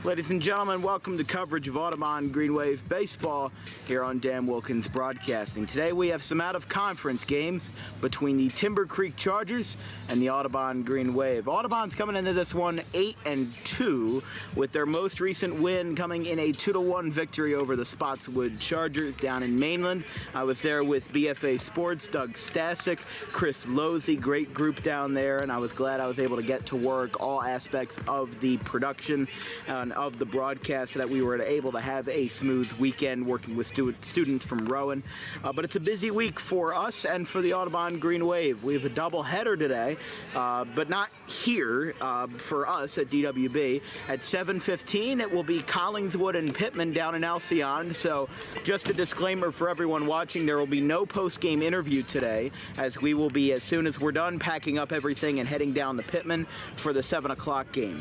Ladies and gentlemen, welcome to coverage of Audubon Green Wave Baseball here on Dan Wilkins Broadcasting. Today we have some out-of-conference games between the Timber Creek Chargers and the Audubon Green Wave. Audubon's coming into this one 8-2, with their most recent win coming in a 2-1 victory over the Spotswood Chargers down in Mainland. I was there with BFA Sports, Doug Stasic, Chris Losey, great group down there, and I was glad I was able to get to work all aspects of the production and of the broadcast so that we were able to have a smooth weekend working with students from Rowan. But it's a busy week for us and for the Audubon Green Wave. We have a doubleheader today, but not here for us at DWB. At 7:15, it will be Collingswood and Pittman down in Alcyon. So just a disclaimer for everyone watching, there will be no post-game interview today, as we will be, as soon as we're done, packing up everything and heading down to Pittman for the 7 o'clock game.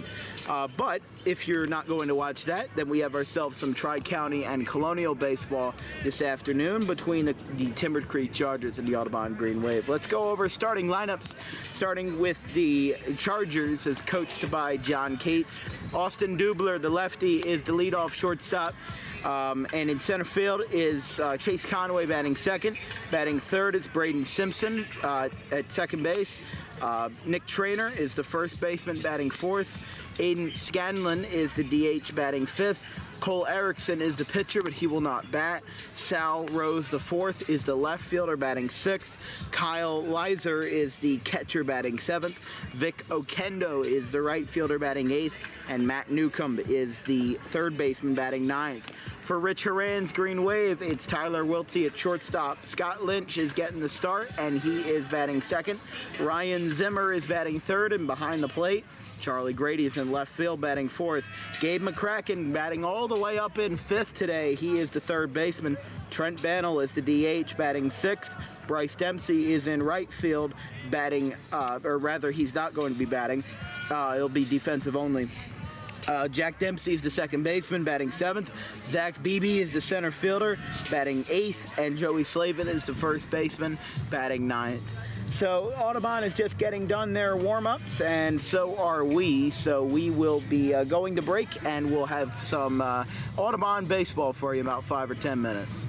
But if you're not going to watch that, then we have ourselves some Tri-County and Colonial baseball this afternoon between the Timber Creek Chargers and the Audubon Green Wave. Let's go over starting lineups, starting with the Chargers as coached by John Cates. Austin Dubler, the lefty, is the leadoff shortstop. And in center field is Chase Conway batting second. Batting third is Braden Simpson at second base. Nick Traynor is the first baseman batting fourth. Aiden Scanlon is the DH batting fifth. Cole Erickson is the pitcher, but he will not bat. Sal Rose, the fourth, is the left fielder batting sixth. Kyle Leiser is the catcher batting seventh. Vic Okendo is the right fielder batting eighth. And Matt Newcomb is the third baseman batting ninth. For Rich Horan's Green Wave, it's Tyler Wiltsey at shortstop. Scott Lynch is getting the start, and he is batting second. Ryan Zimmer is batting third and behind the plate. Charlie Grady is in left field batting fourth. Gabe McCracken batting all the way up in fifth today. He is the third baseman. Trent Bannell is the DH batting sixth. Bryce Dempsey is in right field batting, or rather he's not going to be batting. It'll be defensive only. Jack Dempsey is the second baseman, batting seventh. Zach Beebe is the center fielder, batting eighth. And Joey Slavin is the first baseman, batting ninth. So Audubon is just getting done their warm-ups, and so are we. So we will be going to break, and we'll have some Audubon baseball for you in about 5 or 10 minutes.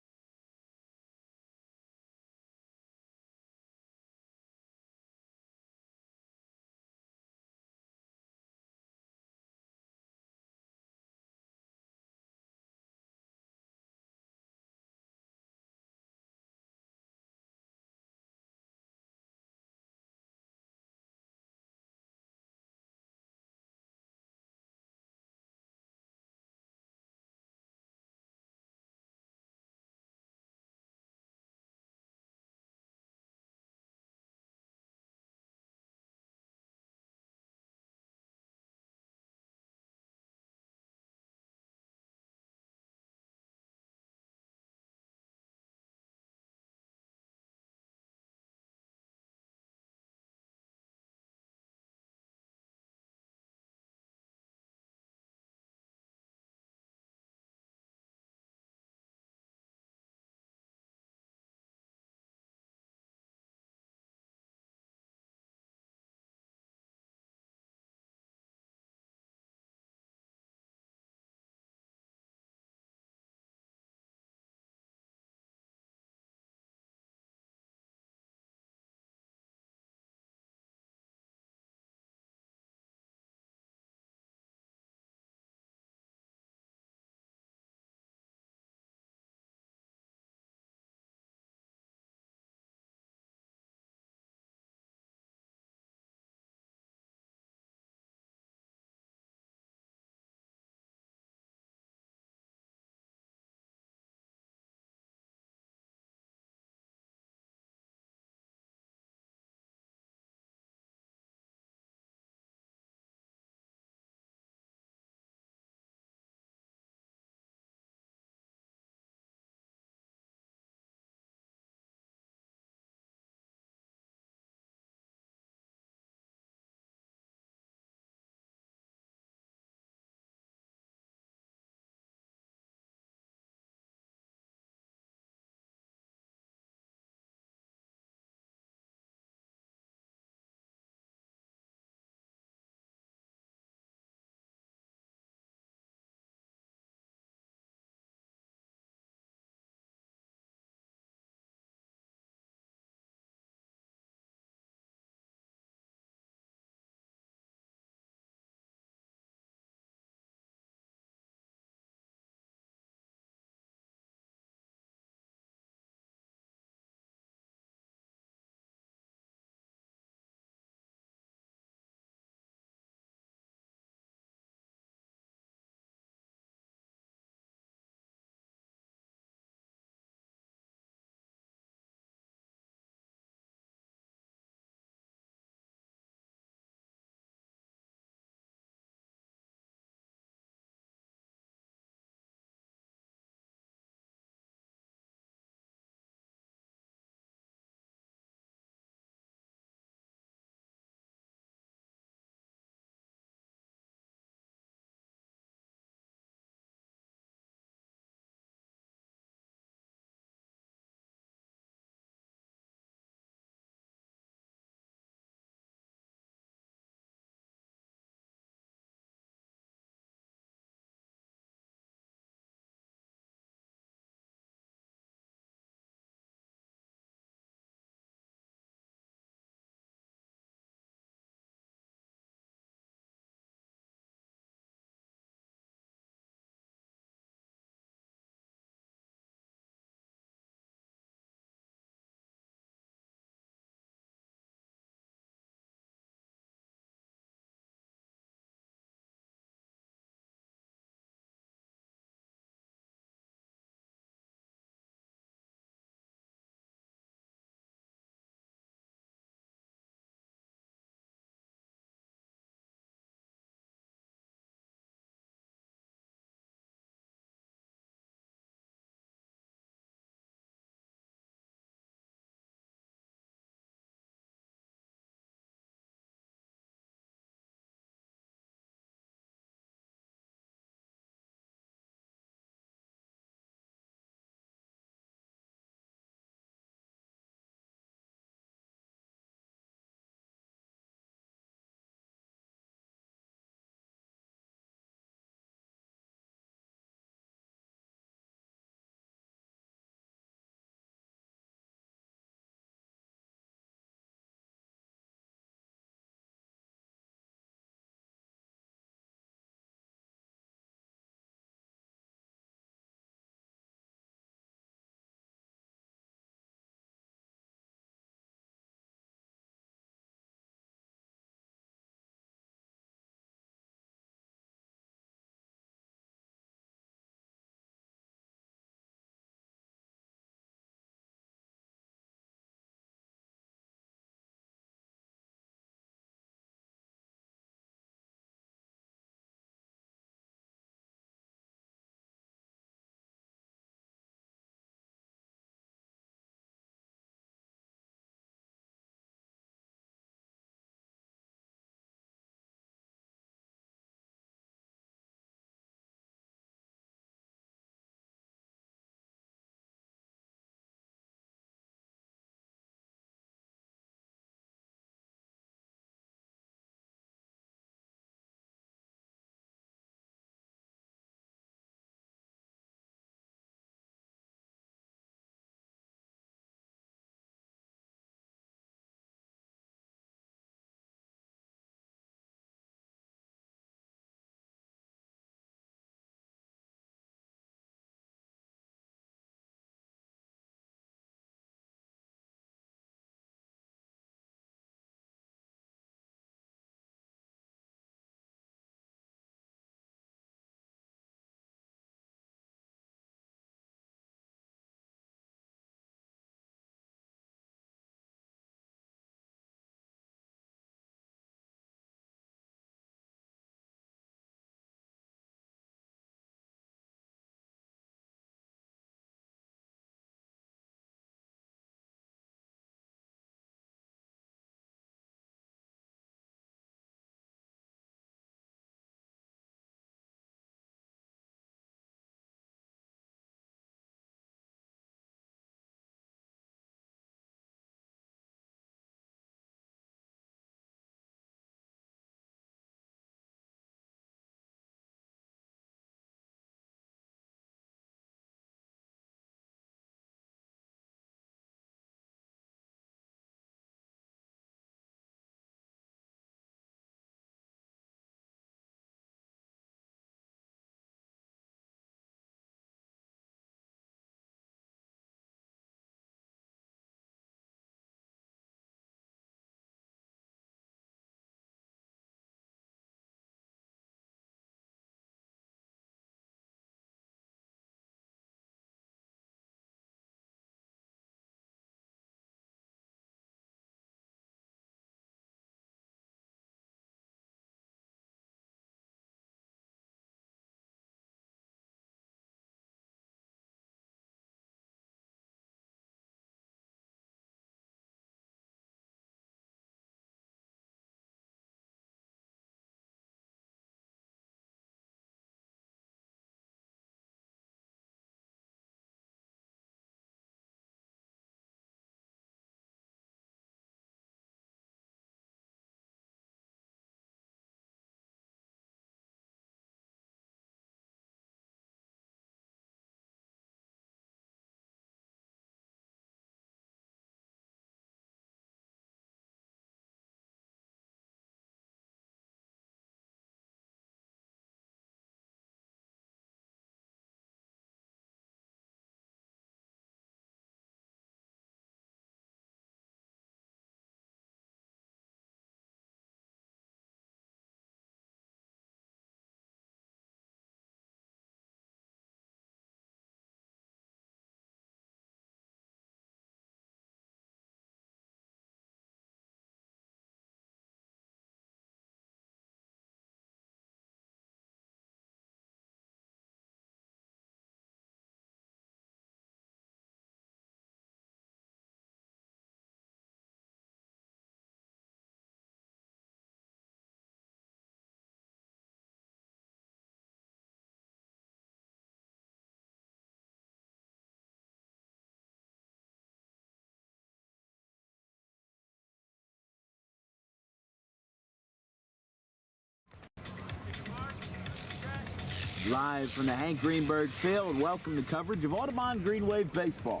Live from the Hank Greenberg Field, welcome to coverage of Audubon Green Wave Baseball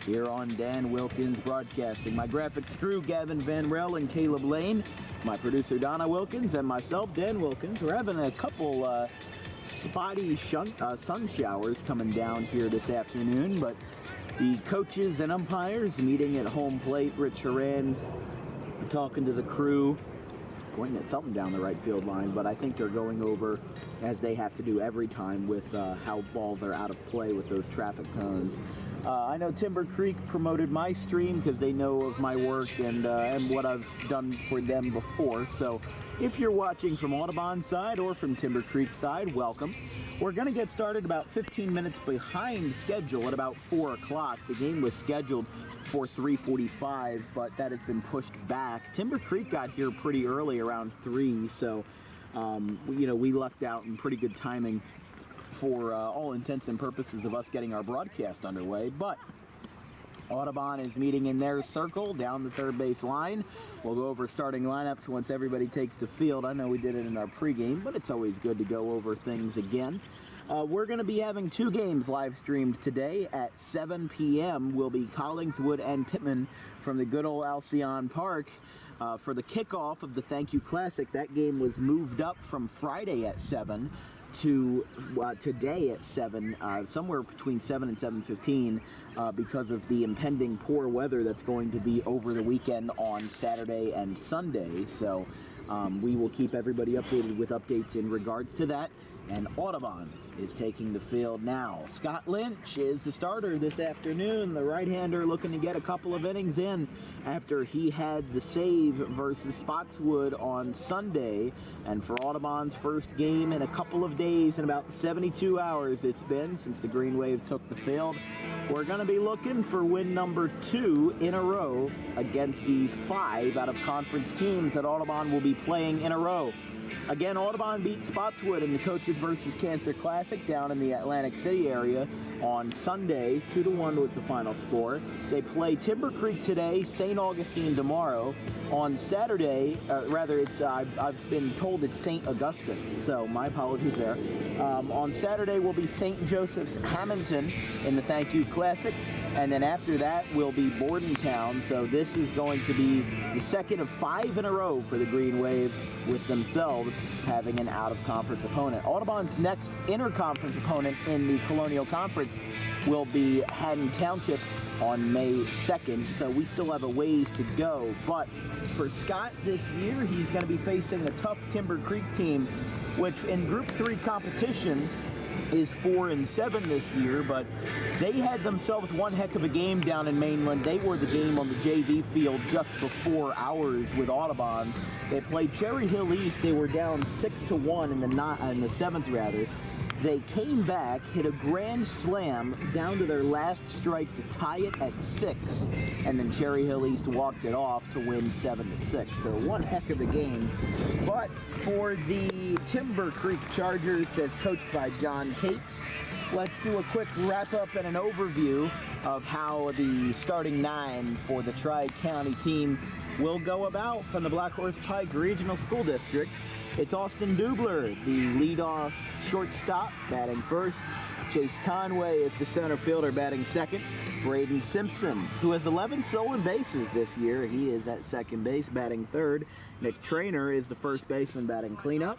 here on Dan Wilkins Broadcasting. My graphics crew, Gavin Van Rel and Caleb Lane, my producer, Donna Wilkins, and myself, Dan Wilkins. We're having a couple spotty sun showers coming down here this afternoon, but the coaches and umpires meeting at home plate. Rich Horan talking to the crew, pointing at something down the right field line, but I think they're going over, as they have to do every time, with how balls are out of play with those traffic cones. I know Timber Creek promoted my stream because they know of my work and what I've done for them before. So if you're watching from Audubon side or from Timber Creek side, welcome. We're going to get started about 15 minutes behind schedule at about 4 o'clock. The game was scheduled for 3:45, but that has been pushed back. Timber Creek got here pretty early, around 3, so we lucked out in pretty good timing for all intents and purposes of us getting our broadcast underway. But Audubon is meeting in their circle down the third base line. We'll go over starting lineups once everybody takes the field. I know we did it in our pregame, but it's always good to go over things again. We're going to be having 2 games live streamed today at 7 p.m. will be Collingswood and Pittman from the good old Alcyon Park for the kickoff of the Thank You Classic. That game was moved up from Friday at 7 to today at 7, somewhere between 7 and 7:15, because of the impending poor weather that's going to be over the weekend on Saturday and Sunday. So we will keep everybody updated with updates in regards to that. And Audubon is taking the field now. Scott Lynch is the starter this afternoon. The right-hander looking to get a couple of innings in after he had the save versus Spotswood on Sunday. And for Audubon's first game in a couple of days, in about 72 hours it's been since the Green Wave took the field, we're going to be looking for win number 2 in a row against these 5 out-of-conference teams that Audubon will be playing in a row. Again, Audubon beat Spotswood in the Coaches vs. Cancer Classic down in the Atlantic City area on Sunday. 2-1 was the final score. They play Timber Creek today, St. Augustine tomorrow. On Saturday, I've been told it's St. Augustine, so my apologies there. On Saturday will be St. Joseph's Hamilton in the Thank You Classic. And then after that will be Bordentown. So this is going to be the second of 5 in a row for the Green Wave, with themselves having an out-of-conference opponent. Audubon's next inter-conference opponent in the Colonial Conference will be Haddon Township on May 2nd. So we still have a ways to go. But for Scott this year, he's going to be facing a tough Timber Creek team, which in Group 3 competition is 4-7 this year, but they had themselves one heck of a game down in Mainland. They were the game on the JV field just before ours with Audubon. They played Cherry Hill East. They were down 6-1 in the 7th rather. They came back, hit a grand slam down to their last strike to tie it at 6, and then Cherry Hill East walked it off to win 7-6. So one heck of a game. But for the Timber Creek Chargers, as coached by John Cates, let's do a quick wrap-up and an overview of how the starting 9 for the Tri-County team will go about from the Black Horse Pike Regional School District. It's Austin Dubler, the leadoff shortstop, batting first. Chase Conway is the center fielder, batting second. Braden Simpson, who has 11 stolen bases this year, he is at second base, batting third. Nick Traynor is the first baseman, batting cleanup.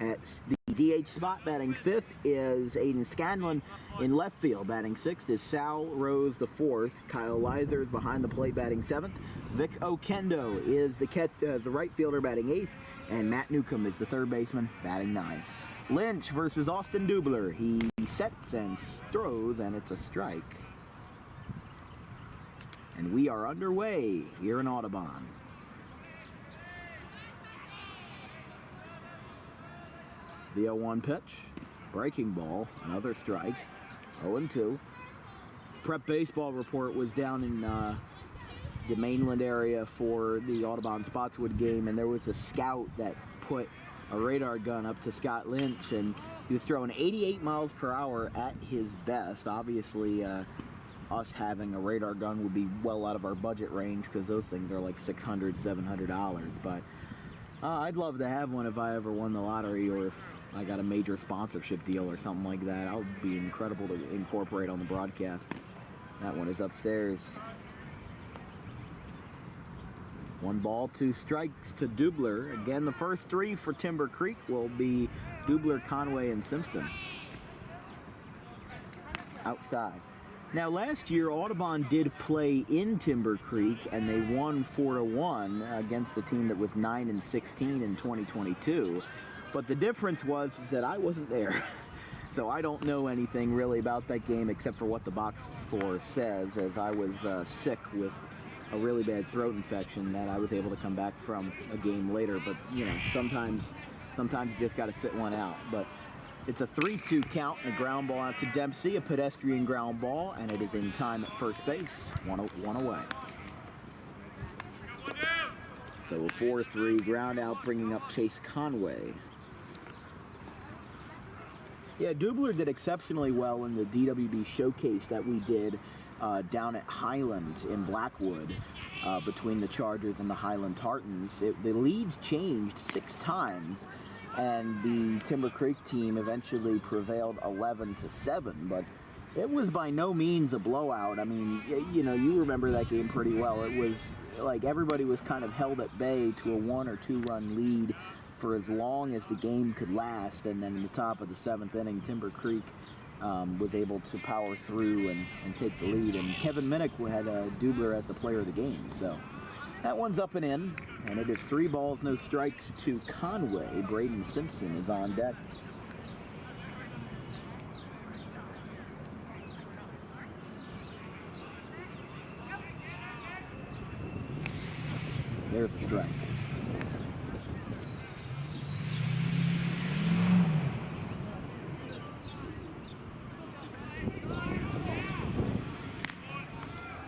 At the DH spot, batting fifth, is Aiden Scanlon. In left field, batting sixth, is Sal Rose the fourth. Kyle Lizer is behind the plate, batting seventh. Vic Okendo is the right fielder, batting eighth. And Matt Newcomb is the third baseman, batting ninth. Lynch versus Austin Dubler. He sets and throws, and it's a strike. And we are underway here in Audubon. The 0-1 pitch, breaking ball, another strike, 0-2. Prep Baseball Report was down in the Mainland area for the Audubon Spotswood game, and there was a scout that put a radar gun up to Scott Lynch, and he was throwing 88 miles per hour at his best. Obviously, us having a radar gun would be well out of our budget range because those things are like $600, $700, but I'd love to have one if I ever won the lottery, or if I got a major sponsorship deal or something like that. That would be incredible to incorporate on the broadcast. That one is upstairs. 1 ball, 2 strikes to Dubler. Again, the first 3 for Timber Creek will be Dubler, Conway, and Simpson. Outside. Now, last year, Audubon did play in Timber Creek, and they won 4-1 against a team that was 9-16 in 2022. But the difference was that I wasn't there. So I don't know anything really about that game except for what the box score says, as I was sick with a really bad throat infection that I was able to come back from a game later. But, you know, sometimes you just got to sit one out. But it's a 3-2 count and a ground ball out to Dempsey, a pedestrian ground ball, and it is in time at first base, one away. So a 4-3 ground out, bringing up Chase Conway. Yeah, Dubler did exceptionally well in the DWB showcase that we did down at Highland in Blackwood between the Chargers and the Highland Tartans. The leads changed 6 times, and the Timber Creek team eventually prevailed 11-7, but it was by no means a blowout. I mean, you know, you remember that game pretty well. It was like everybody was kind of held at bay to a 1 or 2 run lead for as long as the game could last, and then in the top of the 7th inning, Timber Creek was able to power through and take the lead, and Kevin Minnick had Dubler as the player of the game. So that one's up and in, and it is 3 balls, no strikes to Conway. Braden Simpson is on deck. There's a strike.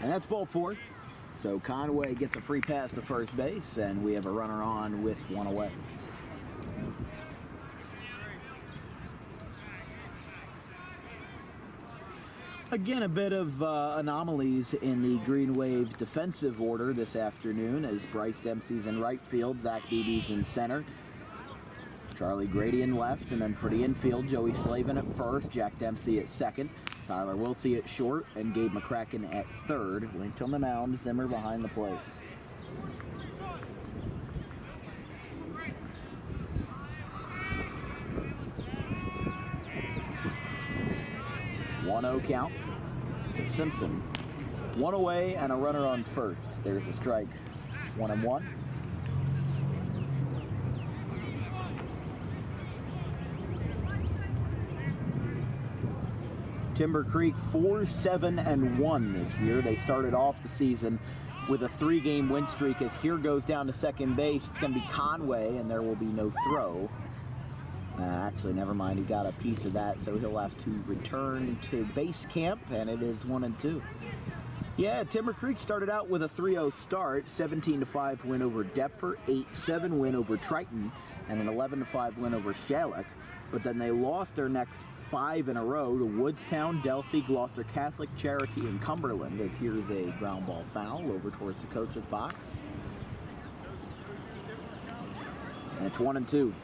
And that's ball 4. So Conway gets a free pass to first base, and we have a runner on with 1 away. Again, a bit of anomalies in the Green Wave defensive order this afternoon, as Bryce Dempsey's in right field, Zach Beebe's in center, Charlie Grady in left, and then for the infield, Joey Slavin at first, Jack Dempsey at second, Tyler Wiltsey at short, and Gabe McCracken at third. Linked on the mound, Zimmer behind the plate. One 0 count to Simpson. 1 away and a runner on first. There's a strike. 1-1. Timber Creek 4-7-1 this year. They started off the season with a 3-game win streak. As here goes down to second base, it's going to be Conway, and there will be no throw. Actually, never mind. He got a piece of that, so he'll have to return to base camp, and it is 1-2. Yeah, Timber Creek started out with a 3-0 start, 17-5 win over Deptford, 8-7 win over Triton, and an 11-5 win over Shalleck. But then they lost their next 5 in a row to Woodstown, Delsey, Gloucester Catholic, Cherokee, and Cumberland, as here's a ground ball foul over towards the coach's box. And it's 1-2.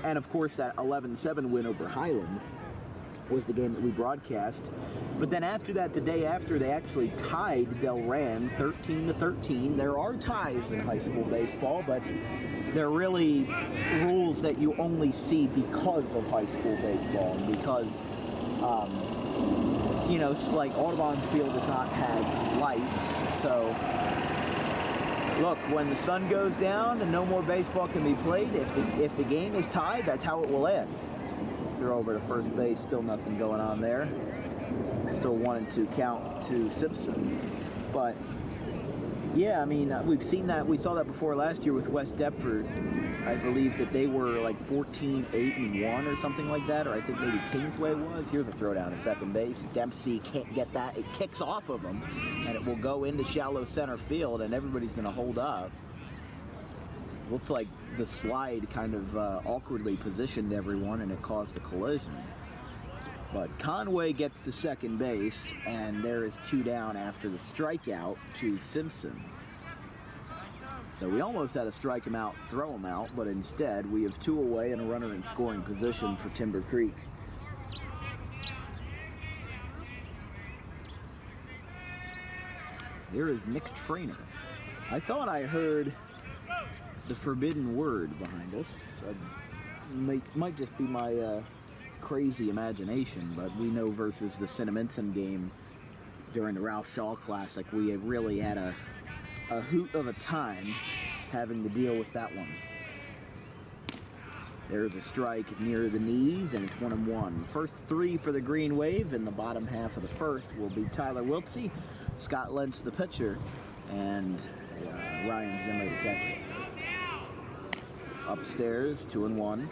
And of course, that 11-7 win over Highland was the game that we broadcast. But then after that, the day after, they actually tied Delran 13-13. There are ties in high school baseball, but they're really rules that you only see because of high school baseball, and because, you know, like Audubon Field does not have lights, so look, when the sun goes down and no more baseball can be played, if the game is tied, that's how it will end. Throw over to first base, still nothing going on there. Still 1-2 count to Simpson. But yeah, I mean, we've seen that. We saw that before last year with West Deptford. I believe that they were like 14-8-1 or something like that, or I think maybe Kingsway was. Here's a throw down to second base. Dempsey can't get that. It kicks off of him, and it will go into shallow center field, and everybody's going to hold up. Looks like the slide kind of awkwardly positioned everyone, and it caused a collision. But Conway gets to second base, and there is 2 down after the strikeout to Simpson. So we almost had to strike him out, throw him out, but instead we have 2 away and a runner in scoring position for Timber Creek. There is Nick Trainer. I thought I heard the forbidden word behind us. Might just be my crazy imagination, but we know versus the Cinnaminson game during the Ralph Shaw Classic, we really had a hoot of a time having to deal with that one. There's a strike near the knees, and it's 1-1. First 3 for the Green Wave in the bottom half of the first will be Tyler Wiltsey, Scott Lynch the pitcher, and Ryan Zimmer the catcher. Upstairs, 2-1.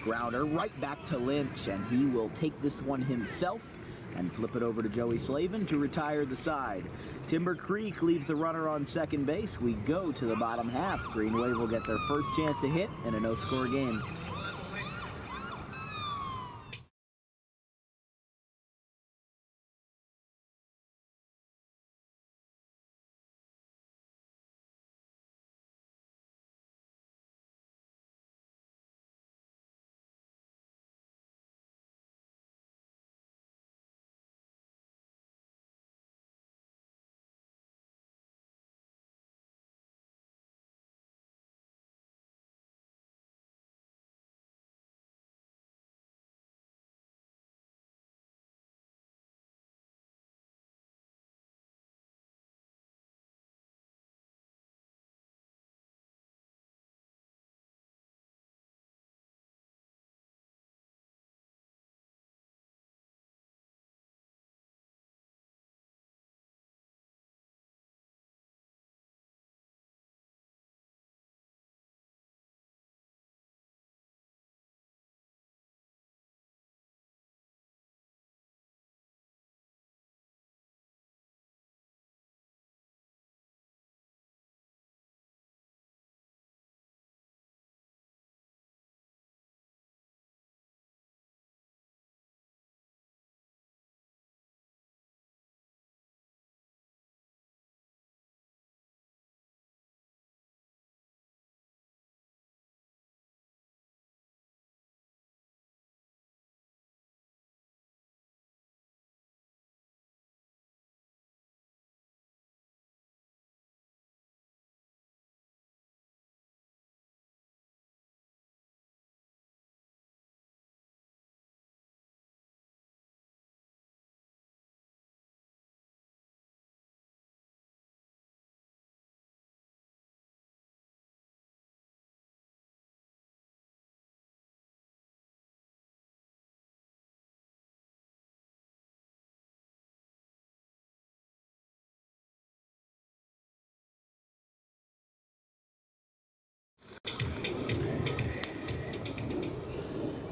Grounder right back to Lynch, and he will take this one himself and flip it over to Joey Slavin to retire the side. Timber Creek leaves the runner on second base. We go to the bottom half. Green Wave will get their first chance to hit in a no-score game.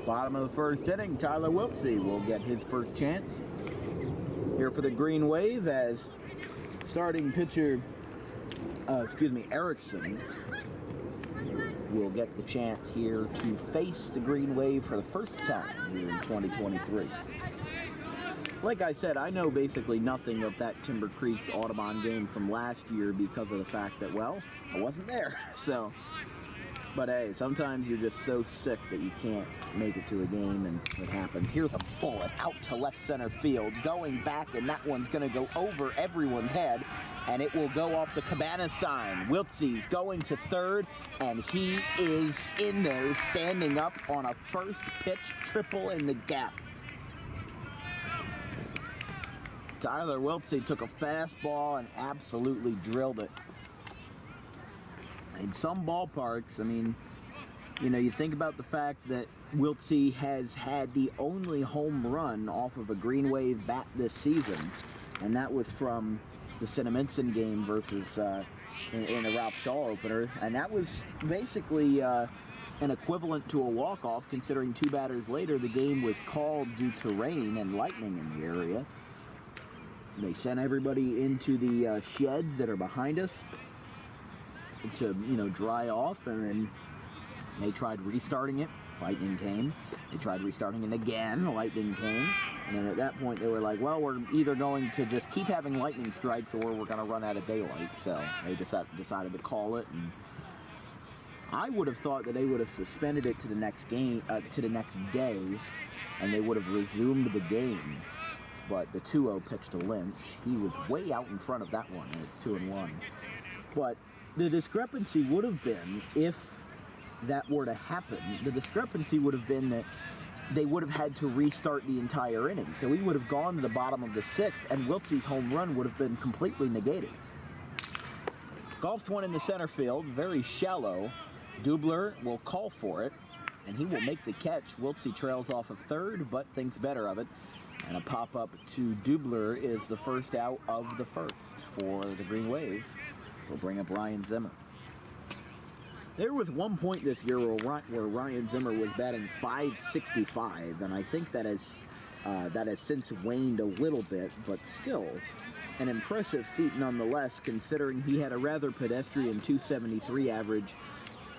Bottom of the first inning, Tyler Wiltsey will get his first chance here for the Green Wave as starting pitcher, Erickson will get the chance here to face the Green Wave for the first time here in 2023. Like I said, I know basically nothing of that Timber Creek Audubon game from last year because of the fact that, well, I wasn't there. But hey, sometimes you're just so sick that you can't make it to a game, and it happens. Here's a bullet out to left center field, going back, and that one's going to go over everyone's head, and it will go off the Cabana sign. Wiltsey's going to third, and he is in there, standing up on a first pitch triple in the gap. Tyler Wiltsey took a fastball and absolutely drilled it. In some ballparks, I mean, you think about the fact that Wiltsey has had the only home run off of a Green Wave bat this season, and that was from the Cinnaminson game versus in the Ralph Shaw opener, and that was basically an equivalent to a walk-off, considering 2 batters later the game was called due to rain and lightning in the area. They sent everybody into the sheds that are behind us to dry off, and then They tried restarting it. Lightning came. They tried restarting it again. Lightning came. And then at that point, they were like, well, we're either going to just keep having lightning strikes or we're going to run out of daylight. So they decided to call it. And I would have thought that they would have suspended it to the next game, to the next day, and they would have resumed the game. But the 2-0 pitch to Lynch, he was way out in front of that one, and it's 2-1. But the discrepancy would have been, if that were to happen, the discrepancy would have been that they would have had to restart the entire inning. So we would have gone to the bottom of the 6th, and Wiltsey's home run would have been completely negated. Golfs one in the center field, very shallow. Dubler will call for it, and he will make the catch. Wiltsey trails off of third, but thinks better of it. And a pop-up to Dubler is the first out of the first for the Green Wave. So bring up Ryan Zimmer. There was one point this year where Ryan Zimmer was batting .565, and I think that has since waned a little bit, but still an impressive feat nonetheless, considering he had a rather pedestrian .273 average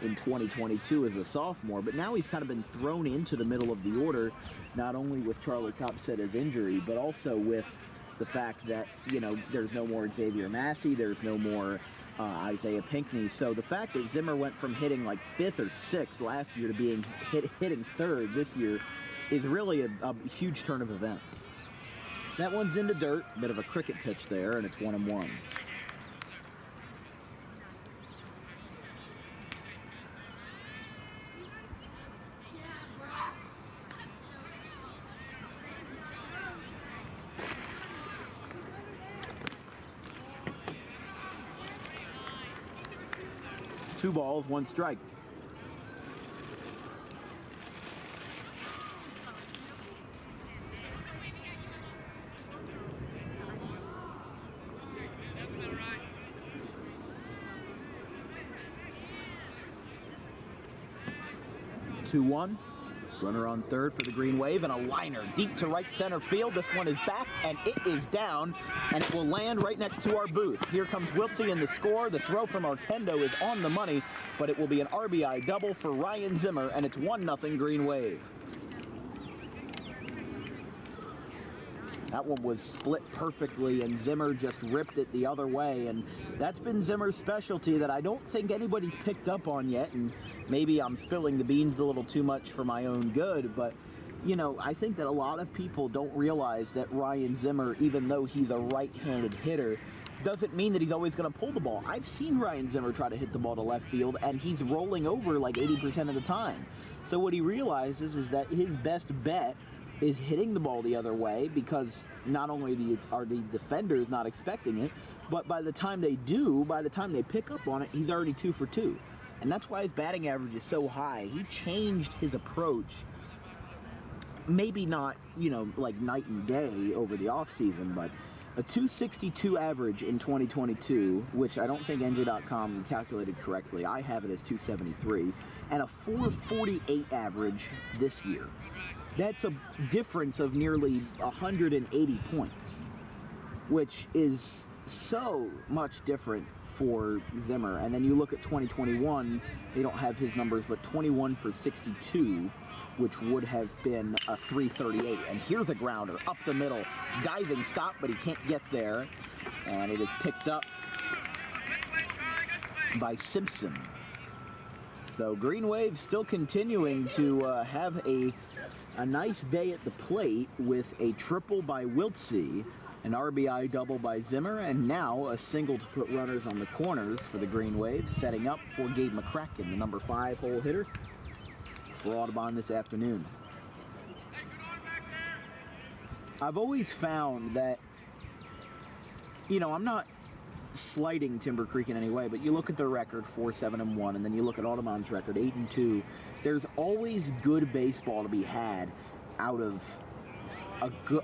in 2022 as a sophomore, but now he's kind of been thrown into the middle of the order, not only with Charlie Copsetta's injury, but also with the fact that, you know, there's no more Xavier Massey, there's no more Isaiah Pinckney. So the fact that Zimmer went from hitting like 5th or 6th last year to being hitting 3rd this year is really a huge turn of events. That one's into dirt, bit of a cricket pitch there, and it's 1-1. Two balls, one strike. Two one. Runner on third for the Green Wave, and a liner deep to right center field. This one is back, and it is down, and it will land right next to our booth. Here comes Wiltsey in the score. The throw from Arkendo is on the money, but it will be an RBI double for Ryan Zimmer, and it's 1-0 Green Wave. That one was split perfectly, and Zimmer just ripped it the other way, and that's been Zimmer's specialty that I don't think anybody's picked up on yet, and maybe I'm spilling the beans a little too much for my own good, but, you know, I think that a lot of people don't realize that Ryan Zimmer, even though he's a right-handed hitter, doesn't mean that he's always going to pull the ball. I've seen Ryan Zimmer try to hit the ball to left field, and he's rolling over like 80% of the time. So what he realizes is that his best bet is hitting the ball the other way, because not only are the defenders not expecting it, but by the time they pick up on it, he's already 2 for 2. And that's why his batting average is so high. He changed his approach, maybe not, you know, like night and day over the offseason, but a 262 average in 2022, which I don't think NJ.com calculated correctly. I have it as 273, and a 448 average this year. That's a difference of nearly 180 points, which is so much different for Zimmer. And then you look at 2021, they don't have his numbers, but 21 for 62, which would have been a 338. And here's a grounder up the middle, diving stop, but he can't get there. And it is picked up by Simpson. So Green Wave still continuing to have a nice day at the plate with a triple by Wiltsey, an RBI double by Zimmer, and now a single to put runners on the corners for the Green Wave, setting up for Gabe McCracken, the number 5 hole hitter for Audubon this afternoon. I've always found that, you know, I'm not slighting Timber Creek in any way, but you look at their record, 4-7-1, and then you look at Audubon's record, 8-2. There's always good baseball to be had out of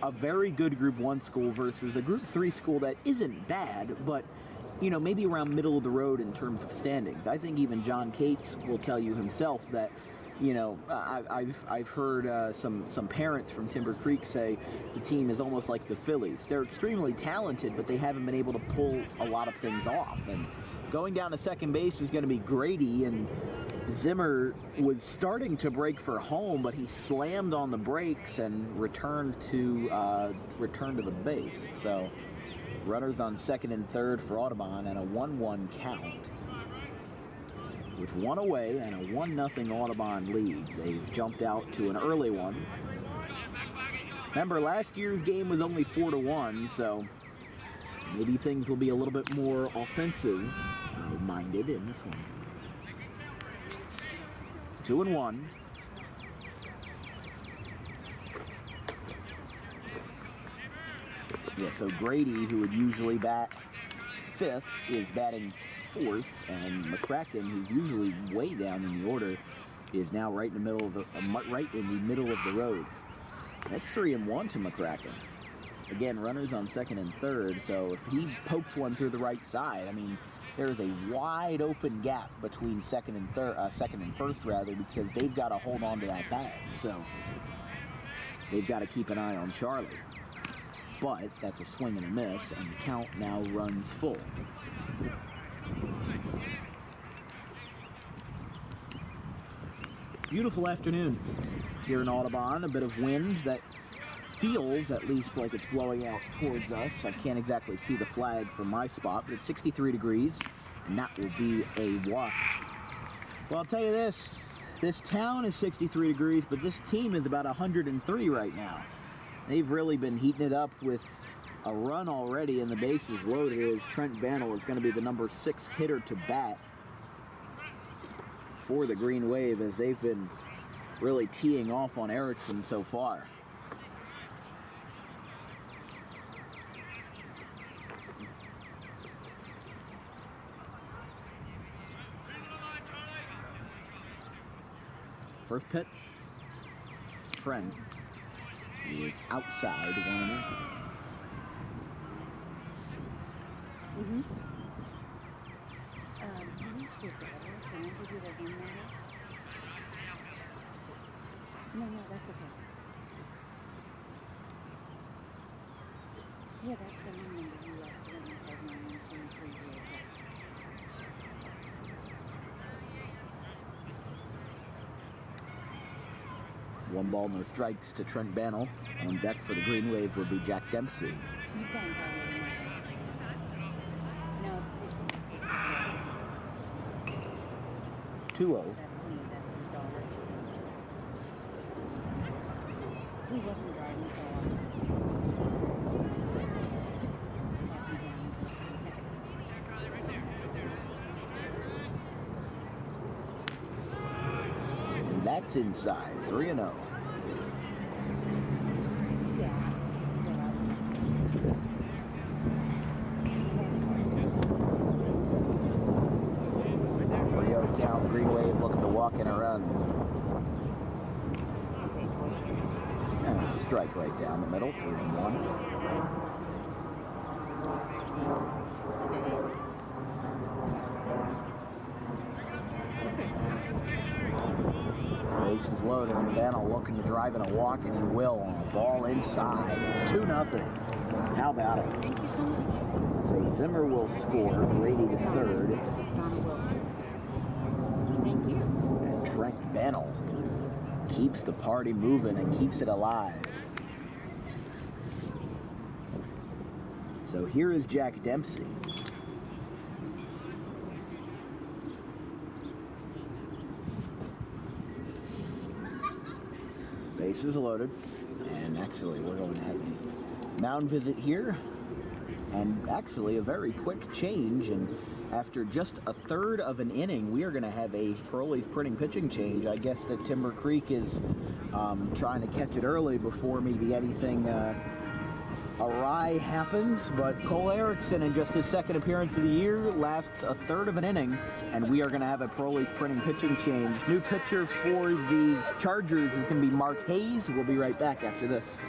a very good Group 1 school versus a Group 3 school that isn't bad, but, you know, maybe around middle of the road in terms of standings. I think even John Cates will tell you himself that, you know, I've heard some parents from Timber Creek say the team is almost like the Phillies. They're extremely talented, but they haven't been able to pull a lot of things off. And going down to second base is going to be Grady, and Zimmer was starting to break for home, but he slammed on the brakes and returned to the base. So runners on second and third for Audubon and a 1-1 count. With one away and a 1-0 Audubon lead, they've jumped out to an early one. Remember, last year's game was only 4-1, so maybe things will be a little bit more offensive-minded in this one. 2-1. Yeah, so Grady, who would usually bat fifth, is batting fourth, and McCracken, who's usually way down in the order, is now right in the middle of the road. That's 3-1 to McCracken. Again, runners on second and third, so if he pokes one through the right side, I mean, there is a wide open gap between second and first, because they've got to hold on to that bag. So they've got to keep an eye on Charlie. But that's a swing and a miss, and the count now runs full. Beautiful afternoon here in Audubon. A bit of wind that feels at least like it's blowing out towards us. I can't exactly see the flag from my spot, but it's 63 degrees, and that will be a walk. Well, I'll tell you this town is 63 degrees, but this team is about 103 right now. They've really been heating it up with a run already, and the bases loaded as Trent Bannell is going to be the number 6 hitter to bat for the Green Wave, as they've been really teeing off on Erickson so far. First pitch, Trent is outside 1-0. Mm-hmm. Can I give you the VIN number? No, that's okay. Yeah, that's the VIN number you left. 759-1930. One ball, no strikes to Trent Bannell. On deck for the Green Wave would be Jack Dempsey. You can't tell me. No, it's 2-0. That's his daughter. He wasn't driving for a while. And that's inside, 3-0. Count, Green Wave looking to walk in a run. And a strike right down the middle, 3-1. Base is loaded, and Bannell looking to drive in a walk, and he will on a ball inside. It's 2-0. How about it? Thank you so much. So Zimmer will score, Brady to third. Trent Bannell keeps the party moving and keeps it alive. So here is Jack Dempsey. Bases loaded, and actually we're going to have a mound visit here, and actually a very quick change, and after just a third of an inning, we are going to have a Parolee's printing pitching change. I guess that Timber Creek is trying to catch it early before maybe anything awry happens. But Cole Erickson, in just his second appearance of the year, lasts a third of an inning, and we are going to have a Parolee's printing pitching change. New pitcher for the Chargers is going to be Mark Hayes. We'll be right back after this.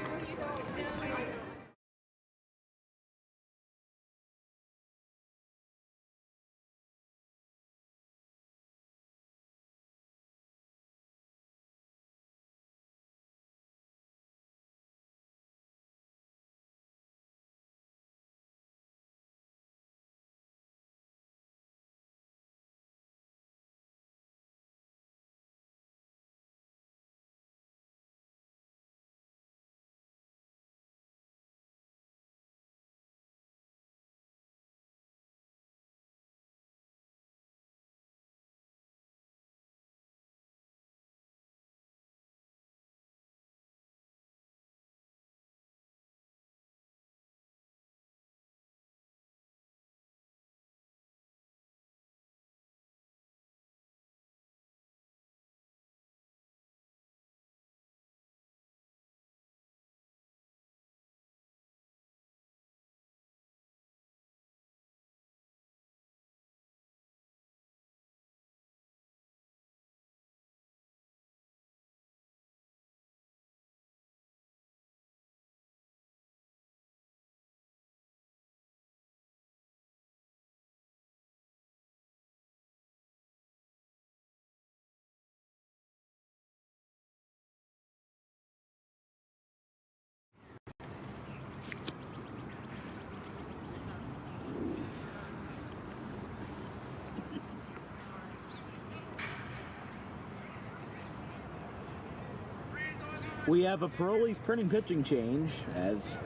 We have a Parole's printing pitching change as,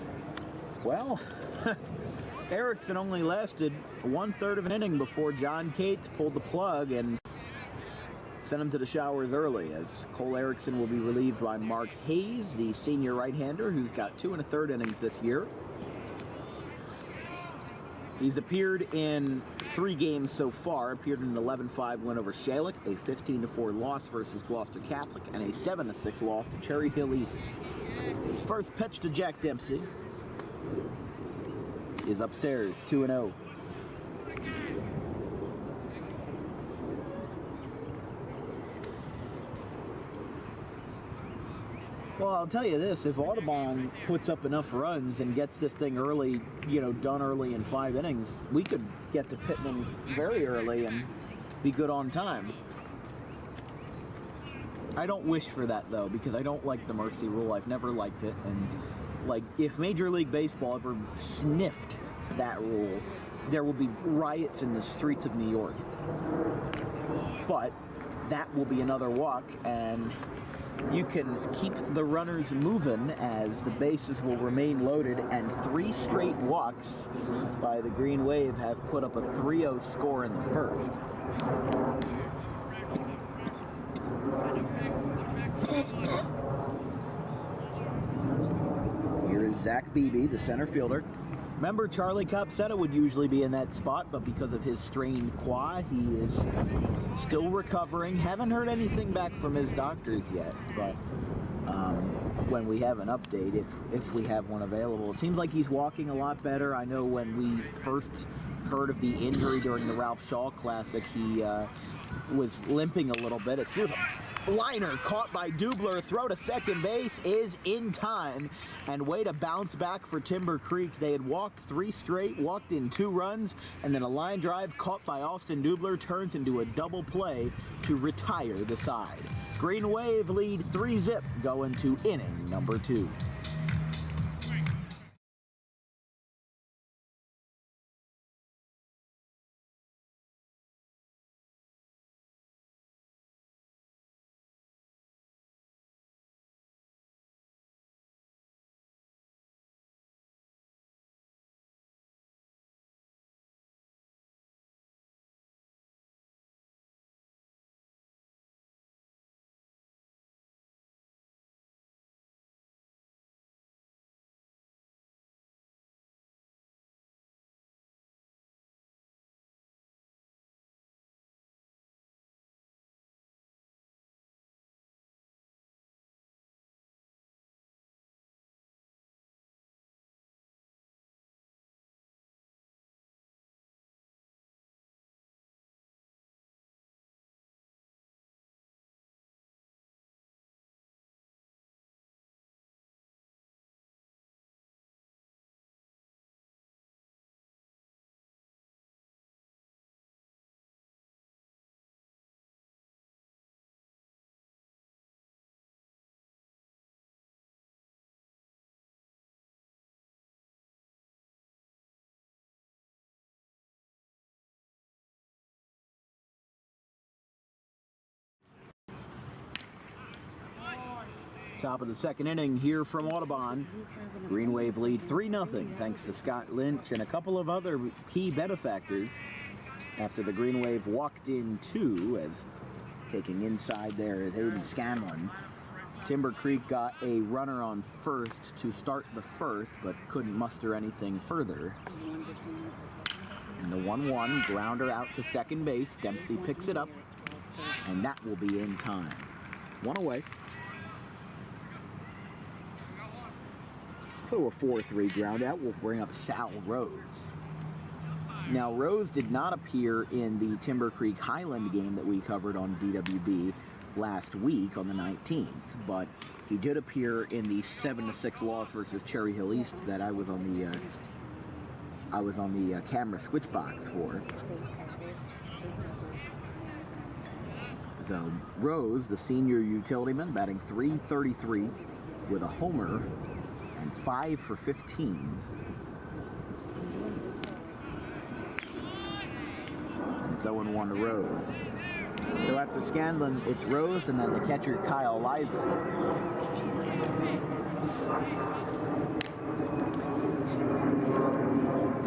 well, Erickson only lasted 1/3 of an inning before John Cates pulled the plug and sent him to the showers early, as Cole Erickson will be relieved by Mark Hayes, the senior right-hander, who's got 2 1/3 innings this year. He's appeared in 3 games so far, appeared in an 11-5 win over Schalich, a 15-4 loss versus Gloucester Catholic, and a 7-6 loss to Cherry Hill East. First pitch to Jack Dempsey is upstairs, 2-0. Well, I'll tell you this, if Audubon puts up enough runs and gets this thing early, done early in 5 innings, we could get to Pittman very early and be good on time. I don't wish for that, though, because I don't like the mercy rule. I've never liked it. And, if Major League Baseball ever sniffed that rule, there will be riots in the streets of New York. But that will be another walk, and you can keep the runners moving as the bases will remain loaded, and 3 straight walks by the Green Wave have put up a 3-0 score in the first. Here is Zach Beebe, the center fielder. Remember, Charlie Copsetta would usually be in that spot, but because of his strained quad, he is still recovering. Haven't heard anything back from his doctors yet, but when we have an update, if we have one available. It seems like he's walking a lot better. I know when we first heard of the injury during the Ralph Shaw Classic, he was limping a little bit. Here's a liner caught by Dubler. Throw to second base is in time, and way to bounce back for Timber Creek. They had walked 3 straight, walked in 2 runs, and then a line drive caught by Austin Dubler turns into a double play to retire the side. Green Wave lead 3-0 going to inning number 2. Top of the second inning here from Audubon. Green Wave lead 3-0 thanks to Scott Lynch and a couple of other key benefactors after the Green Wave walked in 2, as taking inside there is Hayden Scanlon. Timber Creek got a runner on first to start the first, but couldn't muster anything further. And the 1-1 grounder out to second base. Dempsey picks it up, and that will be in time. 1 away. So a 4-3 ground out will bring up Sal Rose. Now, Rose did not appear in the Timber Creek Highland game that we covered on DWB last week on the 19th, but he did appear in the 7-6 loss versus Cherry Hill East that I was on the camera switch box for. So Rose, the senior utilityman, batting .333 with a homer and 5 for 15. And it's 0-1 to Rose. So after Scanlon, it's Rose and then the catcher Kyle Lizer.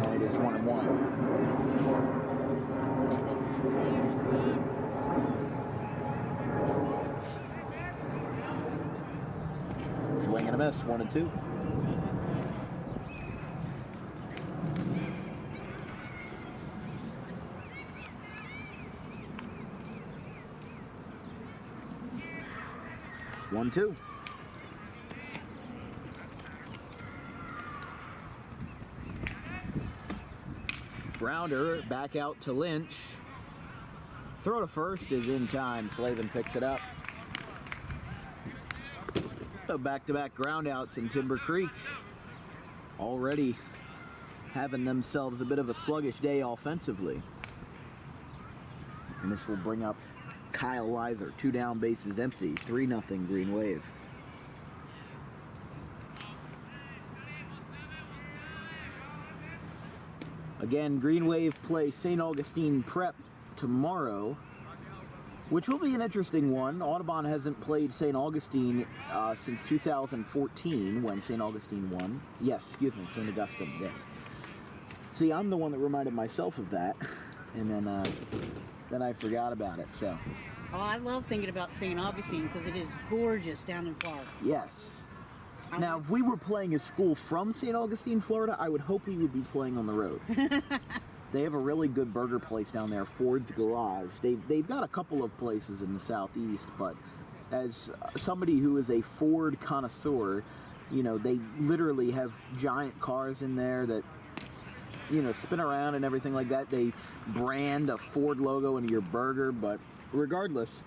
And it is 1-1. Swing and a miss, 1-2. One, two. Grounder back out to Lynch. Throw to first is in time. Slavin picks it up. So back-to-back groundouts in Timber Creek. Already having themselves a bit of a sluggish day offensively. And this will bring up Kyle Weiser. 2 down, bases empty. 3-0 Green Wave. Again, Green Wave play St. Augustine Prep tomorrow, which will be an interesting one. Audubon hasn't played St. Augustine since 2014 when St. Augustine won. Yes, excuse me, St. Augustine, yes. See, I'm the one that reminded myself of that, and then I forgot about it, so. Oh, I love thinking about St. Augustine because it is gorgeous down in Florida. Yes. Now, if we were playing a school from St. Augustine, Florida, I would hope we would be playing on the road. They have a really good burger place down there, Ford's Garage. They've got a couple of places in the southeast, but as somebody who is a Ford connoisseur, you know, they literally have giant cars in there that, you know, spin around and everything like that. They brand a Ford logo into your burger, but regardless,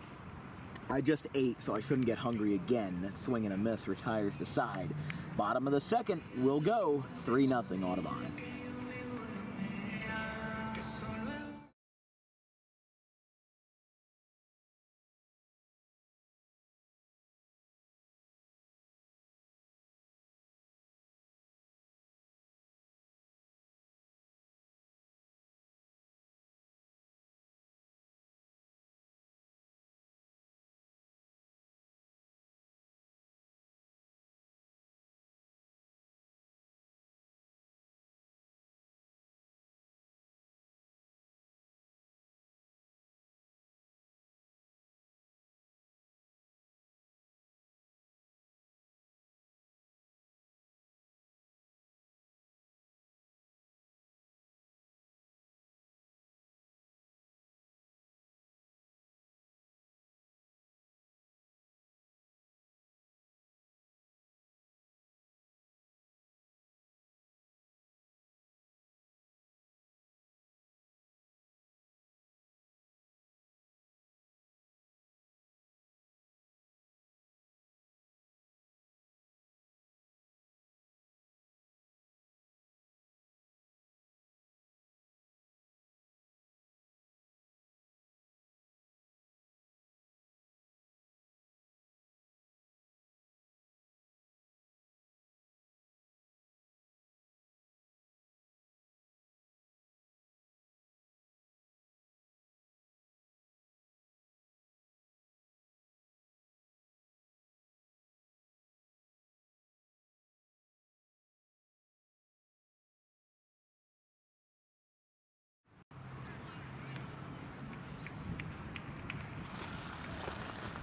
I just ate, so I shouldn't get hungry again. Swing and a miss, retires the side. Bottom of the second will go 3-0 Audubon.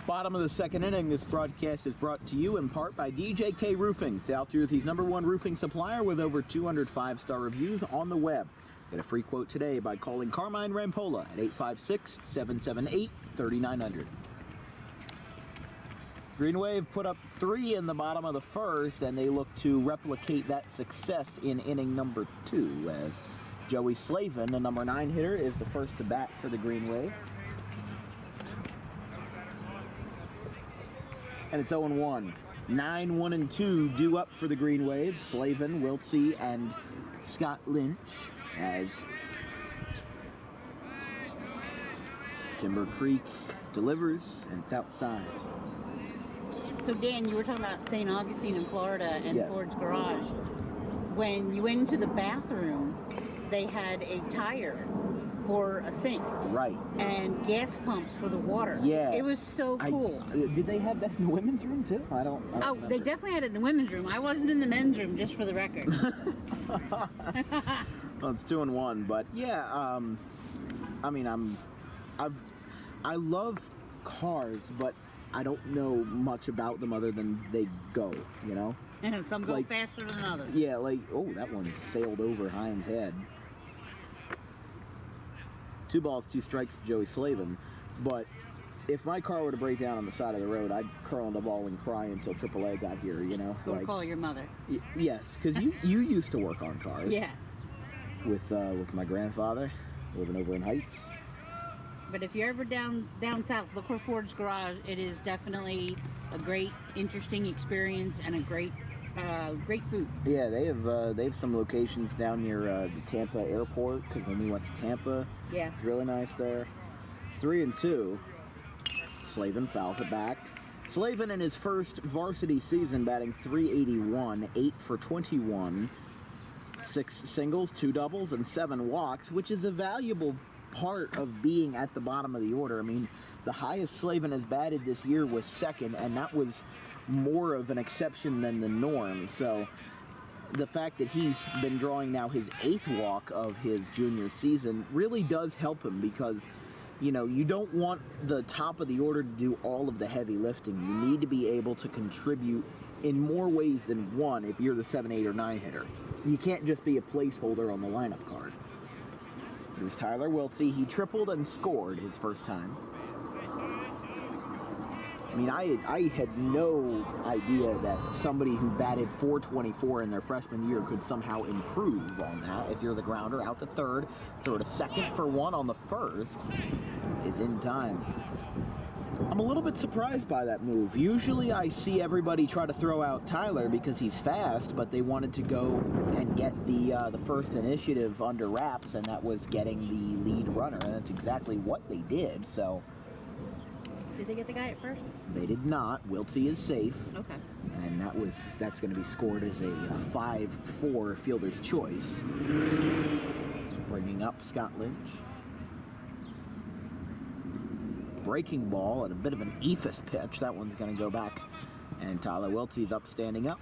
Bottom of the second inning, this broadcast is brought to you in part by DJK Roofing, South Jersey's #1 roofing supplier with over 200 5-star reviews on the web. Get a free quote today by calling Carmine Rampola at 856-778-3900. Green Wave put up 3 in the bottom of the first, and they look to replicate that success in inning number 2 as Joey Slavin, the number 9 hitter, is the first to bat for the Green Wave. And it's 0-1. 9-1-2 due up for the Green Wave. Slavin, Wiltsey, and Scott Lynch as Timber Creek delivers, and it's outside. So Dan, you were talking about St. Augustine in Florida and Yes. Ford's Garage. When you went into the bathroom, they had a tire for a sink. Right. And gas pumps for the water. Yeah. It was so cool. Did they have that in the women's room too? I don't Oh, remember. they definitely had it in the women's room. I wasn't in the men's room, just for the record. Well, it's 2-1, but yeah, I mean, I love cars, but I don't know much about them other than they go, you know? And some go Like, faster than others. Yeah, like, oh, that one sailed over Hines' head. 2 balls, 2 strikes to Joey Slavin, but if my car were to break down on the side of the road, I'd curl in a ball and cry until AAA got here, you know? Or call your mother. Yes, because you used to work on cars. Yeah. With my grandfather, living over in Heights. But if you're ever down south, look for Ford's Garage. It is definitely a great, interesting experience and a great food. Yeah, they have some locations down near the Tampa airport, because when we went to Tampa, Yeah. it's really nice there. 3-2. Slavin fouls it back. Slavin in his first varsity season batting .381, 8 for 21, 6 singles, 2 doubles, and 7 walks, which is a valuable part of being at the bottom of the order. I mean, the highest Slavin has batted this year was second, and that was more of an exception than the norm. So the fact that he's been drawing now his 8th walk of his junior season really does help him, because you know, you don't want the top of the order to do all of the heavy lifting. You need to be able to contribute in more ways than one if you're the 7, 8, or 9 hitter. You can't just be a placeholder on the lineup card. Here's Tyler Wiltsey. He tripled and scored his first time. I mean, I had no idea that somebody who batted .424 in their freshman year could somehow improve on that. As here's a grounder out to third. Throw to second for 1 on the first. Is in time. I'm a little bit surprised by that move. Usually I see everybody try to throw out Tyler because he's fast, but they wanted to go and get the first initiative under wraps, and that was getting the lead runner, and that's exactly what they did. So Did they get the guy at first? they did not. Wiltsey is safe. Okay. And that's going to be scored as a 5-4 fielder's choice. Bringing up Scott Lynch. Breaking ball and a bit of an eephus pitch. That one's going to go back. And Tyler Wiltsey's up, standing up.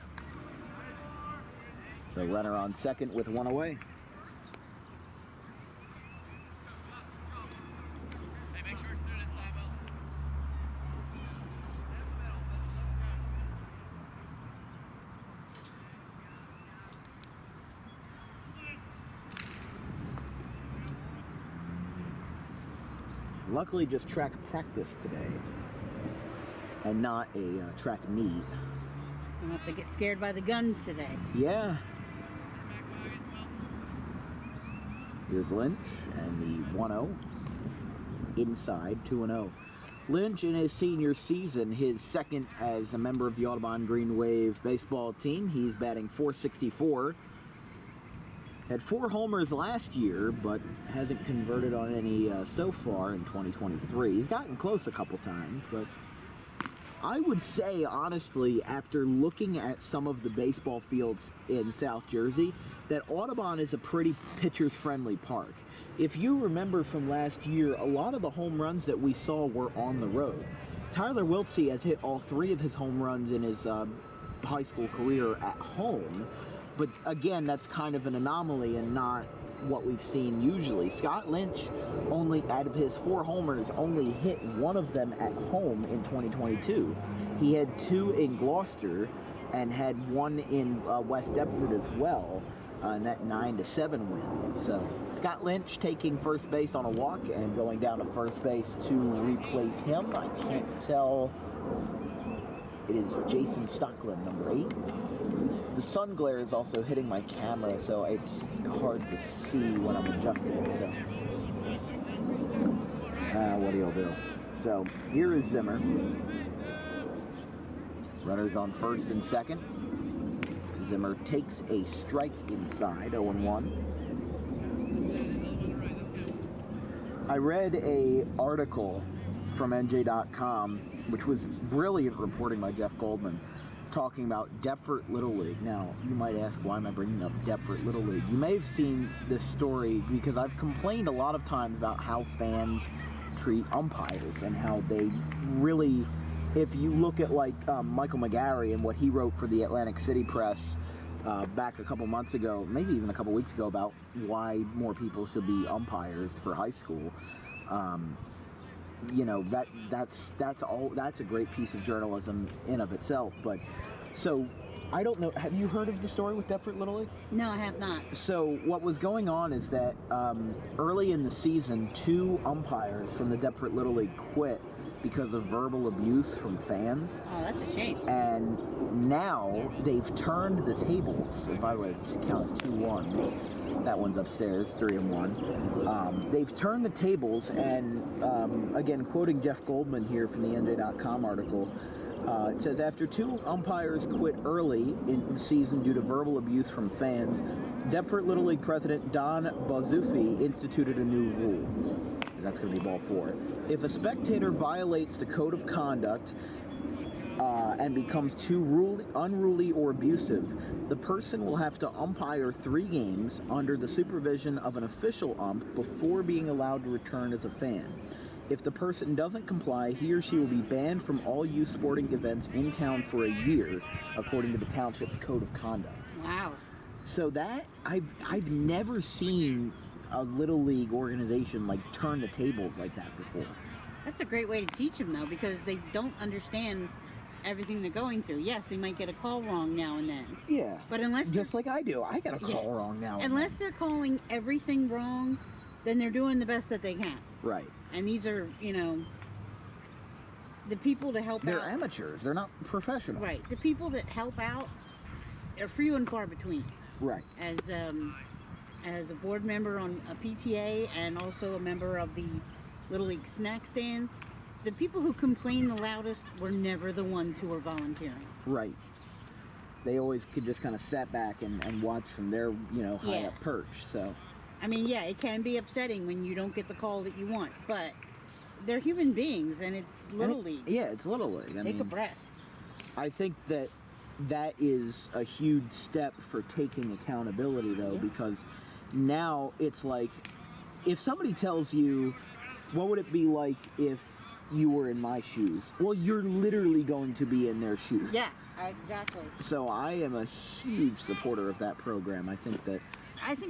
So runner on second with 1 away. Luckily, just track practice today, and not a track meet. You don't have to get scared by the guns today. Yeah. Here's Lynch, and the 1-0. Inside, 2-0. Lynch, in his senior season, his second as a member of the Audubon Green Wave baseball team, he's batting .464. Had 4 homers last year, but hasn't converted on any so far in 2023. He's gotten close a couple times, but I would say, honestly, after looking at some of the baseball fields in South Jersey, that Audubon is a pretty pitchers-friendly park. If you remember from last year, a lot of the home runs that we saw were on the road. Tyler Wiltsey has hit all 3 of his home runs in his high school career at home. But again, that's kind of an anomaly and not what we've seen usually. Scott Lynch, only out of his 4 homers, only hit 1 of them at home in 2022. He had 2 in Gloucester and had 1 in West Deptford as well, in that 9-7 win. So Scott Lynch taking first base on a walk and going down to first base to replace him. I can't tell. It is Jason Stockland, number 8. The sun glare is also hitting my camera, so it's hard to see when I'm adjusting, so what do you do? So here is Zimmer. Runners on first and second. Zimmer takes a strike inside, 0-1. I read a article from NJ.com, which was brilliant reporting by Jeff Goldman, talking about Deptford Little League. Now, you might ask, why am I bringing up Deptford Little League? You may have seen this story because I've complained a lot of times about how fans treat umpires and how they really, if you look at like Michael McGarry and what he wrote for the Atlantic City Press back a couple months ago, maybe even a couple weeks ago, about why more people should be umpires for high school. You know, that's a great piece of journalism in of itself. But so I don't know, have you heard of the story with Deptford Little League? No, I have not. So what was going on is that early in the season, 2 umpires from the Deptford Little League quit because of verbal abuse from fans. Oh, that's a shame. And now they've turned the tables. And by the way, it counts 2-1. That one's upstairs, 3-1. They've turned the tables, and again, quoting Jeff Goldman here from the NJ.com article, it says, after 2 umpires quit early in the season due to verbal abuse from fans, Deptford Little League president Don Bazuffi instituted a new rule. That's going to be ball 4. If a spectator violates the code of conduct and becomes too unruly or abusive, the person will have to umpire 3 games under the supervision of an official ump before being allowed to return as a fan. If the person doesn't comply, he or she will be banned from all youth sporting events in town for a year, according to the township's code of conduct. Wow. So that I've never seen a little league organization like turn the tables like that before. That's a great way to teach them, though, because they don't understand everything they're going through. Yes, they might get a call wrong now and then. Yeah. But unless just like I do, I get a call wrong now. Unless they're calling everything wrong, then they're doing the best that they can. Right. And these are, you know, the people to help out. They're amateurs. They're not professionals. Right. The people that help out are few and far between. Right. As a board member on a PTA and also a member of the Little League snack stand, the people who complain the loudest were never the ones who were volunteering. Right. They always could just kind of sit back and watch from their, high up perch. So, I mean, yeah, it can be upsetting when you don't get the call that you want, but they're human beings, and it's Little League. Yeah, it's Little League. Take a breath. I think that is a huge step for taking accountability, though, because now it's like, if somebody tells you, what would it be like if you were in my shoes? Well, you're literally going to be in their shoes. Yeah, exactly. So I am a huge supporter of that program. I think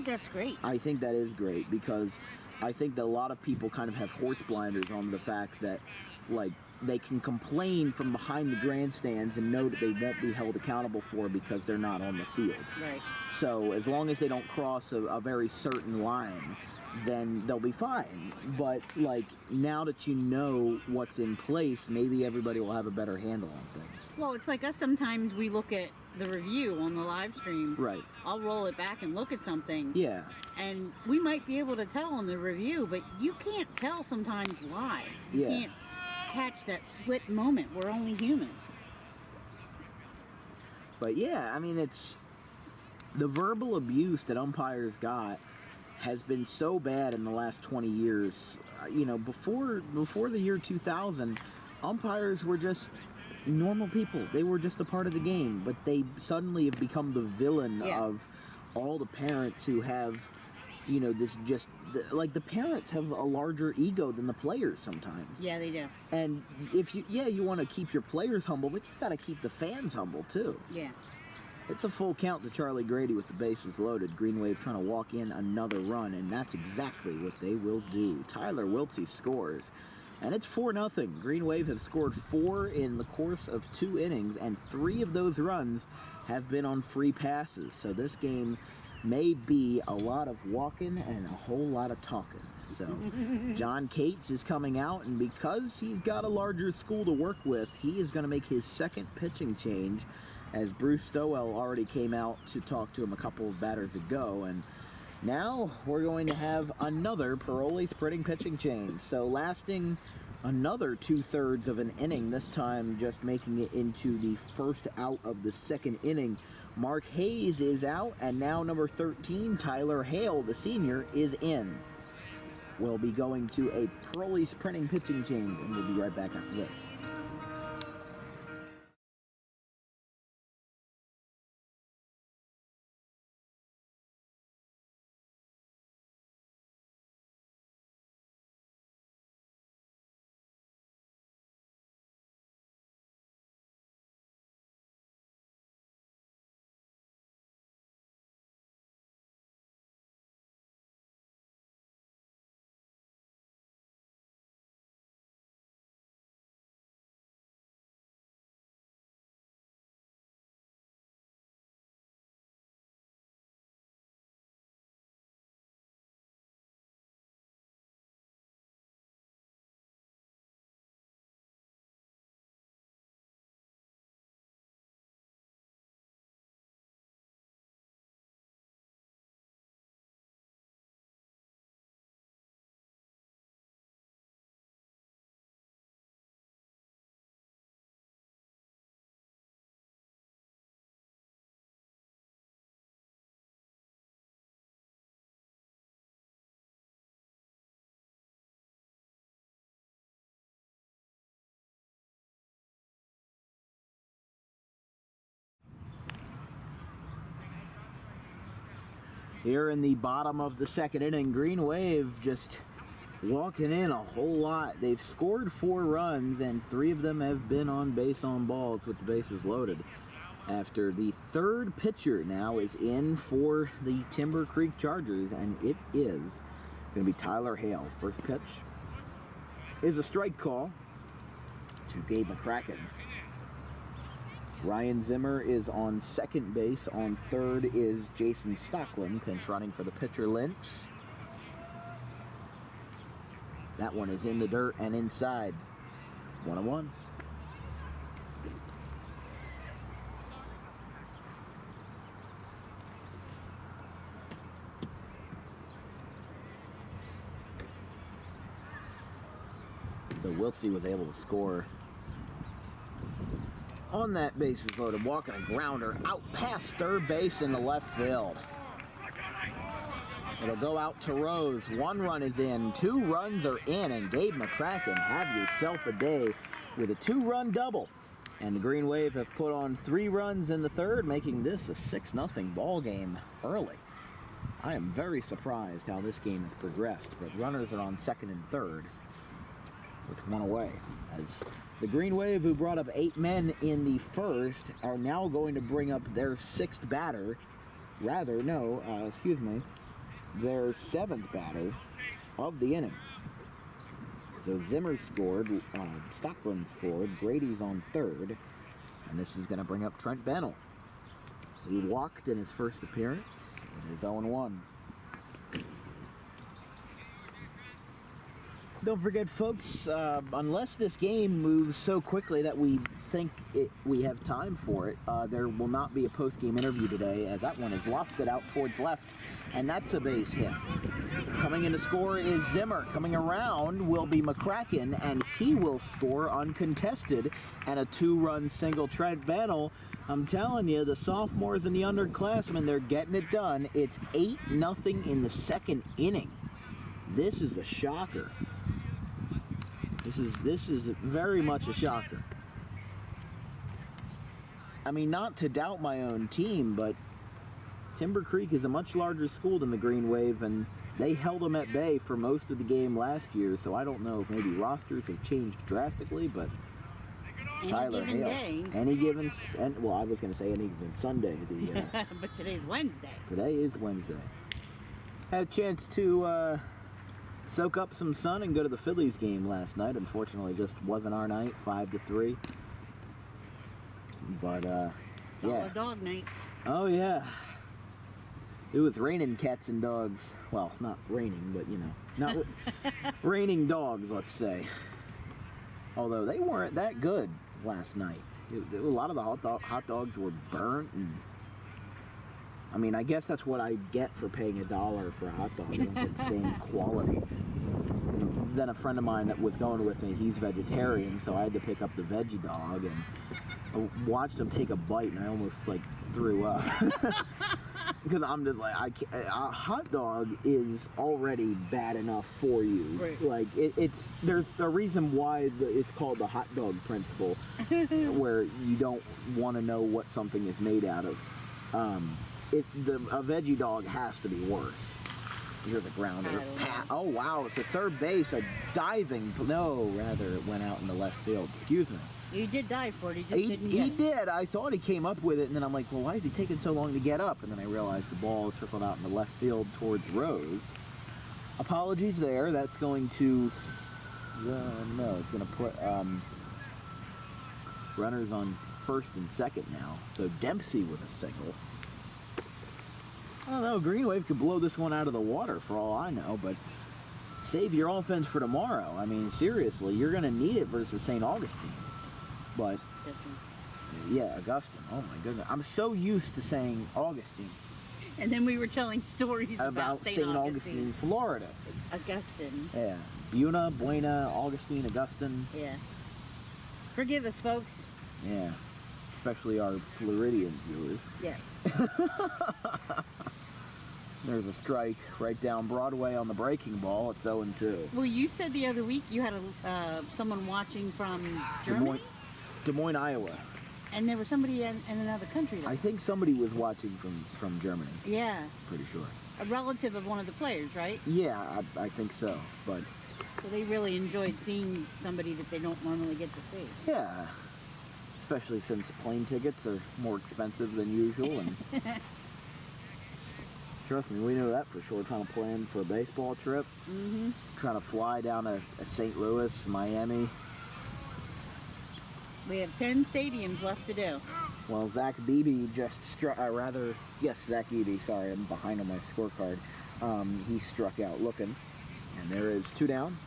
that's great. I think that is great, because I think that a lot of people kind of have horse blinders on the fact that, like, they can complain from behind the grandstands and know that they won't be held accountable for because they're not on the field. Right. So as long as they don't cross a very certain line, then they'll be fine. But, like, now that you know what's in place, maybe everybody will have a better handle on things. Well, it's like us, sometimes we look at the review on the live stream. Right. I'll roll it back and look at something. Yeah. And we might be able to tell on the review, but you can't tell sometimes live. You can't catch that split moment. We're only human. But yeah, I mean, it's the verbal abuse that umpires got has been so bad in the last 20 years. Before the year 2000, umpires were just normal people. They were just a part of the game, but they suddenly have become the villain of all the parents who have, the parents have a larger ego than the players sometimes. Yeah, they do. And if you want to keep your players humble, but you got to keep the fans humble too. Yeah. It's a full count to Charlie Grady with the bases loaded. Green Wave trying to walk in another run, and that's exactly what they will do. Tyler Wiltsey scores, and it's 4-0. Green Wave have scored 4 in the course of 2 innings, and 3 of those runs have been on free passes. So this game may be a lot of walking and a whole lot of talking. So John Cates is coming out, and because he's got a larger school to work with, he is going to make his second pitching change, as Bruce Stowell already came out to talk to him a couple of batters ago. And now we're going to have another Paroli sprinting pitching change. So lasting another 2/3 of an inning, this time just making it into the first out of the second inning. Mark Hayes is out, and now number 13, Tyler Hale, the senior, is in. We'll be going to a Paroli sprinting pitching change, and we'll be right back after this. Here in the bottom of the second inning, Green Wave just walking in a whole lot. They've scored 4 runs, and 3 of them have been on base on balls with the bases loaded. After the third pitcher now is in for the Timber Creek Chargers, and it is going to be Tyler Hale. First pitch is a strike call to Gabe McCracken. Ryan Zimmer is on second base. On third is Jason Stockland, pinch running for the pitcher Lynch. That one is in the dirt and inside. 1-1. So Wiltsey was able to score on that bases loaded, walking a grounder out past third base into left field. It'll go out to Rose. 1 run is in, 2 runs are in, and Gabe McCracken, have yourself a day with a 2-run double. And the Green Wave have put on 3 runs in the third, making this a 6-0 ball game early. I am very surprised how this game has progressed, but runners are on second and third with 1 away, as the Green Wave, who brought up 8 men in the first, are now going to bring up their 6th batter. Their 7th batter of the inning. So Zimmer scored, Stockland scored, Grady's on third, and this is going to bring up Trent Bennell. He walked in his first appearance. It is 0-1. Don't forget, folks, unless this game moves so quickly that we think we have time for it, there will not be a post-game interview today, as that one is lofted out towards left, and that's a base hit. Coming in to score is Zimmer. Coming around will be McCracken, and he will score uncontested, and a 2-run single. Trent Bennell, I'm telling you, the sophomores and the underclassmen, they're getting it done. It's 8-0 in the second inning. This is a shocker. This is very much a shocker. I mean, not to doubt my own team, but Timber Creek is a much larger school than the Green Wave, and they held them at bay for most of the game last year, so I don't know if maybe rosters have changed drastically, but Tyler Hale. Any given Sunday. But today's Wednesday. Today is Wednesday. Had a chance to soak up some sun and go to the Phillies game last night. Unfortunately, just wasn't our night, 5-3. But yeah. Dog night. Oh yeah. It was raining cats and dogs. Well, not raining, but not raining dogs, let's say. Although they weren't that good last night. A lot of the hot dogs were burnt, and I mean, I guess that's what I get for paying $1 for a hot dog. I don't get the same quality. Then a friend of mine that was going with me, he's vegetarian, so I had to pick up the veggie dog, and I watched him take a bite, and I almost threw up. Because I'm just like, a hot dog is already bad enough for you. Right. Like, there's a reason why it's called the hot dog principle, where you don't want to know what something is made out of. A veggie dog has to be worse. Here's a grounder. Oh, wow, it's a third base, a diving. No, rather, it went out into left field. Excuse me. You did dive for it, he just didn't get it. He did. I thought he came up with it, and then I'm like, well, why is he taking so long to get up? And then I realized the ball trickled out in the left field towards Rose. Apologies there. That's going to... no, it's going to put runners on first and second now. So Dempsey with a single. I don't know, Green Wave could blow this one out of the water for all I know, but save your offense for tomorrow. I mean, seriously, you're going to need it versus St. Augustine. But, yeah, Augustine. Oh, my goodness. I'm so used to saying Augustine. And then we were telling stories about St. Augustine, Florida. Augustine. Yeah. Buna, Buena, Augustine, Augustine. Yeah. Forgive us, folks. Yeah. Especially our Floridian viewers. Yes. There's a strike right down Broadway on the breaking ball. It's 0-2. Well, you said the other week you had someone watching from Germany? Des Moines, Iowa. And there was somebody in another country. I think somebody was watching from Germany. Yeah. Pretty sure. a relative of one of the players, right? Yeah, I think so. But So they really enjoyed seeing somebody that they don't normally get to see. yeah, especially since plane tickets are more expensive than usual. And trust me, we knew that for sure. Trying to plan for a baseball trip, trying to fly down to St. Louis, Miami. We have 10 stadiums left to do. Well, Zach Beebe just struck, Zach Beebe, sorry, I'm behind on my scorecard. He struck out looking, and there is 2 down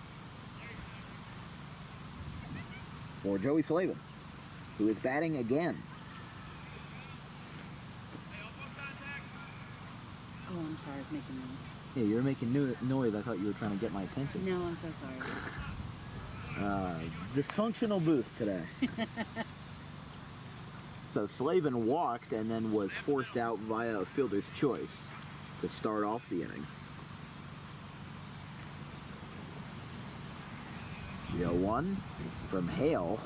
for Joey Slavin, who is batting again. Oh, I'm sorry, it's making noise. Yeah, you're making noise. I thought you were trying to get my attention. No, I'm so sorry. Dysfunctional booth today. So Slavin walked and then was forced out via a fielder's choice to start off the inning. The 0-1 from Hale.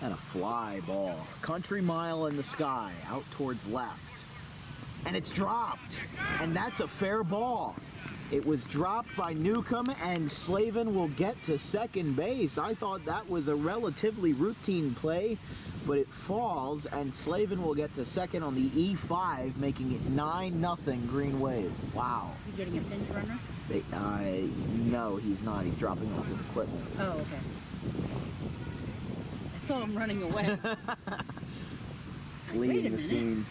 And a fly ball. Country mile in the sky, out towards left. And it's dropped. And that's a fair ball. It was dropped by Newcomb, and Slavin will get to second base. I thought that was a relatively routine play, but it falls, and Slavin will get to second on the E5, making it 9-0 Green Wave. Wow. Is he getting a pinch runner? No, he's not. He's dropping off his equipment. Oh, okay. I saw him running away. Fleeing the scene.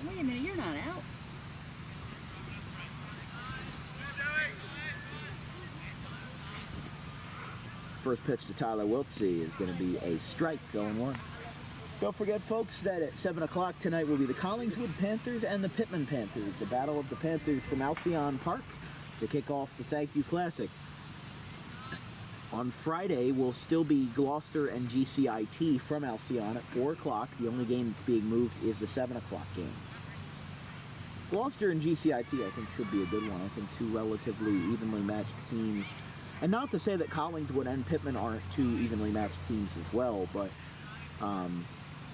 Wait a minute, you're not out. First pitch to Tyler Wiltsey is going to be a strike, going 1. Don't forget, folks, that at 7 o'clock tonight will be the Collingswood Panthers and the Pittman Panthers, a battle of the Panthers from Alcyon Park to kick off the Thank You Classic. On Friday will still be Gloucester and GCIT from Alcyon at 4 o'clock. The only game that's being moved is the 7 o'clock game. Gloucester and GCIT, I think, should be a good one. I think 2 relatively evenly matched teams. And not to say that Collingswood and Pittman aren't 2 evenly matched teams as well, but,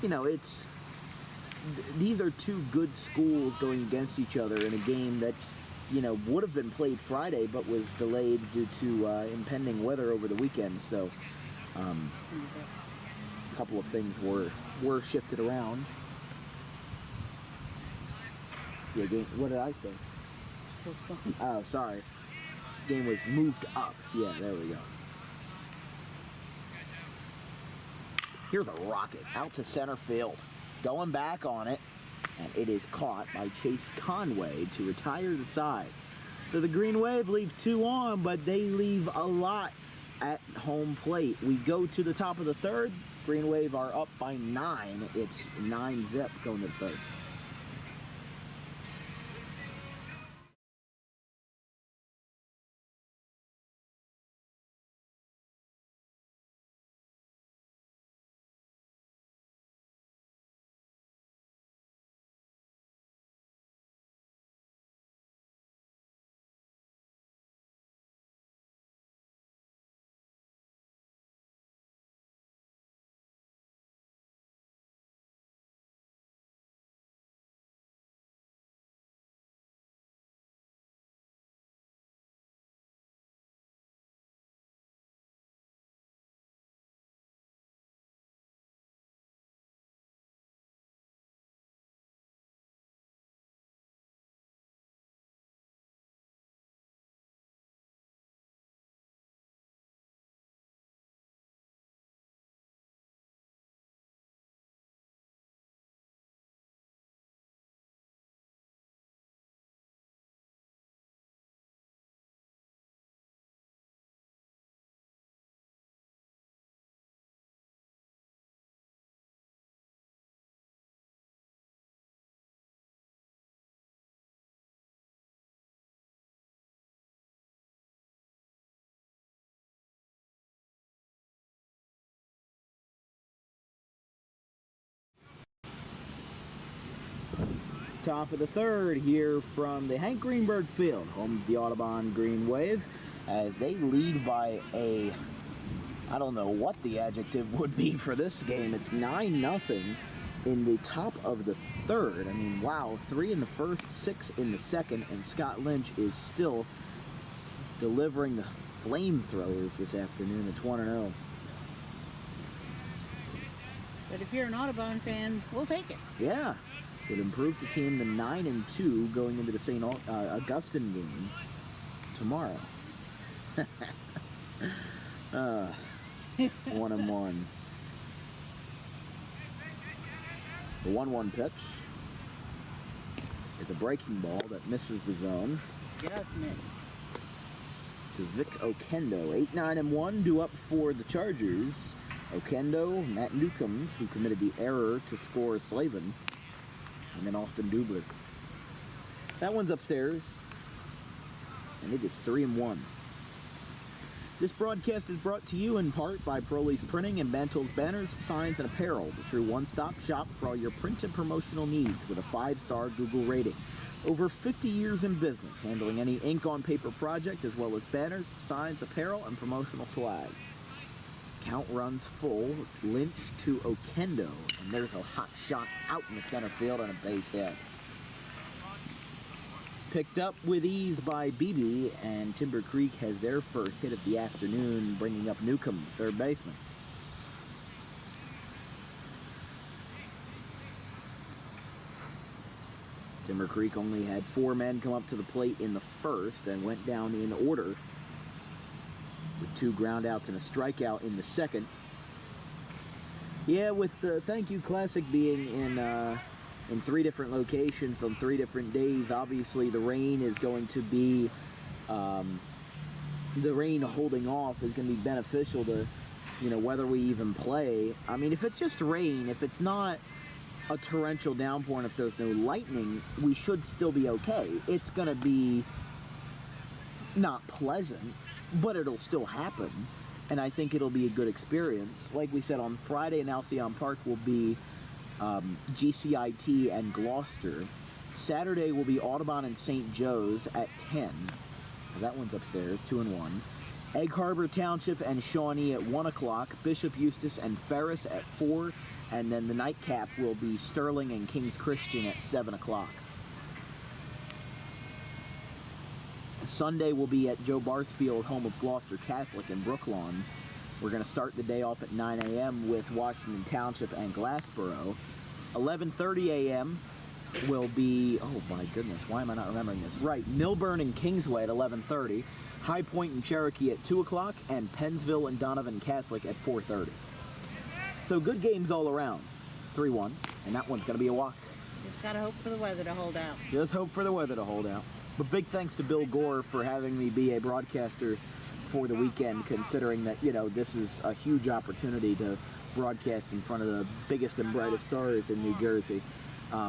you know, these are 2 good schools going against each other in a game that, you know, would have been played Friday but was delayed due to impending weather over the weekend. So a couple of things were shifted around. Yeah, what did I say? Oh, sorry. Game was moved up. Yeah, there we go. Here's a rocket out to center field. Going back on it, and it is caught by Chase Conway to retire the side. So the Green Wave leave 2 on, but they leave a lot at home plate. We go to the top of the 3rd. Green Wave are up by 9. It's 9-0 going to the 3rd. Top of the 3rd here from the Hank Greenberg Field, home of the Audubon Green Wave, as they lead by I don't know what the adjective would be for this game. It's 9-0 in the top of the third. I mean, wow, 3 in the first, 6 in the second, and Scott Lynch is still delivering the flamethrowers this afternoon at 1-0. But if you're an Audubon fan, we'll take it. Yeah, would improve the team to 9-2 going into the St. Augustine game tomorrow. 1-1. The 1-1 pitch is a breaking ball that misses the zone. Just missed. To Vic Okendo. 8-9-1 due up for the Chargers. Okendo, Matt Newcomb, who committed the error to score Slavin, and then Austin Dubler. That one's upstairs, and it is 3-1. This broadcast is brought to you in part by Proley's Printing and Mantles Banners, Signs, and Apparel, the true one-stop shop for all your print and promotional needs with a 5-star Google rating. Over 50 years in business, handling any ink-on-paper project as well as banners, signs, apparel, and promotional swag. Count runs full, Lynch to Okendo, and there's a hot shot out in the center field on a base hit. Picked up with ease by Beebe, and Timber Creek has their first hit of the afternoon, bringing up Newcomb, third baseman. Timber Creek only had 4 men come up to the plate in the first and went down in order with 2 groundouts and a strikeout in the second. Yeah, with the Thank You Classic being in 3 different locations on 3 different days, obviously the rain is going to be, the rain holding off is going to be beneficial to, whether we even play. I mean, if it's just rain, if it's not a torrential downpour and if there's no lightning, we should still be okay. It's going to be not pleasant, but it'll still happen, and I think it'll be a good experience. Like we said, on Friday in Alcyon Park will be GCIT and Gloucester. Saturday will be Audubon and St. Joe's at 10. That one's upstairs, 2-1. Egg Harbor Township and Shawnee at 1 o'clock. Bishop Eustace and Ferris at 4. And then the nightcap will be Sterling and King's Christian at 7 o'clock. Sunday will be at Joe Barth Field, home of Gloucester Catholic in Brooklawn. We're going to start the day off at 9 a.m. with Washington Township and Glassboro. 11:30 a.m. will be, oh my goodness, why am I not remembering this? Right, Milburn and Kingsway at 11:30, High Point and Cherokee at 2 o'clock, and Pennsville and Donovan Catholic at 4:30. So good games all around. 3-1, and that one's going to be a walk. Just got to hope for the weather to hold out. Just hope for the weather to hold out. But big thanks to Bill Gore for having me be a broadcaster for the weekend, considering that, this is a huge opportunity to broadcast in front of the biggest and brightest stars in New Jersey.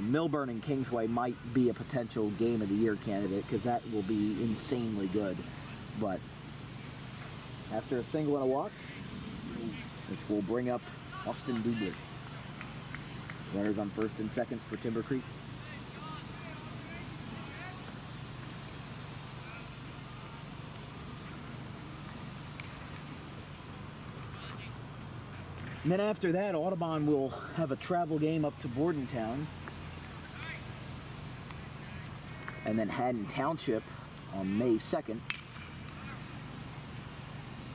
Milburn and Kingsway might be a potential Game of the Year candidate, because that will be insanely good. But after a single and a walk, this will bring up Austin Dubler. Runners on first and second for Timber Creek. And then after that, Audubon will have a travel game up to Bordentown. And then Haddon Township on May 2nd.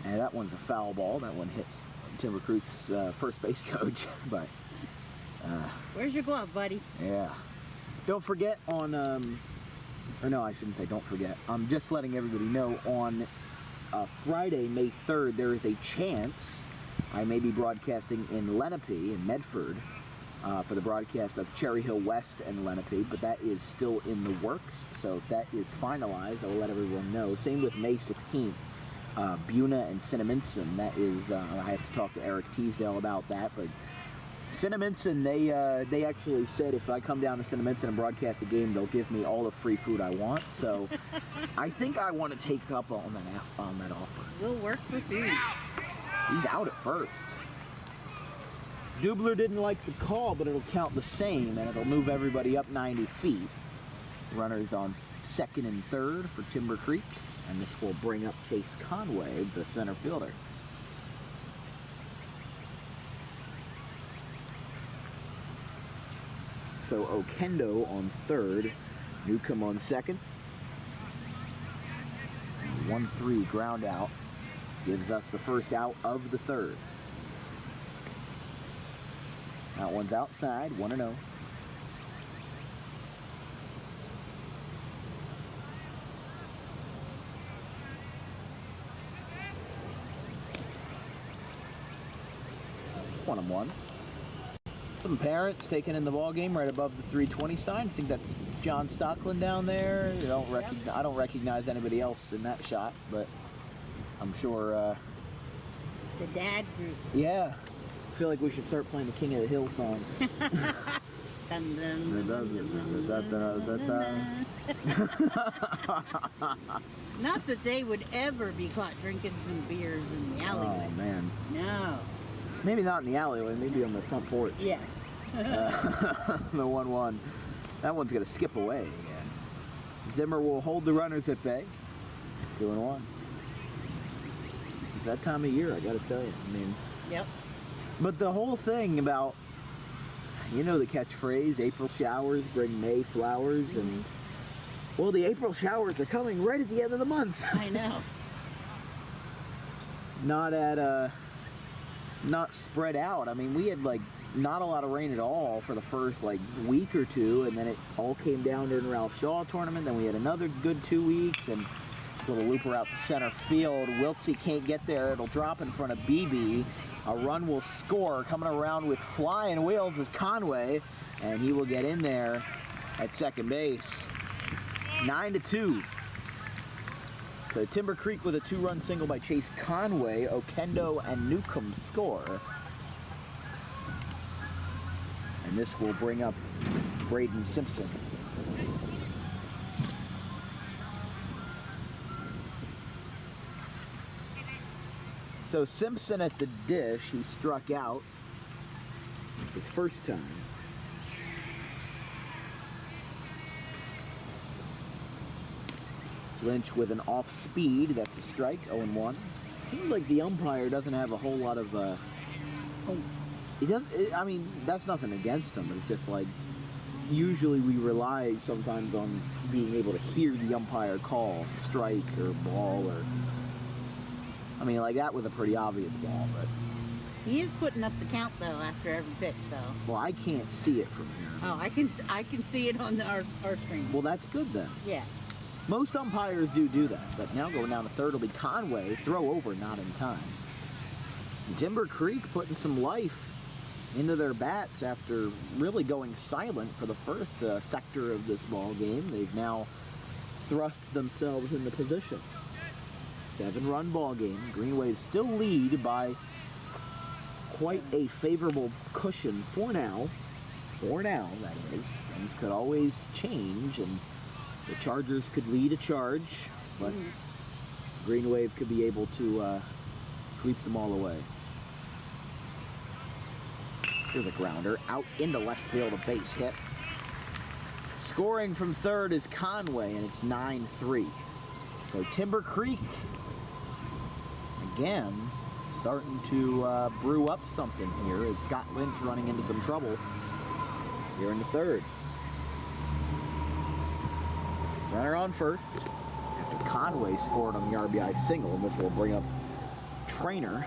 And that one's a foul ball. That one hit Timber Creek's first base coach. But where's your glove, buddy? Yeah. Don't forget on, or no, I shouldn't say don't forget. I'm just letting everybody know on Friday, May 3rd, there is a chance I may be broadcasting in Lenape, in Medford, for the broadcast of Cherry Hill West and Lenape, but that is still in the works, so if that is finalized, I will let everyone know. Same with May 16th, Buna and Cinnaminson. That is, I have to talk to Eric Teasdale about that, but Cinnaminson, they actually said if I come down to Cinnaminson and broadcast a game, they'll give me all the free food I want, so I think I want to take up on that offer. We'll work for food. He's out at first. Dubler didn't like the call, but it'll count the same, and it'll move everybody up 90 feet. Runners on second and third for Timber Creek, and this will bring up Chase Conway, the center fielder. So Okendo on third, Newcomb on second. 1-3 ground out gives us the first out of the third. That one's outside, 1-0. It's 1-1. Some parents taking in the ball game right above the 320 sign. I think that's John Stockland down there. I don't recognize anybody else in that shot, but I'm sure. The dad group. Yeah, I feel like we should start playing the King of the Hill song. Not that they would ever be caught drinking some beers in the alleyway. Oh man. No. Maybe not in the alleyway, maybe on the front porch. Yeah. The 1-1. That one's going to skip away again. Zimmer will hold the runners at bay. 2-1. It's that time of year, I got to tell you. I mean, yep. But the whole thing about, you know the catchphrase, April showers bring May flowers, and well, the April showers are coming right at the end of the month. I know. Not spread out. I mean, we had like not a lot of rain at all for the first like week or two, and then it all came down during the Ralph Shaw tournament. Then we had another good 2 weeks, and little looper out to center field. Wiltsey can't get there. It'll drop in front of BB. A run will score. Coming around with flying wheels is Conway, and he will get in there at second base. 9-2. So Timber Creek with a 2-run single by Chase Conway. Okendo and Newcomb score. And this will bring up Braden Simpson. So Simpson at the dish, he struck out his first time. Lynch with an off speed, that's a strike, 0-1. Seems like the umpire doesn't have a whole lot of, he does. I mean, that's nothing against him, it's just like, usually we rely sometimes on being able to hear the umpire call strike or ball or, I mean, like that was a pretty obvious ball, but. He is putting up the count though after every pitch though. Well, I can't see it from here. Oh, I can see it on our screen. Well, that's good then. Yeah. Most umpires do that, but now going down to third will be Conway. Throw over, not in time. Timber Creek putting some life into their bats after really going silent for the first sector of this ball game. They've now thrust themselves into position. 7-run ball game. Green Waves still lead by quite a favorable cushion for now. For now, that is. Things could always change, and the Chargers could lead a charge, but Green Wave could be able to sweep them all away. Here's a grounder out into left field, a base hit. Scoring from third is Conway, and it's 9-3. So Timber Creek, again, starting to brew up something here as Scott Lynch running into some trouble here in the third. Runner on first after Conway scored on the RBI single, and this will bring up Trainer.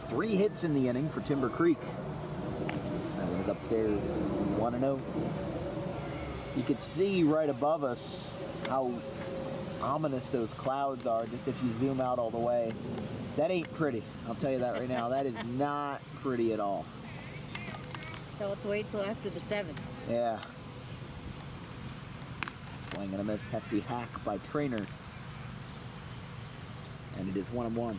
3 hits in the inning for Timber Creek. That one is upstairs, 1-0. You could see right above us how ominous those clouds are, just if you zoom out all the way. That ain't pretty, I'll tell you that right now. That is not pretty at all. So let's wait till after the 7th. Yeah. Swing and a miss, hefty hack by Trainer. And it is 1-1.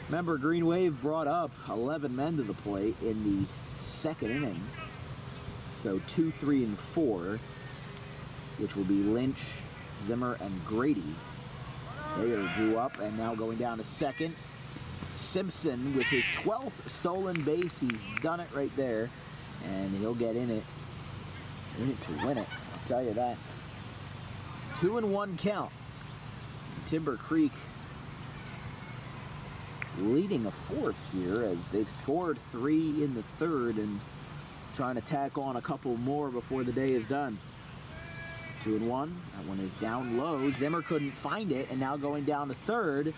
Remember, Green Wave brought up 11 men to the plate in the second inning. So 2, 3, and 4, which will be Lynch, Zimmer, and Grady. They are drew up and now going down to second. Simpson with his 12th stolen base. He's done it right there, and he'll get in it to win it. I'll tell you that. 2-1 count. Timber Creek leading a fourth here as they've scored 3 in the third and trying to tack on a couple more before the day is done. 2-1. That one is down low. Zimmer couldn't find it, and now going down to third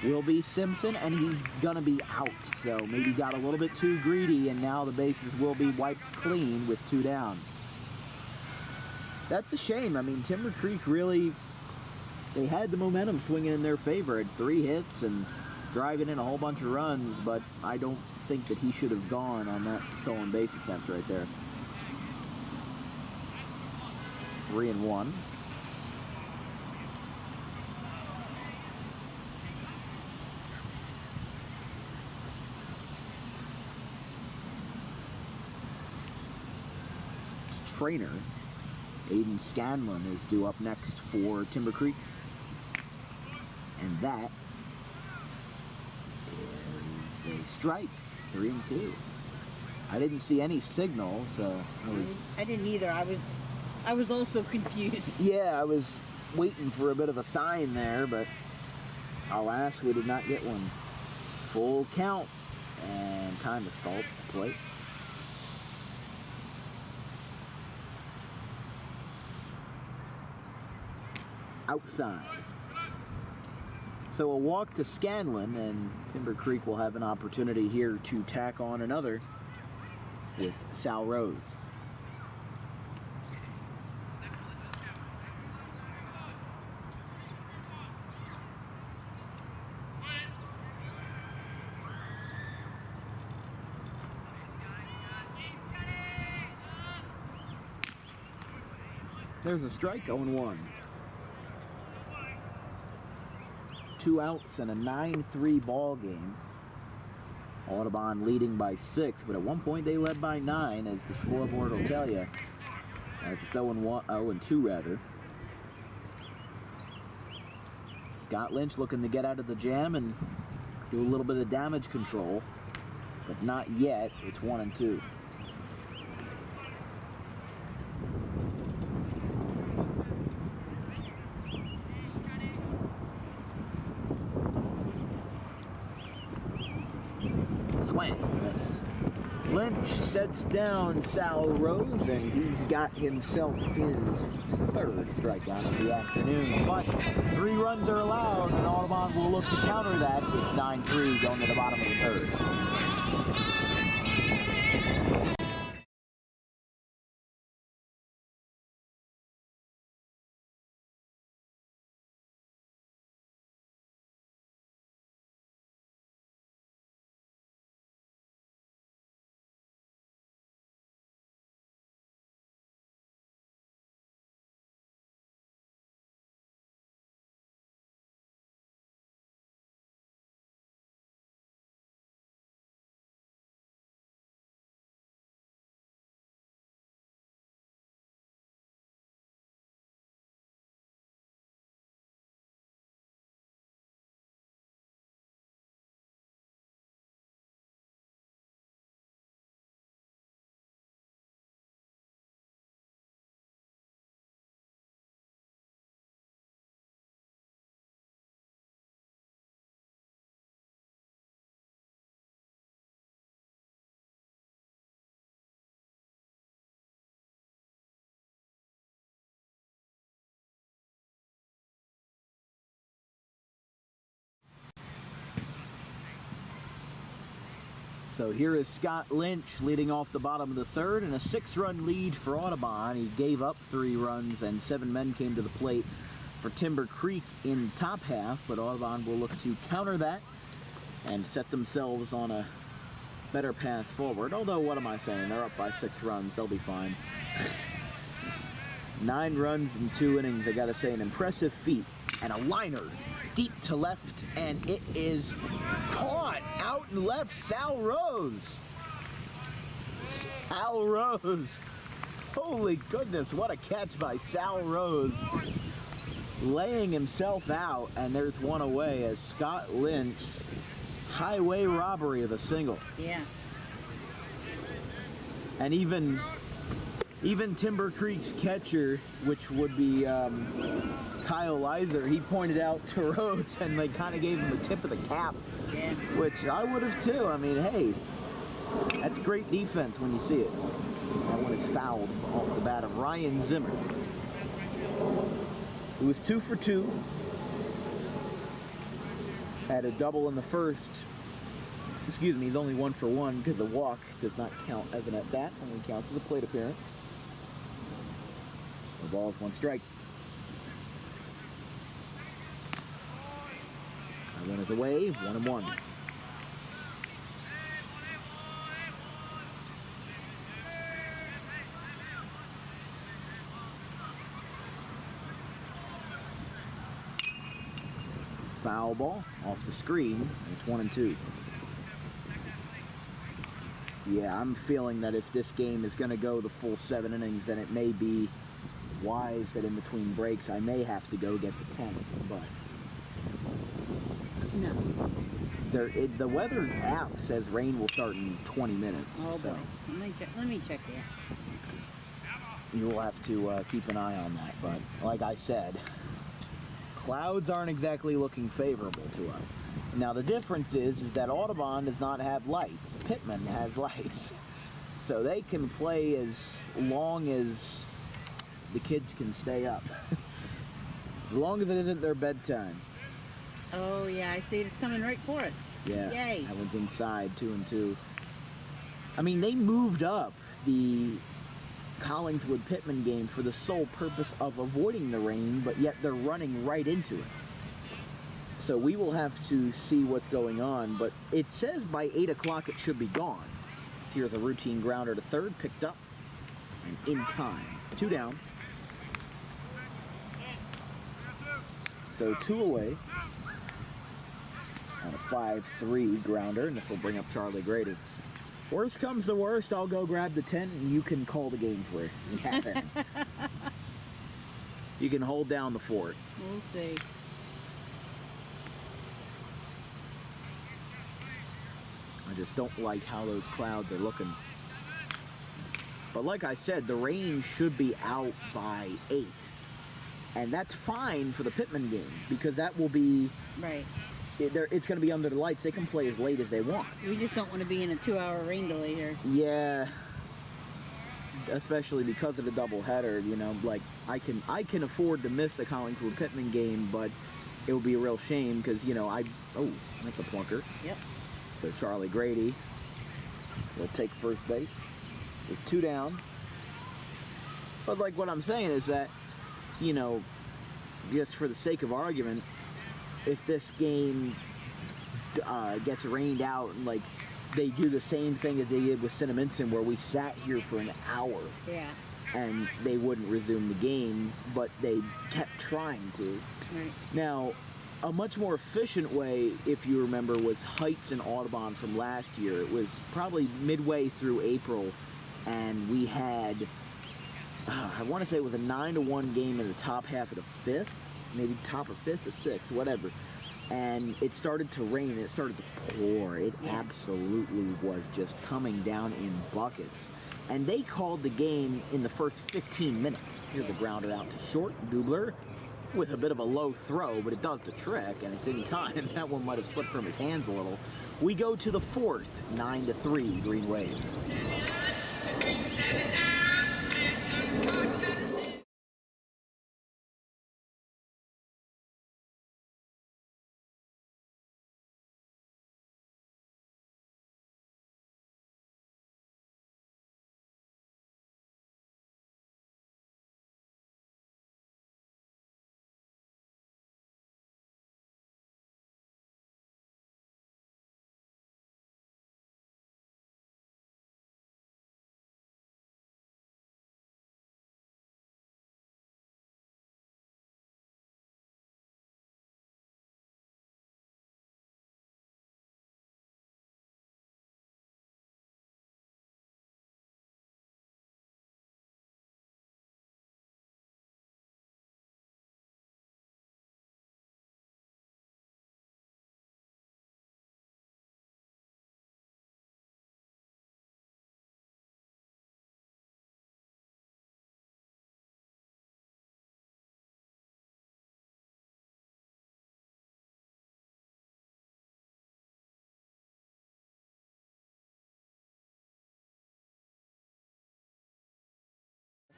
will be Simpson, and he's gonna be out. So maybe got a little bit too greedy, and now the bases will be wiped clean with 2 down. That's a shame. I mean, Timber Creek really, they had the momentum swinging in their favor. Had 3 hits and driving in a whole bunch of runs, but I don't think that he should have gone on that stolen base attempt right there. 3-1. Trainer Aiden Scanlon is due up next for Timber Creek, and that is a strike. 3-2. I didn't see any signal, so I didn't either. I was also confused. Yeah, I was waiting for a bit of a sign there, but alas, we did not get one. Full count, and time is called. Plate. Outside. So a walk to Scanlon, and Timber Creek will have an opportunity here to tack on another with Sal Rose. There's a strike, 0-1. 2 outs and a 9-3 ball game. Audubon leading by 6, but at one point they led by 9, as the scoreboard will tell you, as it's 0-2 rather. Scott Lynch looking to get out of the jam and do a little bit of damage control, but not yet. It's 1-2. Swing, miss. Lynch sets down Sal Rose, and he's got himself his 3rd strikeout of the afternoon. But 3 runs are allowed, and Audubon will look to counter that. It's 9-3 going to the bottom of the 3rd. So here is Scott Lynch leading off the bottom of the 3rd, and a 6-run lead for Audubon. He gave up 3 runs, and 7 men came to the plate for Timber Creek in top half, but Audubon will look to counter that and set themselves on a better path forward. Although, what am I saying? They're up by 6 runs. They'll be fine. 9 runs in 2 innings. I gotta say, an impressive feat. And a liner deep to left, and it is caught out and left. Sal Rose. Sal Rose. Holy goodness, what a catch by Sal Rose. Laying himself out, and there's one away as Scott Lynch, highway robbery of a single. Yeah. And even Timber Creek's catcher, which would be Kyle Leiser, he pointed out to Rose and like kind of gave him a tip of the cap, Yeah. which I would have too. I mean, hey, that's great defense when you see it. That one is fouled off the bat of Ryan Zimmer, who was 2 for 2. Had a double in the first. Excuse me, he's only 1 for 1 because the walk does not count as an at-bat, only counts as a plate appearance. The ball is 1 strike. That one is away, 1-1. Foul ball off the screen. It's 1-2. Yeah, I'm feeling that if this game is going to go the full 7 innings, then it may be wise that in between breaks I may have to go get the 10th. But No. the weather app says rain will start in 20 minutes. Oh So boy. Let me check that. you will have to keep an eye on that. But like I said, clouds aren't exactly looking favorable to us. Now the difference is that Audubon does not have lights. Pittman has lights. So they can play as long as the kids can stay up. As long as it isn't their bedtime. Oh yeah, I see it. It's coming right for us. Yeah, Yay. that one's inside, 2-2. I mean, they moved up the Collingswood-Pittman game for the sole purpose of avoiding the rain, but yet they're running right into it. So we will have to see what's going on, but it says by 8 o'clock it should be gone. So here's a routine grounder to third, picked up, and in time. 2 down. So 2 away. On a 5-3 grounder, and this will bring up Charlie Grady. Worst comes to worst, I'll go grab the 10, and you can call the game for it. You can hold down the fort. We'll see. I just don't like how those clouds are looking. But like I said, the rain should be out by 8. And that's fine for the Pittman game, because that will be... Right. It's going to be under the lights. They can play as late as they want. We just don't want to be in a 2-hour rain delay here. Yeah, especially because of the doubleheader. You know, like I can afford to miss the Collingswood Pittman game, but it would be a real shame because oh, that's a plunker. Yep. So Charlie Grady will take first base with 2 down. But like what I'm saying is that, just for the sake of argument, if this game gets rained out and like they do the same thing that they did with Cinnaminson where we sat here for an hour and they wouldn't resume the game, but they kept trying to. Right. Now, a much more efficient way, if you remember, was Heights and Audubon from last year. It was probably midway through April, and we had, I want to say it was a 9-1 game in the top half of the 5th. Maybe top of 5th or 6th, whatever. And it started to rain, and it started to pour. It absolutely was just coming down in buckets. And they called the game in the first 15 minutes. Here's a grounder out to short, Dubler, with a bit of a low throw, but it does the trick, and it's in time. That one might have slipped from his hands a little. We go to the 4th, 9-3, Green Wave.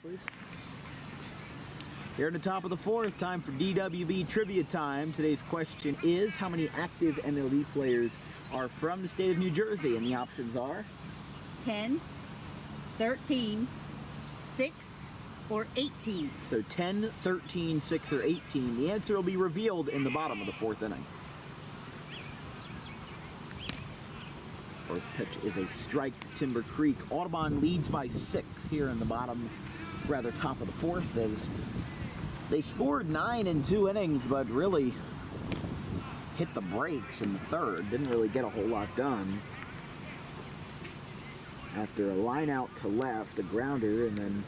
please. Here at the top of the fourth, time for DWB Trivia Time. Today's question is, how many active MLB players are from the state of New Jersey? And the options are 10, 13, 6, or 18. So 10, 13, 6, or 18. The answer will be revealed in the bottom of the fourth inning. First pitch is a strike to Timber Creek. Audubon leads by 6 here in the bottom, rather top of the fourth, as they scored 9 in 2 innings, but really hit the brakes in the third. Didn't really get a whole lot done. After a line out to left, a grounder, and then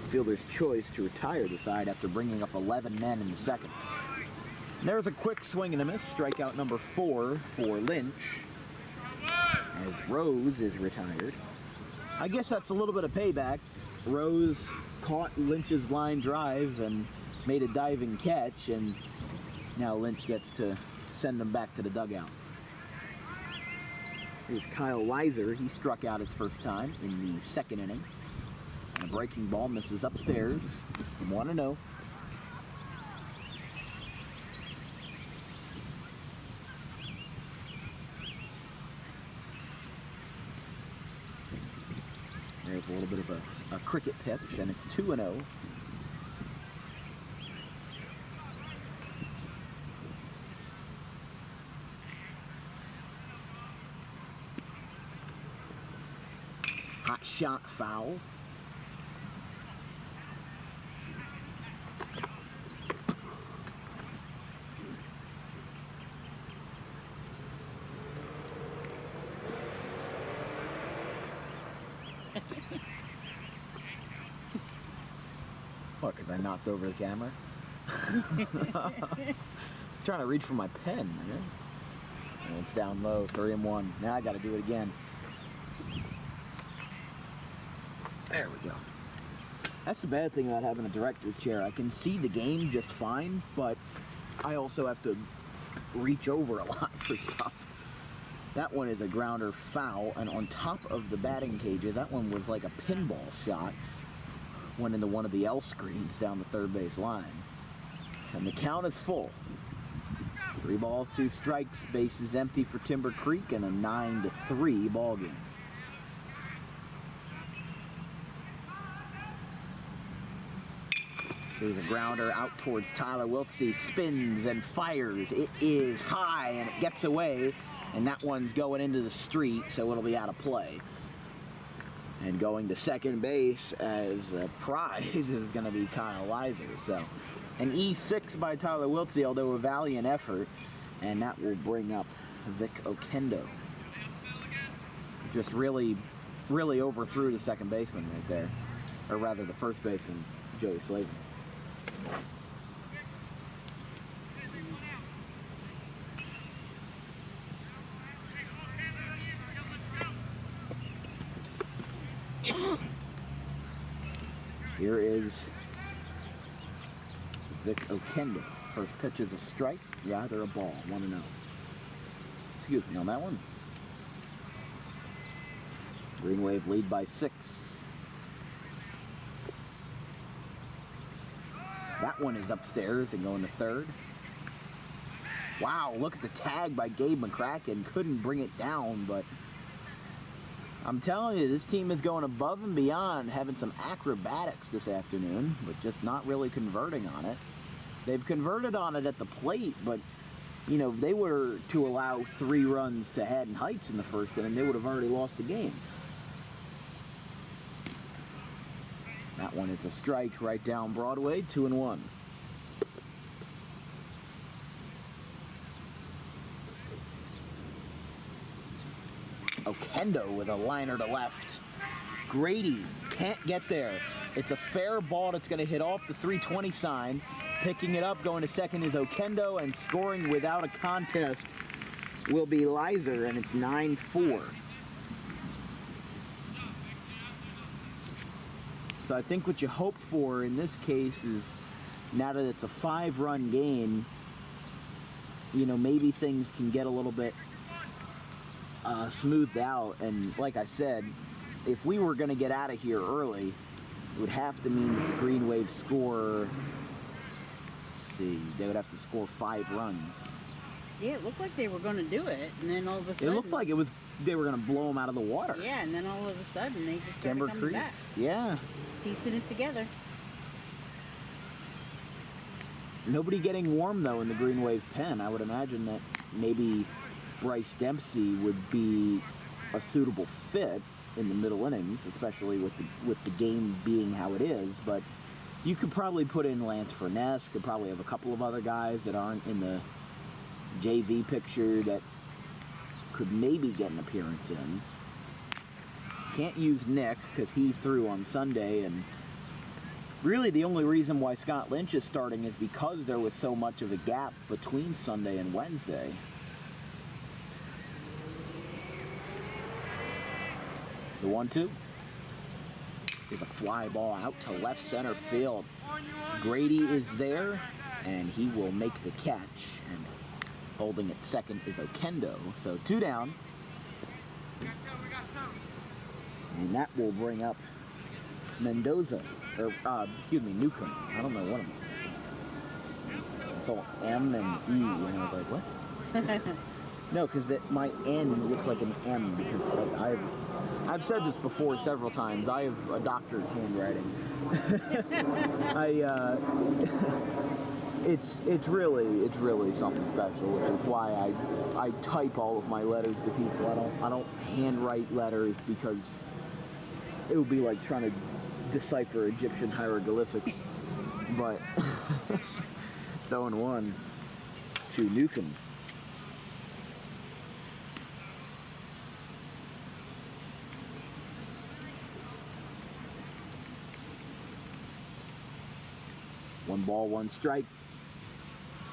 a fielder's choice to retire the side after bringing up 11 men in the second. And there's a quick swing and a miss. Strikeout number 4 for Lynch, as Rose is retired. I guess that's a little bit of payback. Rose caught Lynch's line drive and made a diving catch, and now Lynch gets to send him back to the dugout. Here's Kyle Weiser. He struck out his first time in the second inning. And a breaking ball misses upstairs. 1-0. There's a little bit of a cricket pitch, and it's 2-0. Hot shot foul. What, because I knocked over the camera? I was trying to reach for my pen, man. And it's down low, 3-1. Now I got to do it again. There we go. That's the bad thing about having a director's chair. I can see the game just fine, but I also have to reach over a lot for stuff. That one is a grounder foul, and on top of the batting cages, that one was like a pinball shot. Went into one of the L screens down the third base line. And the count is full. 3 balls, 2 strikes, bases empty for Timber Creek, and a 9-3 ball game. Here's a grounder out towards Tyler Wiltsey, spins and fires. It is high and it gets away, and that one's going into the street, so it'll be out of play. And going to second base as a prize is going to be Kyle Weiser. So an E6 by Tyler Wiltsey, although a valiant effort, and that will bring up Vic Okendo. Just really overthrew the second baseman right there, or rather the first baseman, Joey Slavin. Here is Vic Okendo. First pitch is a strike, rather a ball, 1-0. Excuse me on that one. Green Wave lead by 6. That one is upstairs and going to third. Wow, look at the tag by Gabe McCracken. Couldn't bring it down, but I'm telling you, this team is going above and beyond, having some acrobatics this afternoon, but just not really converting on it. They've converted on it at the plate, but, you know, if they were to allow 3 runs to Haddon Heights in the first inning, they would have already lost the game. That one is a strike right down Broadway, 2-1. Okendo with a liner to left. Grady can't get there. It's a fair ball that's going to hit off the 320 sign. Picking it up, going to second is Okendo, and scoring without a contest will be Leiser, and it's 9-4. So I think what you hope for in this case is, now that it's a 5-run game, you know, maybe things can get a little bit smoothed out. And like I said, if we were going to get out of here early, it would have to mean that the Green Wave score, let's see, they would have to score 5 runs. Yeah, it looked like they were going to do it, and then all of a sudden... It looked like they were going to blow them out of the water. Yeah, and then all of a sudden they just Timber started coming Creek. back. Yeah. Piecing it together. Nobody getting warm, though, in the Green Wave pen. I would imagine that maybe Bryce Dempsey would be a suitable fit in the middle innings, especially with the game being how it is. But you could probably put in Lance Furness, could probably have a couple of other guys that aren't in the JV picture that could maybe get an appearance in. Can't use Nick because he threw on Sunday, and really the only reason why Scott Lynch is starting is because there was so much of a gap between Sunday and Wednesday. The 1-2 is a fly ball out to left center field. Grady is there, and he will make the catch. And holding at second is Okendo. So 2 down. And that will bring up Mendoza. Or, excuse me, Newcomb. I don't know what I'm thinking. I saw M and E, and I was like, what? No, because my N looks like an M, because like, I've said this before several times. I have a doctor's handwriting. It's really something special, which is why I type all of my letters to people. I don't handwrite letters because it would be like trying to decipher Egyptian hieroglyphics. But 0-1 to Newcomb. One ball, one strike.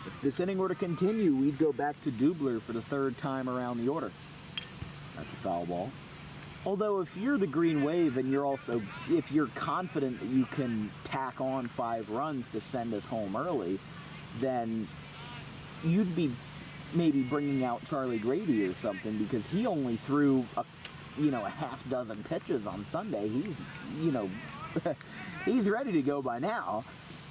If this inning were to continue, we'd go back to Dubler for the 3rd time around the order. That's a foul ball. Although if you're the Green Wave and if you're confident that you can tack on 5 runs to send us home early, then you'd be maybe bringing out Charlie Grady or something, because he only threw a half dozen pitches on Sunday. He's he's ready to go by now.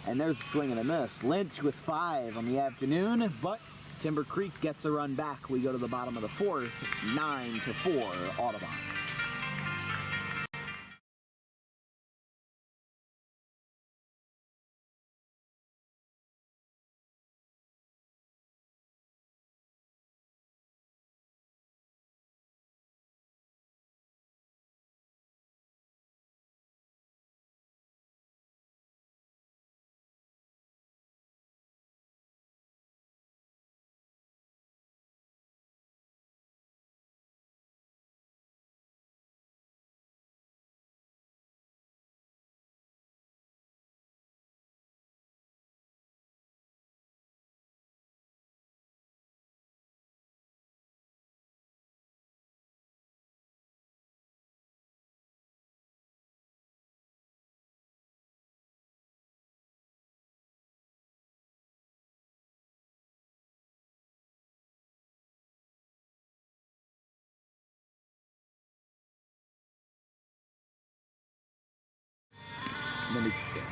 And there's a swing and a miss. Lynch with 5 on the afternoon, but Timber Creek gets a run back. We go to the bottom of the 4th, 9-4, Audubon. Then we can sketch.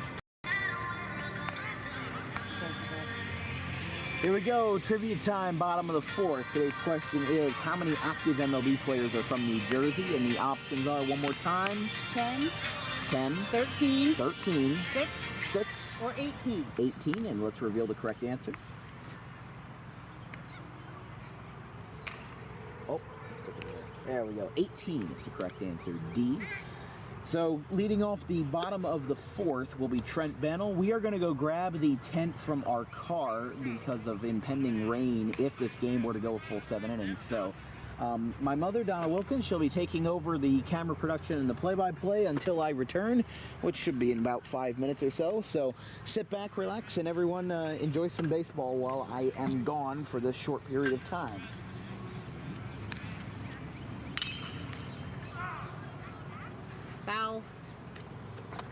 Here we go, trivia time, bottom of the 4th. Today's question is, how many active MLB players are from New Jersey? And the options are, one more time. 10. 10. 13. 13. 6. 6. Or 18. 18, and let's reveal the correct answer. Oh, there we go. 18 is the correct answer, D. So, leading off the bottom of the 4th will be Trent Bennell. We are going to go grab the tent from our car because of impending rain if this game were to go a full 7 innings. So, my mother, Donna Wilkins, she'll be taking over the camera production and the play-by-play until I return, which should be in about 5 minutes or so. So, sit back, relax, and everyone enjoy some baseball while I am gone for this short period of time.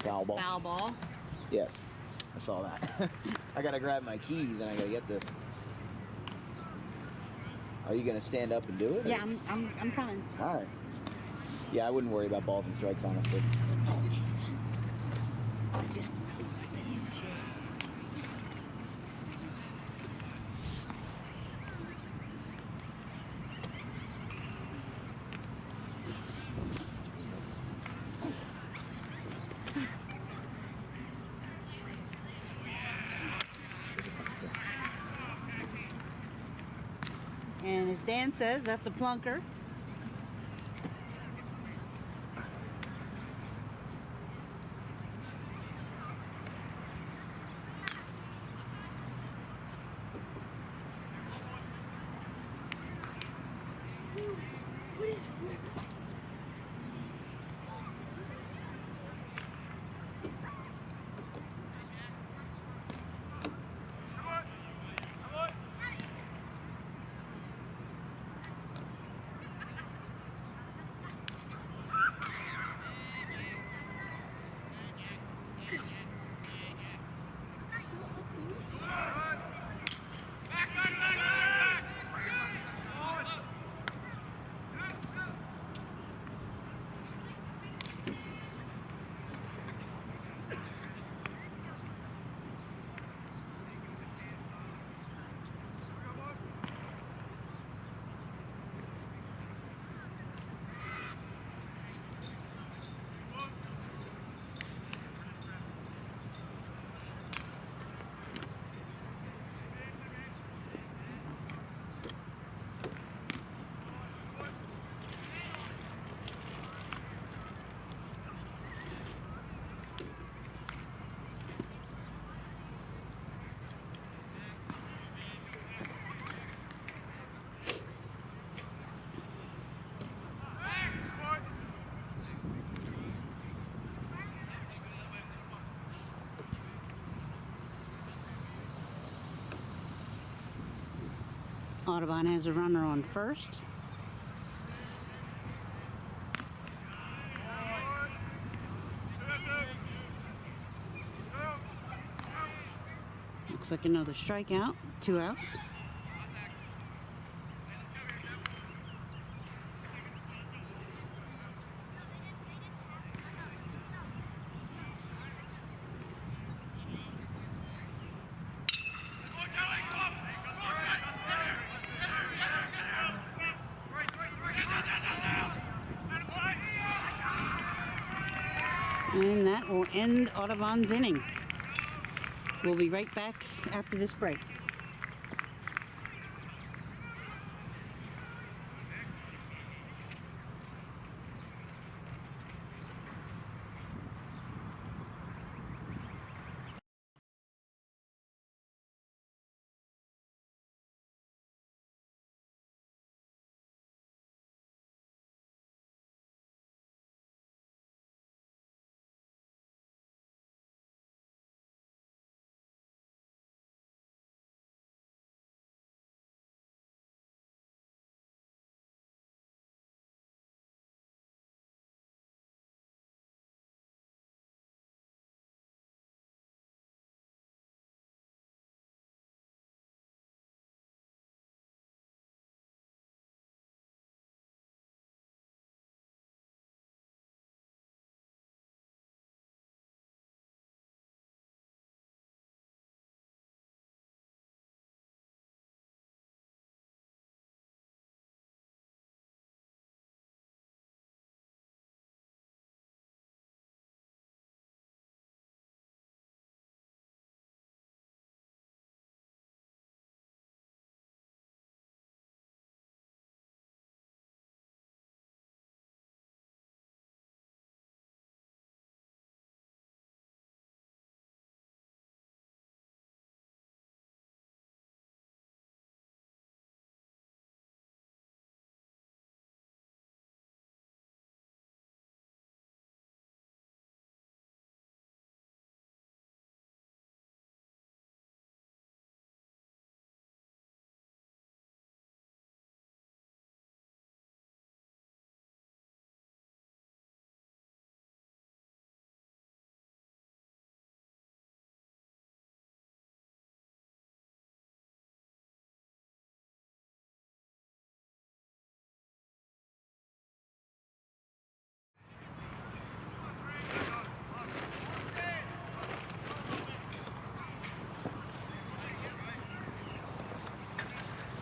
Foul ball. Foul ball. Yes, I saw that. I gotta grab my keys and I gotta get this. Are you gonna stand up and do it? Yeah, I'm coming. All right. Yeah, I wouldn't worry about balls and strikes, honestly. And as Dan says, that's a plunker. What is Audubon has a runner on first. Looks like another strikeout, 2 outs. And that will end Audubon's inning. We'll be right back after this break.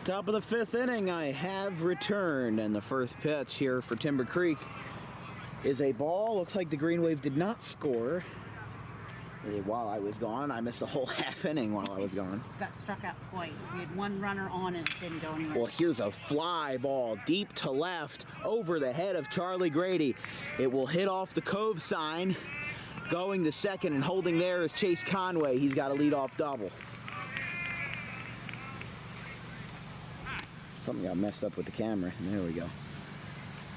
Top of the 5th inning, I have returned, and the first pitch here for Timber Creek is a ball. Looks like the Green Wave did not score while I was gone. I missed a whole half inning while I was gone. Got struck out twice. We had one runner on and it didn't go anywhere. Well, here's a fly ball deep to left over the head of Charlie Grady. It will hit off the Cove sign. Going to second and holding there is Chase Conway. He's got a leadoff double. Something got messed up with the camera. There we go.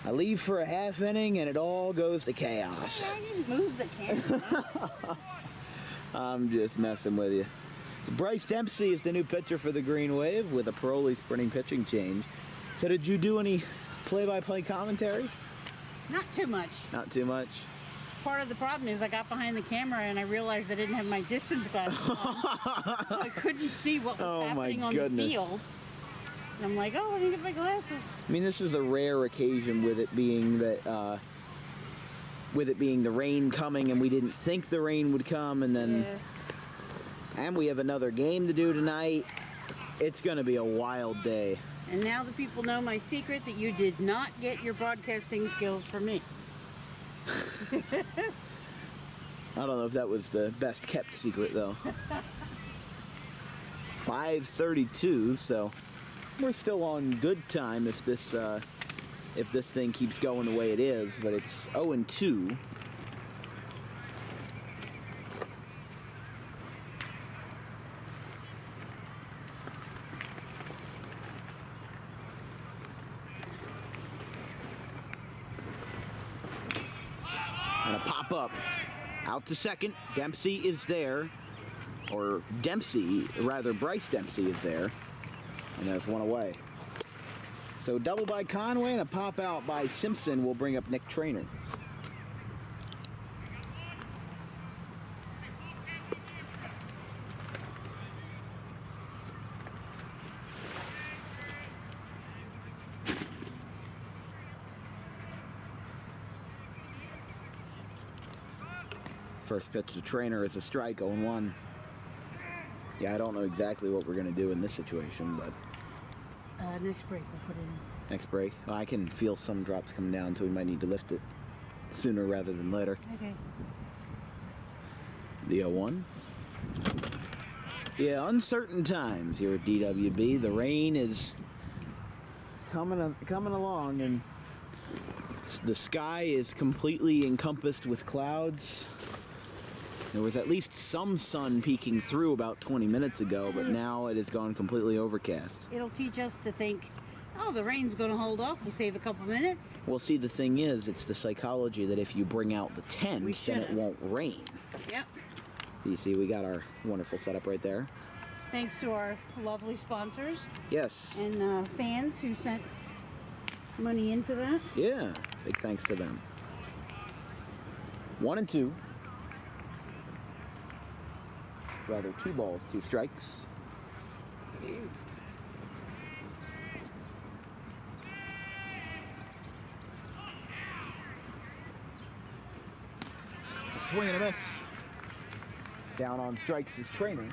I leave for a half inning and it all goes to chaos. I didn't move the camera. I'm just messing with you. So Bryce Dempsey is the new pitcher for the Green Wave with a Paroli sprinting pitching change. So did you do any play-by-play commentary? Not too much. Not too much. Part of the problem is I got behind the camera and I realized I didn't have my distance glasses on. So I couldn't see what was happening on the field. And I'm like, oh, let me get my glasses. I mean, this is a rare occasion with it being that, the rain coming, and we didn't think the rain would come, and then, and we have another game to do tonight. It's going to be a wild day. And now the people know my secret that you did not get your broadcasting skills from me. I don't know if that was the best kept secret, though. 5:32, so we're still on good time if this thing keeps going the way it is, but it's 0-2. And a pop up out to second. Dempsey is there, or Bryce Dempsey is there. And there's one away. So double by Conway and a pop out by Simpson will bring up Nick Traynor. First pitch to Traynor is a strike, 0-1. Yeah, I don't know exactly what we're going to do in this situation, but... Next break, we'll put it in. Next break? Well, I can feel some drops coming down, so we might need to lift it sooner rather than later. Okay. The 0-1. Yeah, uncertain times here at DWB. The rain is coming along, and the sky is completely encompassed with clouds. There was at least some sun peeking through about 20 minutes ago, but now it has gone completely overcast. It'll teach us to think, oh, the rain's going to hold off. We'll save a couple minutes. Well, see, the thing is, it's the psychology that if you bring out the tent, then it won't rain. Yep. You see, we got our wonderful setup right there. Thanks to our lovely sponsors. Yes. And fans who sent money in for that. Yeah, big thanks to them. 1-2. Rather, 2 balls, 2 strikes. A swing and a miss. Down on strikes is Traynor.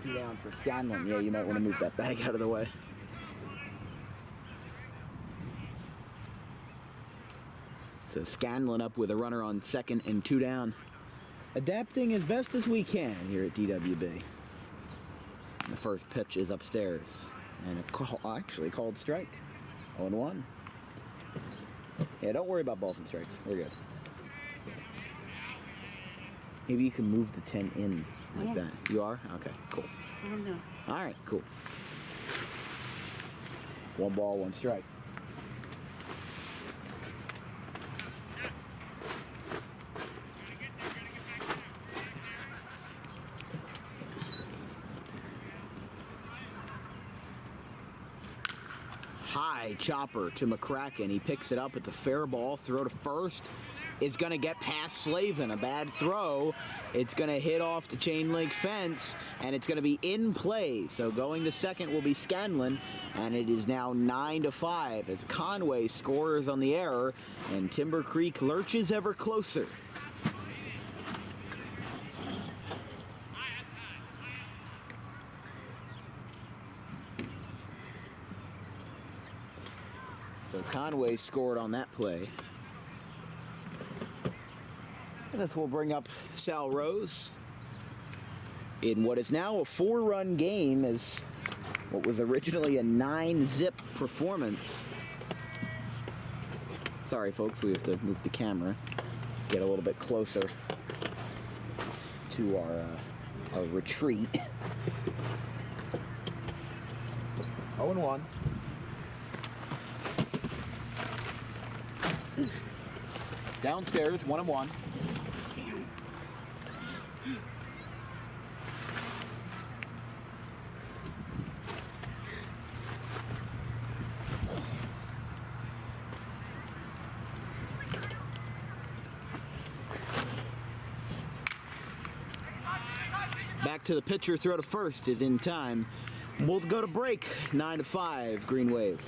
2 down for Scanlon. Yeah, you might want to move that bag out of the way. So Scanlon up with a runner on second and 2 down. Adapting as best as we can here at DWB. The first pitch is upstairs. And actually called strike. 0-1. Yeah, don't worry about balls and strikes. We're good. Maybe you can move the 10 in like that. You are? Okay, cool. I don't know. All right, cool. 1 ball, 1 strike. High chopper to McCracken. He picks it up. It's a fair ball. Throw to first. Is going to get past Slavin. A bad throw. It's going to hit off the chain link fence, and it's going to be in play. So going to second will be Scanlon, and it is now 9-5 as Conway scores on the error, and Timber Creek lurches ever closer. So Conway scored on that play. And this will bring up Sal Rose in what is now a 4-run game, as what was originally a 9-zip performance. Sorry, folks, we have to move the camera, get a little bit closer to our retreat. 0-1. Downstairs, 1-1. Back to the pitcher, throw to first is in time. We'll go to break, 9-5, Green Wave.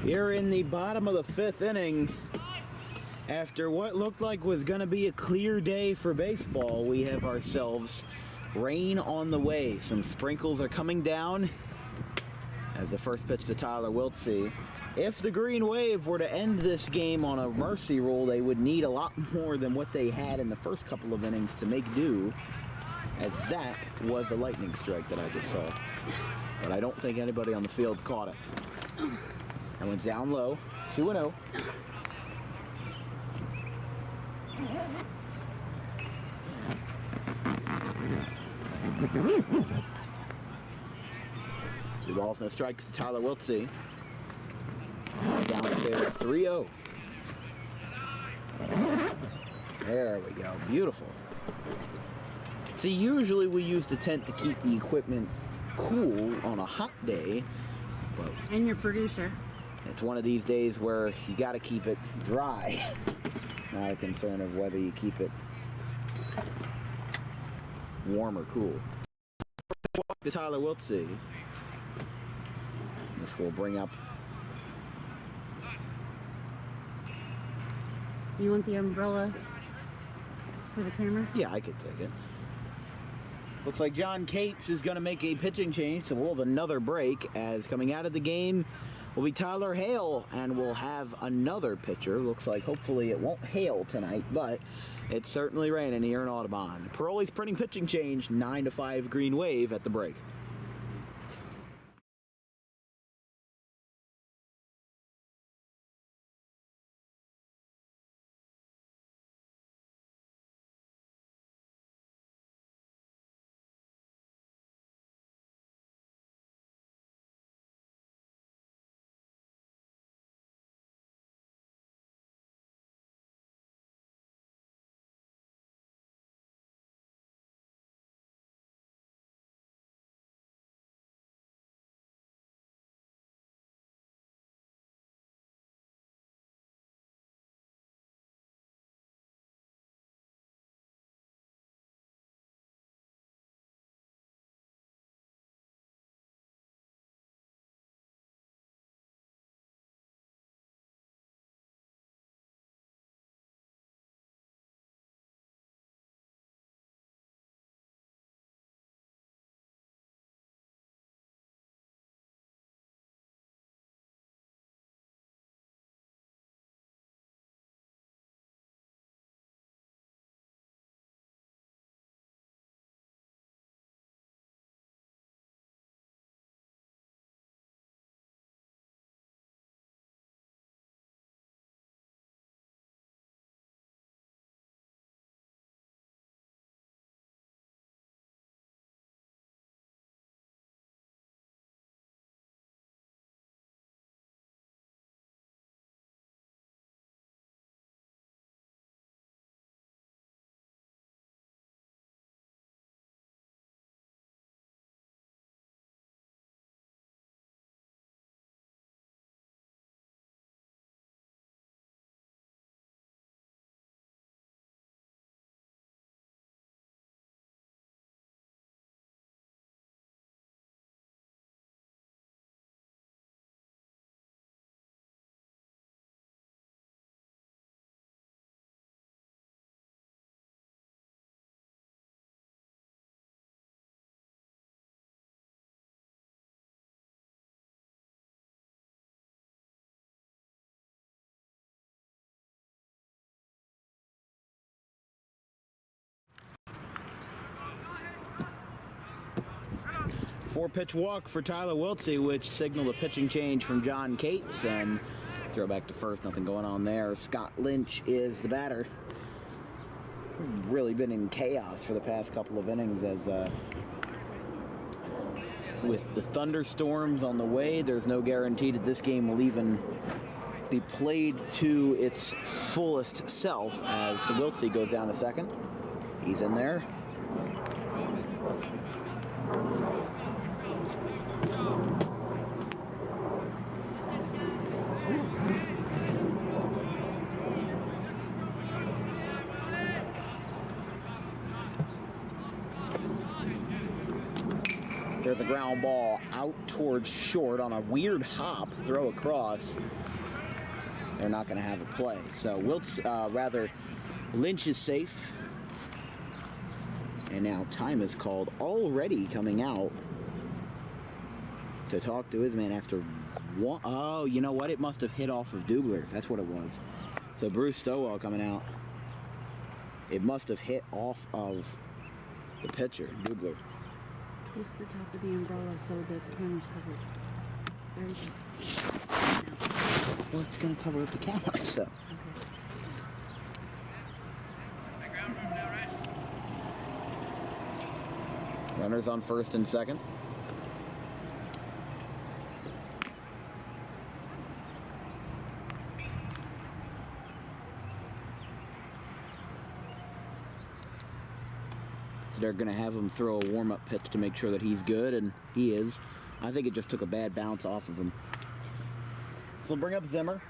Here in the bottom of the 5th inning, after what looked like was going to be a clear day for baseball, we have ourselves rain on the way. Some sprinkles are coming down as the first pitch to Tyler Wiltsey. If the Green Wave were to end this game on a mercy rule, they would need a lot more than what they had in the first couple of innings to make do, as that was a lightning strike that I just saw. But I don't think anybody on the field caught it. That one's down low, 2-0. Two balls, no strikes to Tyler Wiltsey. Downstairs, 3-0. There we go, beautiful. See, usually we use the tent to keep the equipment cool on a hot day, but And your producer. it's one of these days where you got to keep it dry. Not a concern of whether you keep it warm or cool. To Tyler Wiltsey. This will bring up. You want the umbrella for the camera? Yeah, I could take it. Looks like John Cates is going to make a pitching change, so we'll have another break, as coming out of the game will be Tyler Hale, and we'll have another pitcher. Looks like hopefully it won't hail tonight, but it's certainly raining here in Audubon. Paroli's printing pitching change, 9-5 Green Wave at the break. 4-pitch walk for Tyler Wiltsey, which signaled a pitching change from John Cates, and throw back to first. Nothing going on there. Scott Lynch is the batter. Really been in chaos for the past couple of innings, as with the thunderstorms on the way, there's no guarantee that this game will even be played to its fullest self, as Wiltsey goes down to second. He's in there. There's a ground ball out towards short on a weird hop throw across. They're not going to have a play. So Lynch is safe. And now time is called, already coming out to talk to his man after one. Oh, you know what? It must have hit off of Dubler. That's what it was. So Bruce Stowell coming out. It must have hit off of the pitcher, Dubler. Twist the top of the umbrella so the camera's covered. Very good. Well, it's going to cover up the camera, so. Okay. Runners on first and second. So they're going to have him throw a warm-up pitch to make sure that he's good, and he is. I think it just took a bad bounce off of him. So bring up Zimmer.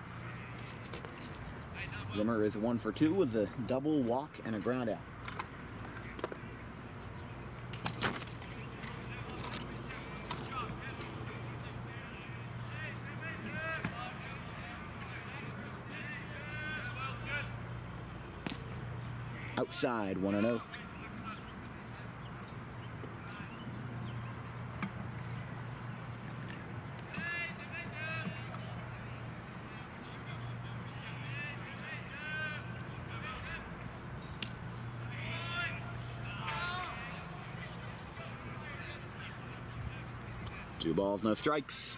Zimmer is 1 for 2 with a double walk and a ground out. Outside, 1-0. Two balls, no strikes.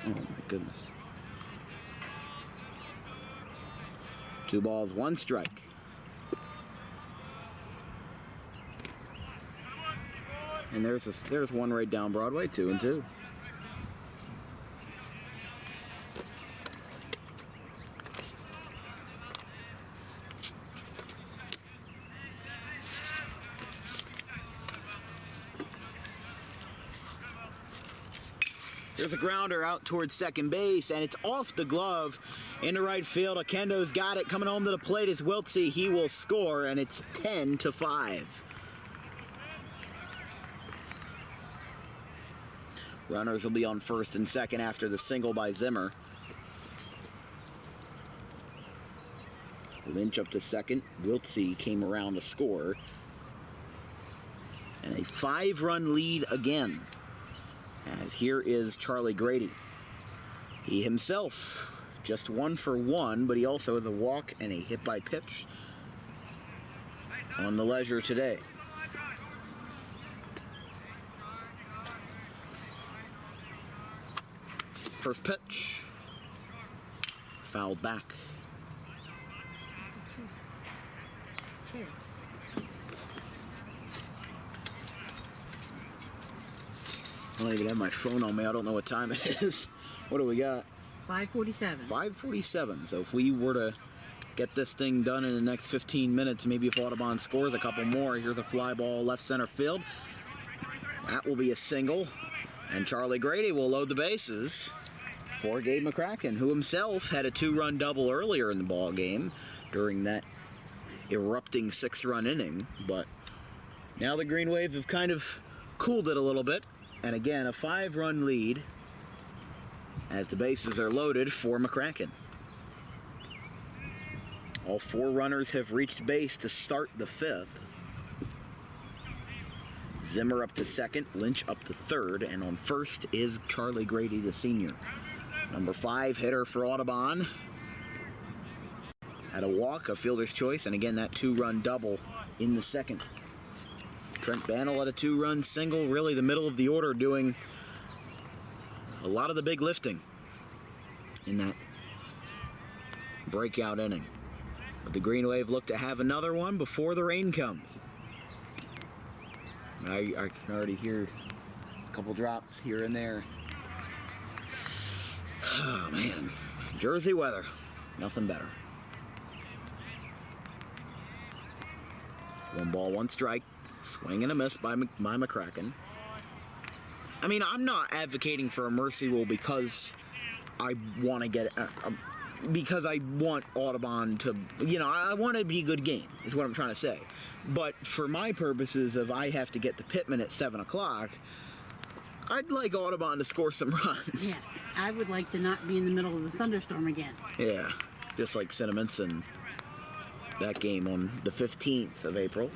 Oh my goodness. 2 balls, 1 strike. And there's one right down Broadway, 2-2. There's a grounder out towards second base, and it's off the glove into right field. Okendo's got it. Coming home to the plate is Wiltsey. He will score, and it's 10-5. Runners will be on first and second after the single by Zimmer. Lynch up to second. Wiltsey came around to score. And a 5-run lead again. As here is Charlie Grady. He himself just 1 for 1, but he also has a walk and a hit by pitch on the leisure today. First pitch, fouled back. I don't even have my phone on me. I don't know what time it is. What do we got? 5:47. 5:47. So if we were to get this thing done in the next 15 minutes, maybe if Audubon scores a couple more, here's a fly ball left center field. That will be a single. And Charlie Grady will load the bases for Gabe McCracken, who himself had a 2-run double earlier in the ball game during that erupting 6-run inning. But now the Green Wave have kind of cooled it a little bit. And again, a 5-run lead as the bases are loaded for McCracken. All 4 runners have reached base to start the 5th. Zimmer up to second, Lynch up to third, and on first is Charlie Grady, the senior. Number 5 hitter for Audubon. Had a walk, a fielder's choice, and again that 2-run double in the second. Trent Bannell had a 2-run single, really the middle of the order doing a lot of the big lifting in that breakout inning. But the Green Wave look to have another one before the rain comes. I can already hear a couple drops here and there. Oh man, Jersey weather, nothing better. 1 ball, 1 strike, swing and a miss by McCracken. I mean, I'm not advocating for a mercy rule because I want to get it. Because I want Audubon to, I want it to be a good game, is what I'm trying to say. But for my purposes of I have to get to Pittman at 7 o'clock, I'd like Audubon to score some runs. Yeah, I would like to not be in the middle of the thunderstorm again. Yeah, just like sentiments in that game on the 15th of April.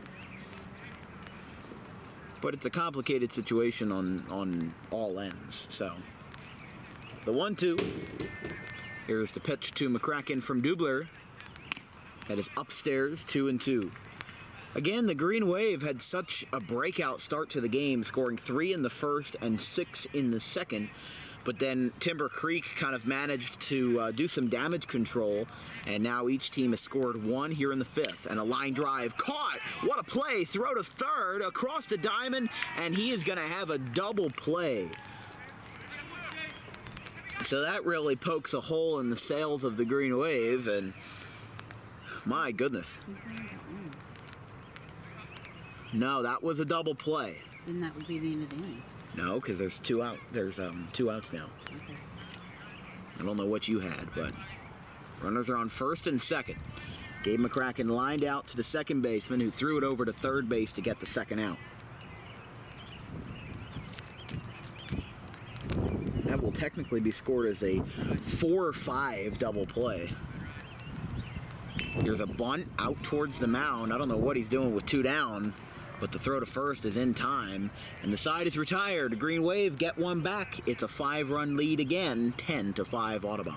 But it's a complicated situation on all ends, so. The 1-2. Here's the pitch to McCracken from Dubler. That is upstairs, 2-2. Again, the Green Wave had such a breakout start to the game, scoring 3 in the first and 6 in the second. But then Timber Creek kind of managed to do some damage control, and now each team has scored 1 here in the 5th. And a line drive caught. What a play! Throw to third, across the diamond, and he is going to have a double play. So that really pokes a hole in the sails of the Green Wave, and my goodness. No, that was a double play. Then that would be the end of the inning. No, because there's 2 out. There's 2 outs now. Okay. I don't know what you had, but runners are on first and second. Gabe McCracken lined out to the second baseman, who threw it over to third base to get the second out. That will technically be scored as a 4-5 double play. Here's a bunt out towards the mound. I don't know what he's doing with 2 down, but the throw to first is in time, and the side is retired. The Green Wave get 1 back. It's a 5-run lead again, 10-5 Audubon.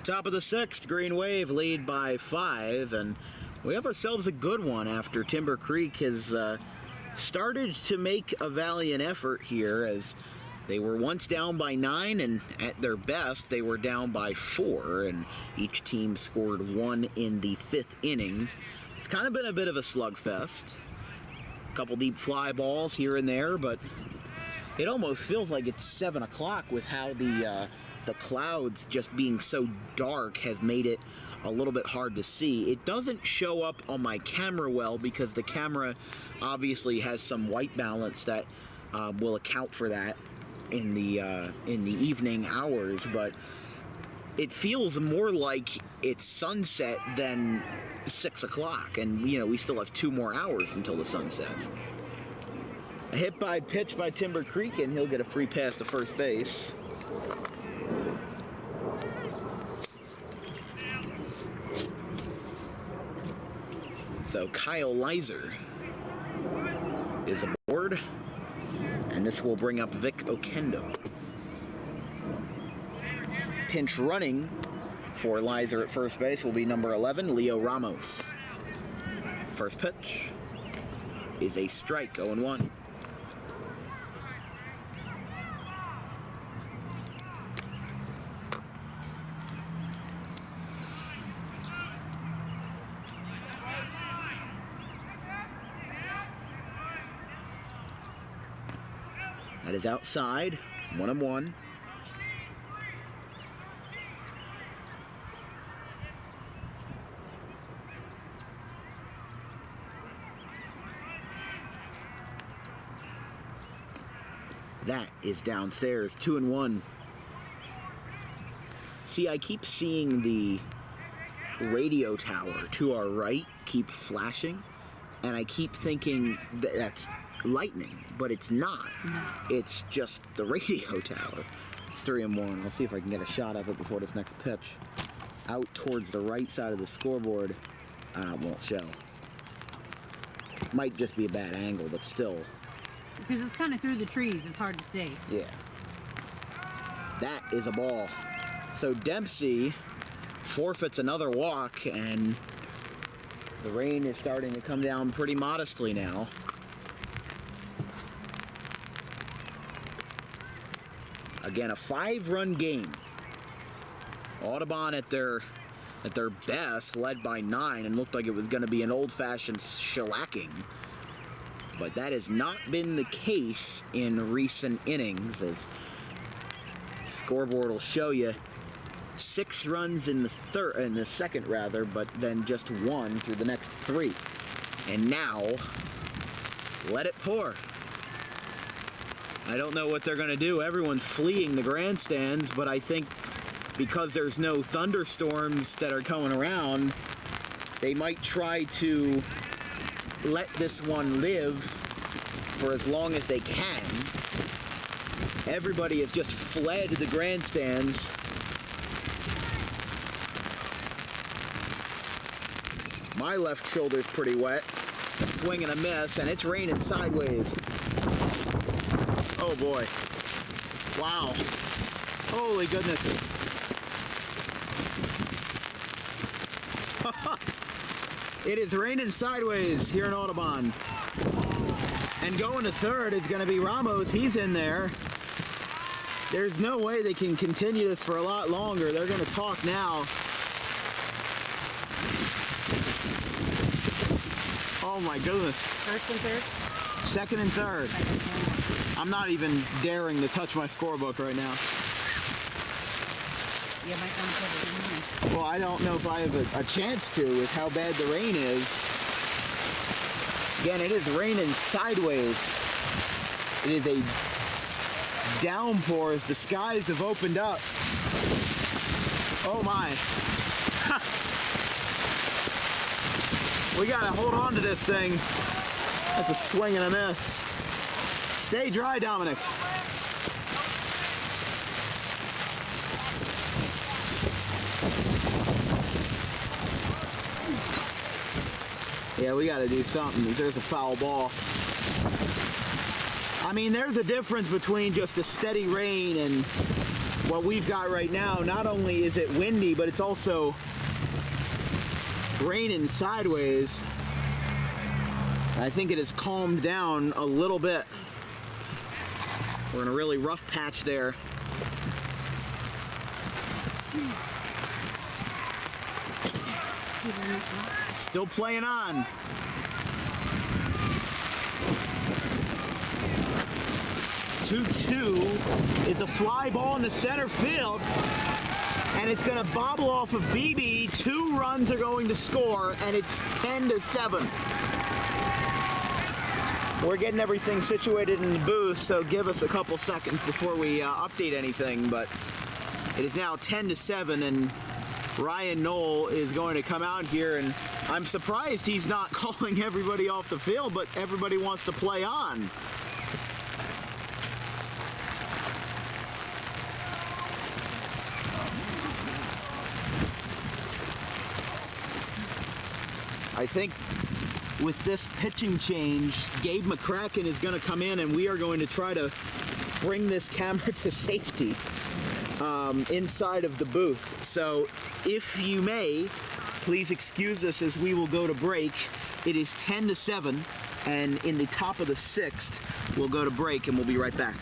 Top of the 6th, Green Wave lead by 5, and we have ourselves a good one after Timber Creek has started to make a valiant effort here, as they were once down by 9, and at their best they were down by 4, and each team scored 1 in the 5th inning. It's kind of been a bit of a slugfest. A couple deep fly balls here and there, but it almost feels like it's 7 o'clock with how the clouds just being so dark have made it a little bit hard to see. It doesn't show up on my camera well because the camera obviously has some white balance that will account for that in the evening hours, but it feels more like it's sunset than 6 o'clock, and we still have 2 more hours until the sun sets. A hit by pitch by Timber Creek, and he'll get a free pass to first base. So Kyle Leiser is aboard, and this will bring up Vic Okendo. Pinch running for Leiser at first base will be number 11, Leo Ramos. First pitch is a strike, 0-1. That is outside, 1-1. That is downstairs, 2-1. See, I keep seeing the radio tower to our right keep flashing, and I keep thinking that's lightning, but it's not. It's just the radio tower. It's 3-1. I'll see if I can get a shot of it before this next pitch. Out towards the right side of the scoreboard. Won't show. Might just be a bad angle, but still. Because it's kind of through the trees, it's hard to see. Yeah. That is a ball. So Dempsey forfeits another walk, and the rain is starting to come down pretty modestly now. Again, a 5-run game. Audubon at their best led by 9 and looked like it was going to be an old-fashioned shellacking. But that has not been the case in recent innings, as the scoreboard will show you 6 runs in the second, but then just 1 through the next 3. And now, let it pour. I don't know what they're going to do. Everyone's fleeing the grandstands, but I think because there's no thunderstorms that are coming around, they might try to let this one live for as long as they can. Everybody has just fled the grandstands. My left shoulder's pretty wet. A swing and a miss, and it's raining sideways. Oh boy. Wow. Holy goodness. It is raining sideways here in Audubon. And going to third is going to be Ramos. He's in there. There's no way they can continue this for a lot longer. They're going to talk now. Oh my goodness. First and third? Second and third. I'm not even daring to touch my scorebook right now. You might want to put it in here. Well, I don't know if I have a chance to with how bad the rain is. Again, it is raining sideways. It is a downpour as the skies have opened up. Oh my. We gotta hold on to this thing. That's a swing and a miss. Stay dry, Dominic. Yeah, we gotta do something. There's a foul ball. I mean, there's a difference between just a steady rain and what we've got right now. Not only is it windy, but it's also raining sideways. I think it has calmed down a little bit. We're in a really rough patch there. Still playing on. 2-2 is a fly ball in the center field, and it's going to bobble off of BB. 2 runs are going to score, and it's 10-7. We're getting everything situated in the booth, so give us a couple seconds before we update anything, but it is now 10-7, and Ryan Knoll is going to come out here, and I'm surprised he's not calling everybody off the field, but everybody wants to play on. I think with this pitching change, Gabe McCracken is going to come in, and we are going to try to bring this camera to safety inside of the booth. So if you may, please excuse us as we will go to break. It is 10-7, and in the top of the 6th, we'll go to break, and we'll be right back.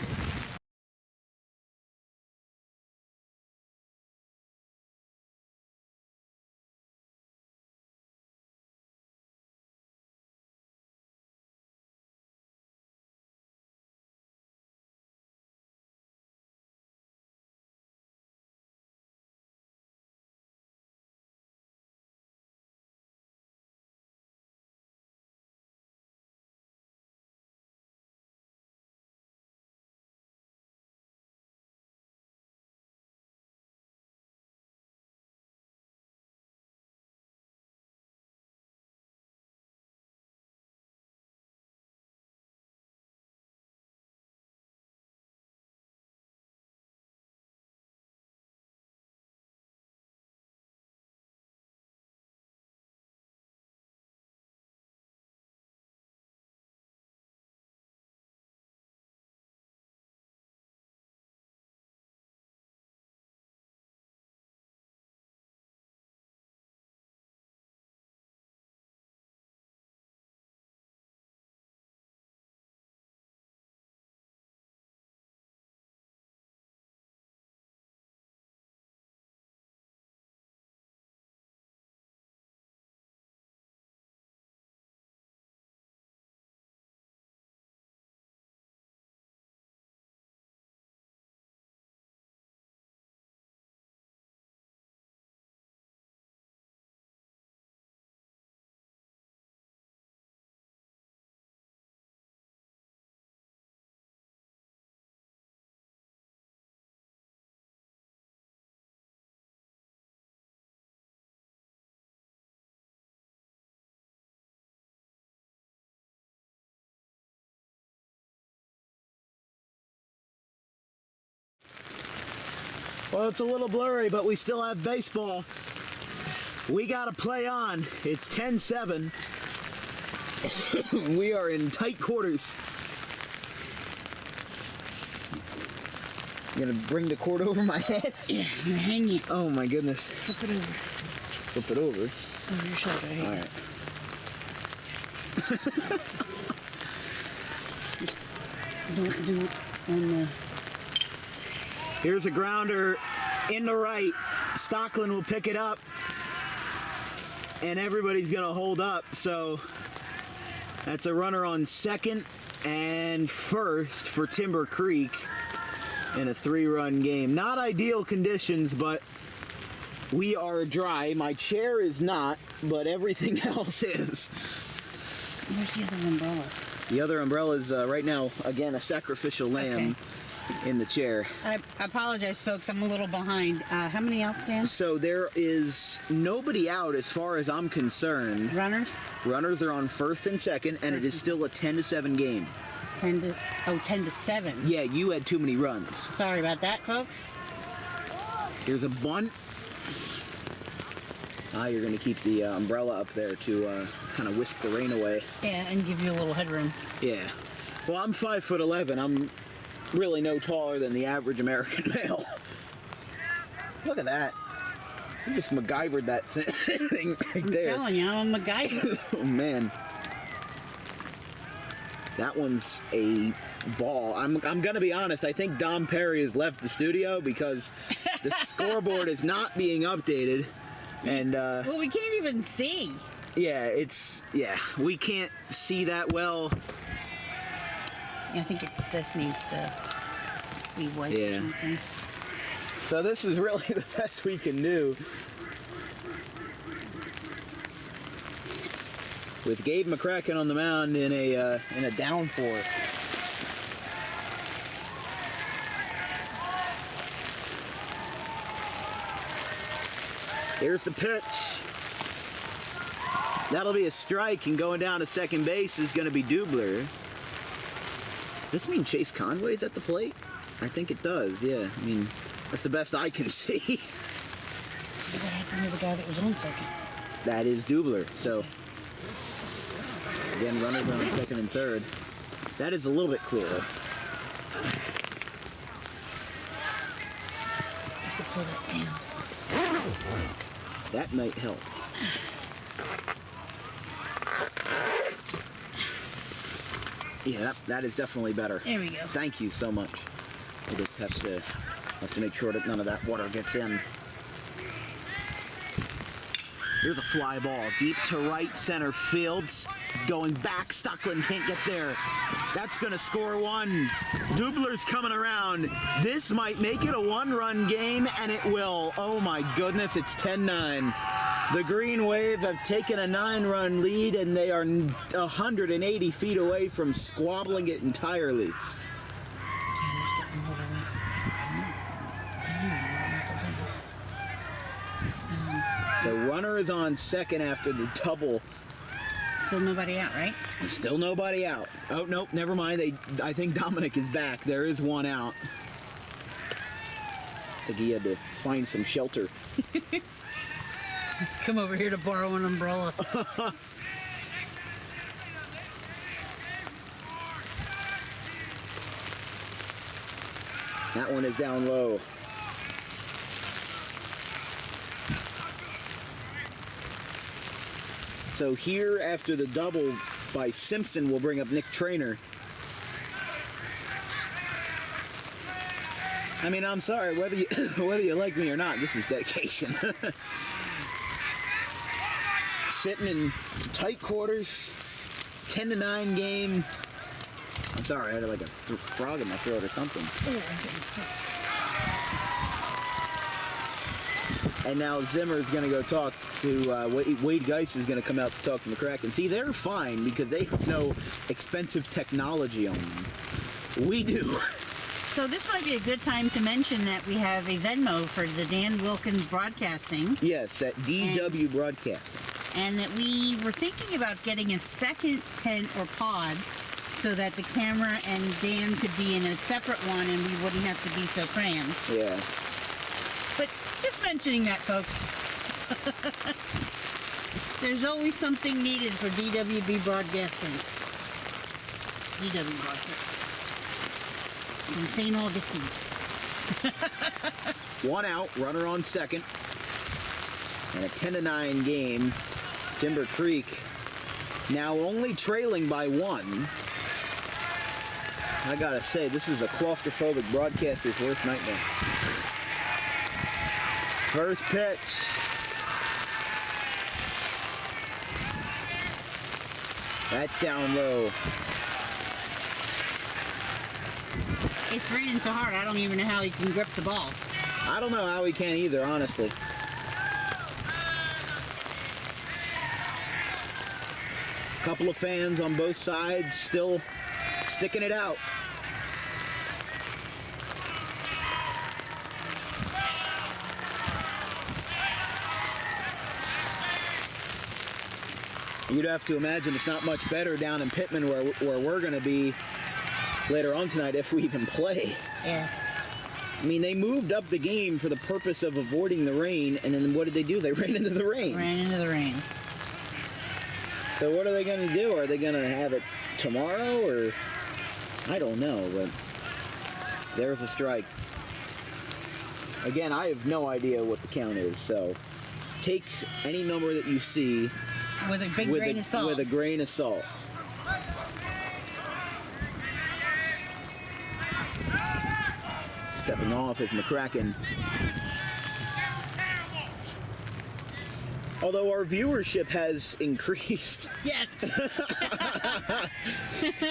Well, it's a little blurry, but we still have baseball. We got to play on. It's 10-7. We are in tight quarters. You gonna bring the cord over my head? Yeah, I'm gonna hang you. Oh my goodness. Slip it over. Flip it over. Over your shoulder. Here. All right. Don't do it on the... Here's a grounder in the right. Stockland will pick it up, and everybody's gonna hold up. So that's a runner on second and first for Timber Creek in a 3-run game. Not ideal conditions, but we are dry. My chair is not, but everything else is. Where's the other umbrella? The other umbrella is right now, again, a sacrificial lamb. Okay. In the chair. I apologize, folks. I'm a little behind. How many outs, Dan? So there is nobody out as far as I'm concerned. Runners? Runners are on first and second, and it is still a 10-7 game. 10-7. Yeah, you had too many runs. Sorry about that, folks. Here's a bunt. You're going to keep the umbrella up there to kind of whisk the rain away. Yeah, and give you a little headroom. Yeah. Well, I'm 5'11". I'm really no taller than the average American male. Look at that. You just MacGyvered that thing right there. I'm telling you, I'm a MacGyver. Oh, man. That one's a ball. I'm going to be honest. I think Dom Perry has left the studio because the scoreboard is not being updated. And well, we can't even see. Yeah, we can't see that well. I think this needs to... We wipe Yeah. something. So this is really the best we can do. With Gabe McCracken on the mound in a downpour. Here's the pitch. That'll be a strike, and going down to second base is going to be Dubler. Does this mean Chase Conway's at the plate? I think it does, yeah. I mean, that's the best I can see. What happened to the guy that was on second? That is Dubler, so. Again, runners on second and third. That is a little bit clearer. I have to pull that down. That might help. Yeah, that is definitely better. There we go. Thank you so much. I just have to make sure that none of that water gets in. Here's a fly ball deep to right center field. Going back, Stuckland can't get there. That's going to score one. Dubler's coming around. This might make it a one-run game, and it will. Oh my goodness, it's 10-9. The Green Wave have taken a 9-run lead, and they are 180 feet away from squabbling it entirely. So runner is on second after the double. Still nobody out, right? Still nobody out. Oh, nope, never mind. I think Dominic is back. There is one out. I think he had to find some shelter. Come over here to borrow an umbrella. That one is down low. So here, after the double by Simpson, we'll bring up Nick Traynor. I mean, I'm sorry, whether you like me or not, this is dedication. Sitting in tight quarters, 10-9 game. I'm sorry, I had like a frog in my throat or something. Oh, I'm getting soaked. And now Zimmer's going to go talk to, Wade Geis is going to come out to talk to McCracken. See, they're fine because they have no expensive technology on them. We do. So this might be a good time to mention that we have a Venmo for the Dan Wilkins Broadcasting. Yes, at DW Broadcasting. And that we were thinking about getting a second tent or pod so that the camera and Dan could be in a separate one and we wouldn't have to be so crammed. Yeah. But just mentioning that, folks. There's always something needed for DWB Broadcasting. DW Broadcasting. From St. Augustine. One out, runner on second. And a 10-9 game. Timber Creek now only trailing by one. I gotta say, this is a claustrophobic broadcaster's worst nightmare. First pitch. That's down low. It's raining so hard, I don't even know how he can grip the ball. I don't know how he can either, honestly. Couple of fans on both sides still sticking it out. You'd have to imagine it's not much better down in Pittman where we're going to be later on tonight if we even play. Yeah. I mean, they moved up the game for the purpose of avoiding the rain, and then what did they do? They ran into the rain. Ran into the rain. So what are they going to do? Are they going to have it tomorrow, or I don't know, but there's a strike. Again, I have no idea what the count is, so take any number that you see With a big grain of salt. With a grain of salt. Stepping off is McCracken. Although our viewership has increased Yes.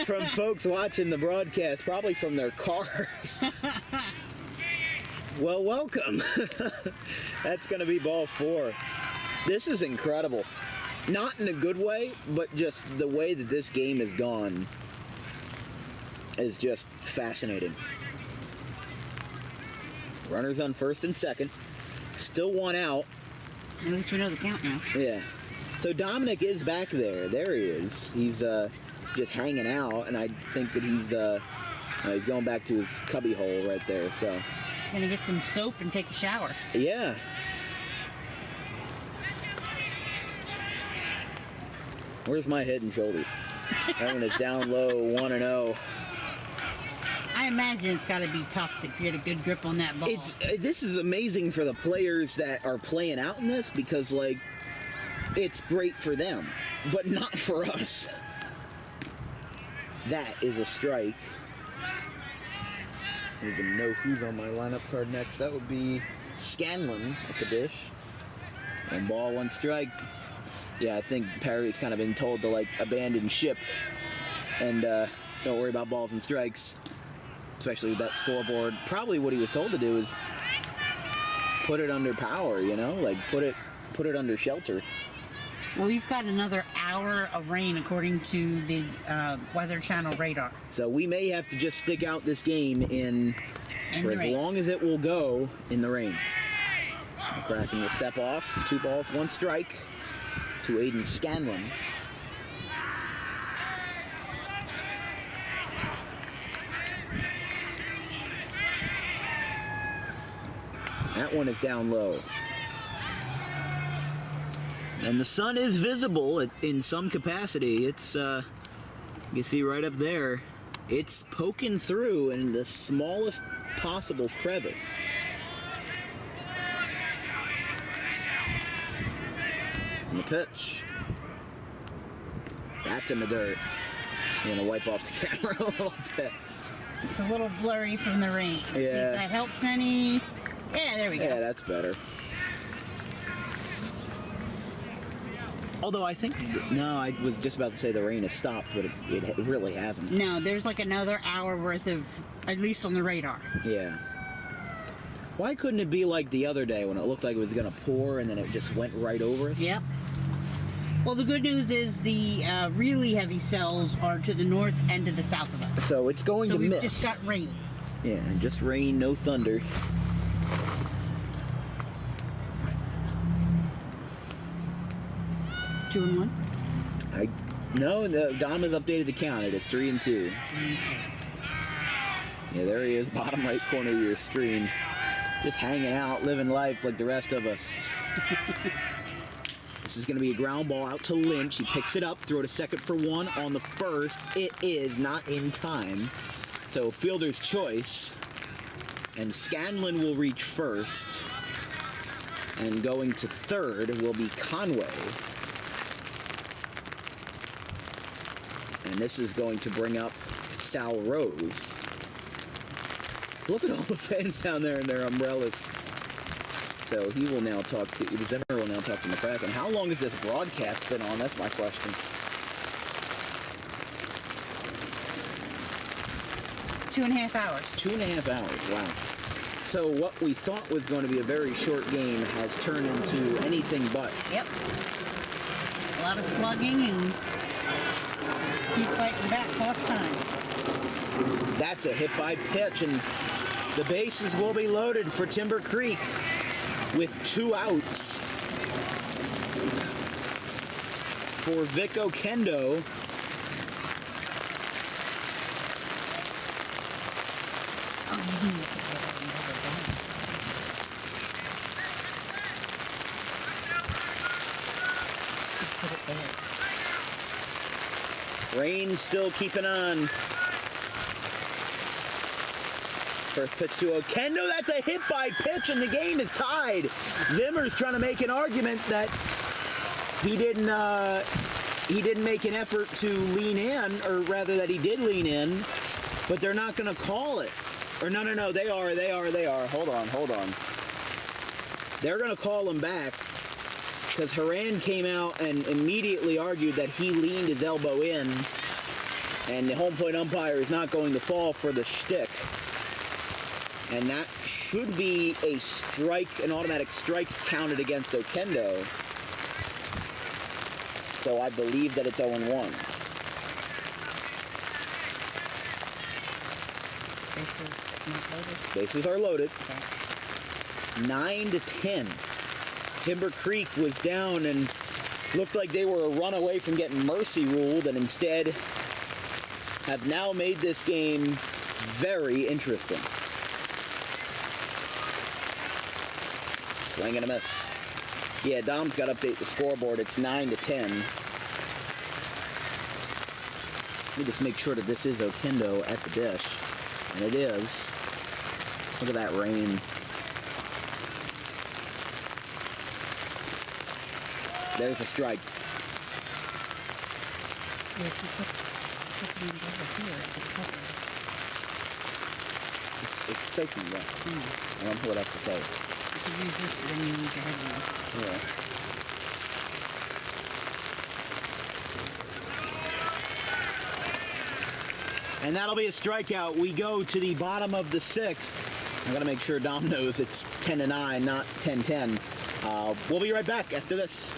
from folks watching the broadcast, probably from their cars. Well, welcome. That's going to be ball 4. This is incredible. Not in a good way, but just the way that this game has gone is just fascinating. Runners on first and second. Still one out. At least we know the count now. Yeah. So Dominic is back there. There he is. He's just hanging out, and I think that he's going back to his cubby hole right there. So Gonna get some soap and take a shower. yeah. Where's my head and shoulders? That one is down low, 1-0. I imagine it's got to be tough to get a good grip on that ball. This is amazing for the players that are playing out in this because, like, it's great for them, but not for us. That is a strike. I don't even know who's on my lineup card next. That would be Scanlon at the dish. 1 ball, 1 strike. Yeah, I think Perry's kind of been told to, like, abandon ship and don't worry about balls and strikes. Especially with that scoreboard. Probably what he was told to do is put it under power, you know? Like, put it under shelter. Well, we've got another hour of rain according to the Weather Channel radar. So we may have to just stick out this game for as long as it will go in the rain. McCracken will step off. 2 balls, 1 strike to Aiden Scanlon. That one is down low. And the sun is visible in some capacity. It's, you can see right up there, it's poking through in the smallest possible crevice. And the pitch. That's in the dirt. I'm gonna wipe off the camera a little bit. It's a little blurry from the rain. Let's see if Yeah. that helps any. Yeah, there we go. Yeah, that's better. Although I think, no, I was just about to say the rain has stopped, but it really hasn't. No, there's like another hour worth of, at least on the radar. Yeah. Why couldn't it be like the other day when it looked like it was going to pour and then it just went right over us? Yep. Well, the good news is the really heavy cells are to the north and to the south of us. So it's going to we've miss. just got rain. Yeah, just rain, no thunder. Two and one? No, Dom has updated the count. It is 3-2. Yeah, there he is, bottom right corner of your screen. Just hanging out, living life like the rest of us. This is going to be a ground ball out to Lynch. He picks it up, throw to second for 1 on the first. It is not in time. So fielder's choice. And Scanlon will reach first. And going to third will be Conway. And this is going to bring up Sal Rose. So look at all the fans down there in their umbrellas. So he will now talk to, Zimmer will now talk to McCracken. How long has this broadcast been on? That's my question. 2.5 hours. 2.5 hours, wow. So what we thought was going to be a very short game has turned into anything but. Yep. A lot of slugging and keep fighting back, cost time. That's a hit by pitch, and the bases will be loaded for Timber Creek with 2 outs. For Vic Okendo. Rain still keeping on. First pitch to Okendo. That's a hit by pitch, and the game is tied. Zimmer's trying to make an argument that he didn't make an effort to lean in, or rather that he did lean in, but they're not going to call it. Or no, they are. Hold on. They're going to call him back. because Haran came out and immediately argued that he leaned his elbow in, and the home plate umpire is not going to fall for the shtick. And that should be a strike, an automatic strike counted against Oquendo. So I believe that it's 0-1. Bases not loaded. Bases are loaded. Okay. 9-10. Timber Creek was down and looked like they were a run away from getting mercy ruled, and instead have now made this game very interesting. Swing and a miss. Yeah, Dom's got to update the scoreboard. It's 9-10. Let me just make sure that this is Oquendo at the dish. And it is. Look at that rain. There's a strike. Yeah, if you put them over here, it's a cover. It's soaking wet. I don't know what else to tell you. You could use this, but then you need your headlamp. Yeah. And that'll be a strikeout. We go to the bottom of the 6th. I gotta make sure Dom knows it's 10-9, not 10-10. We'll be right back after this.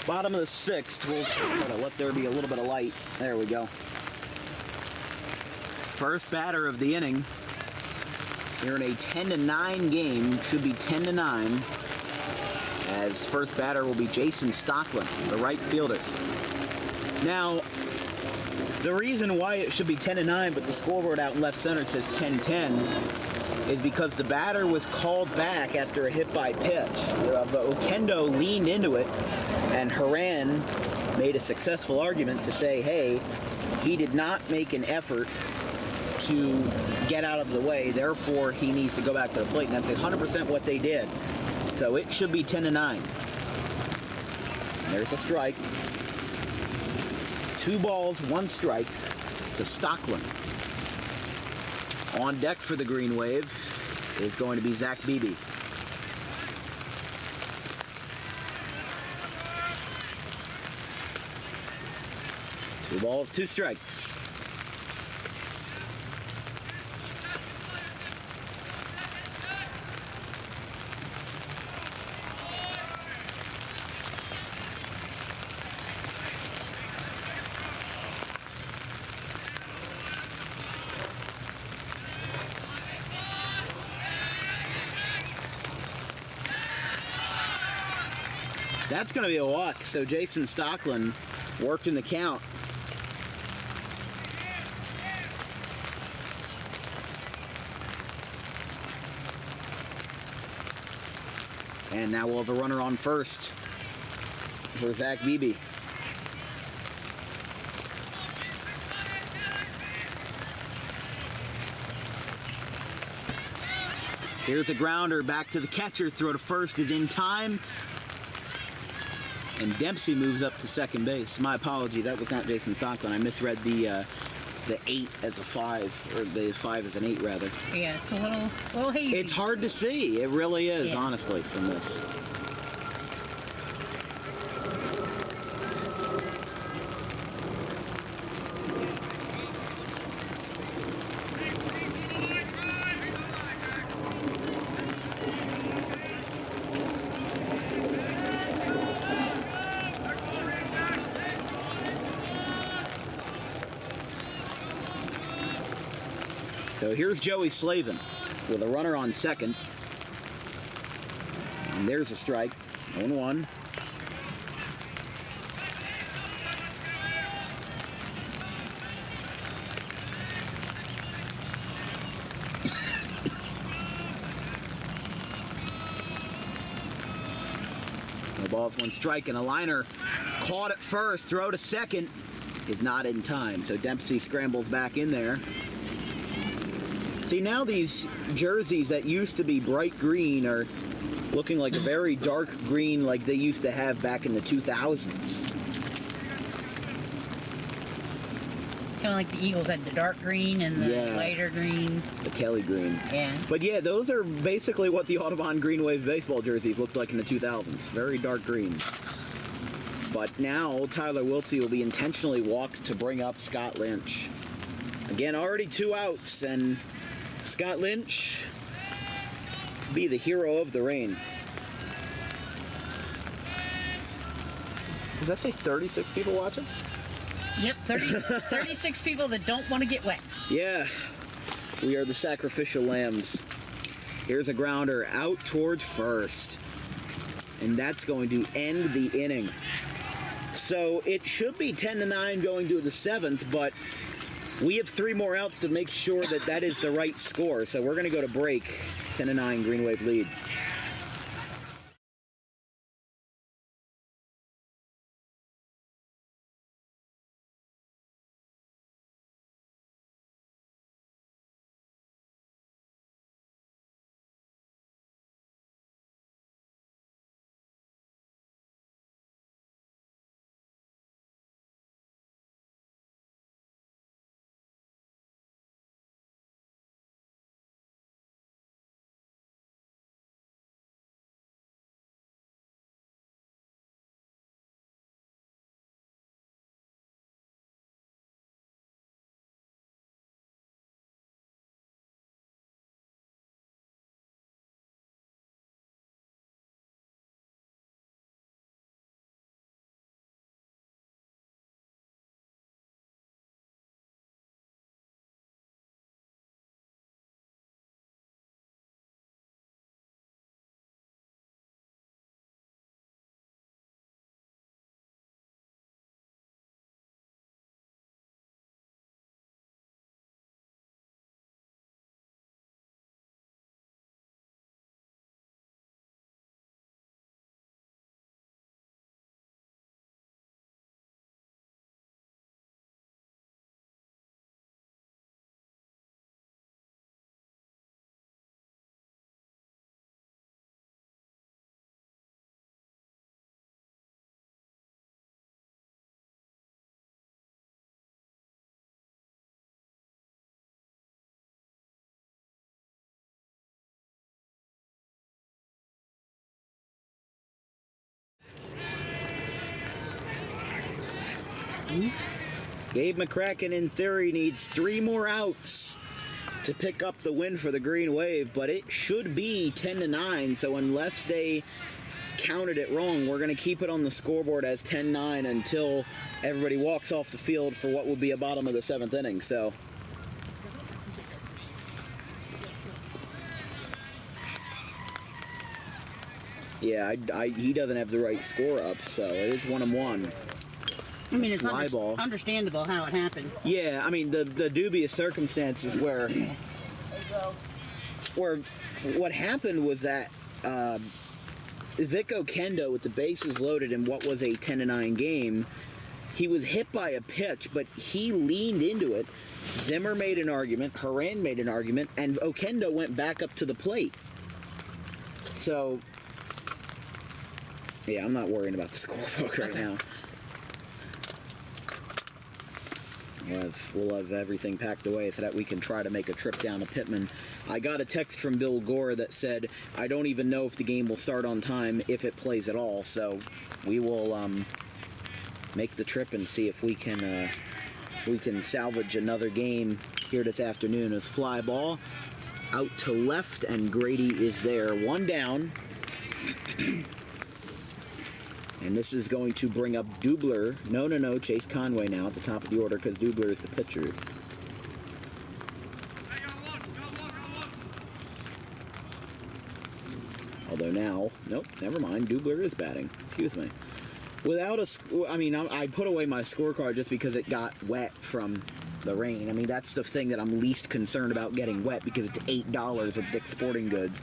Bottom of the 6th. We'll try to let there be a little bit of light. There we go. First batter of the inning. Here in a 10-9 game. Should be 10-9. As first batter will be Jason Stockland, the right fielder. Now, the reason why it should be 10-9, but the scoreboard out in left center says 10-10, is because the batter was called back after a hit by pitch. But Oquendo leaned into it, and Haran made a successful argument to say, hey, he did not make an effort to get out of the way, therefore he needs to go back to the plate. And that's 100% what they did. So it should be 10-9. There's a strike. 2 balls, 1 strike to Stockland. On deck for the Green Wave is going to be Zach Beebe. Two balls, 2 strikes. That's going to be a walk. So Jason Stockland worked in the count. And now we'll have a runner on first for Zach Beebe. Here's a grounder back to the catcher. Throw to first is in time. And Dempsey moves up to second base. My apology, that was not Jason Stockland. I misread the 8 as a 5, or the 5 as an 8 rather. Yeah, it's a little hazy. It's hard to see. It really is, yeah. Honestly, from this. So here's Joey Slavin with a runner on second. And there's a strike. 0-1. No balls, 1 strike, and a liner caught at first. Throw to second is not in time. So Dempsey scrambles back in there. See, now these jerseys that used to be bright green are looking like a very dark green like they used to have back in the 2000s. Kind of like the Eagles had the dark green and the lighter green. The Kelly green. Yeah. But yeah, those are basically what the Audubon Green Wave baseball jerseys looked like in the 2000s. Very dark green. But now Tyler Wiltsey will be intentionally walked to bring up Scott Lynch. Again, already 2 outs, and Scott Lynch be the hero of the rain. Does that say 36 people watching? Yep, 36 people that don't want to get wet. Yeah, we are the sacrificial lambs. Here's a grounder out towards first. And that's going to end the inning. So it should be 10-9 going to the 7th, but we have 3 more outs to make sure that that is the right score. So we're going to go to break. 10-9 Green Wave lead. Gabe McCracken, in theory, needs 3 more outs to pick up the win for the Green Wave, but it should be 10-9, so unless they counted it wrong, we're going to keep it on the scoreboard as 10-9 until everybody walks off the field for what will be a bottom of the 7th inning. So Yeah, he doesn't have the right score up, so it is 1-1. I mean, it's Fly ball. understandable how it happened. Yeah, I mean, the dubious circumstances where what happened was that Vic Okendo, with the bases loaded in what was a 10-9 game, he was hit by a pitch, but he leaned into it. Zimmer made an argument, Haran made an argument, and Okendo went back up to the plate. So, yeah, I'm not worrying about the scorebook right now. We'll have everything packed away so that we can try to make a trip down to Pittman. I got a text from Bill Gore that said, I don't even know if the game will start on time, if it plays at all. So we will make the trip and see if we can salvage another game here this afternoon. It's fly ball out to left, and Grady is there. One down. And this is going to bring up Dubler. No, Chase Conway now at the top of the order because Dubler is the pitcher. Although now, nope, never mind. Dubler is batting. Excuse me. Without I put away my scorecard just because it got wet from the rain. I mean, that's the thing that I'm least concerned about getting wet because it's $8 at Dick's Sporting Goods.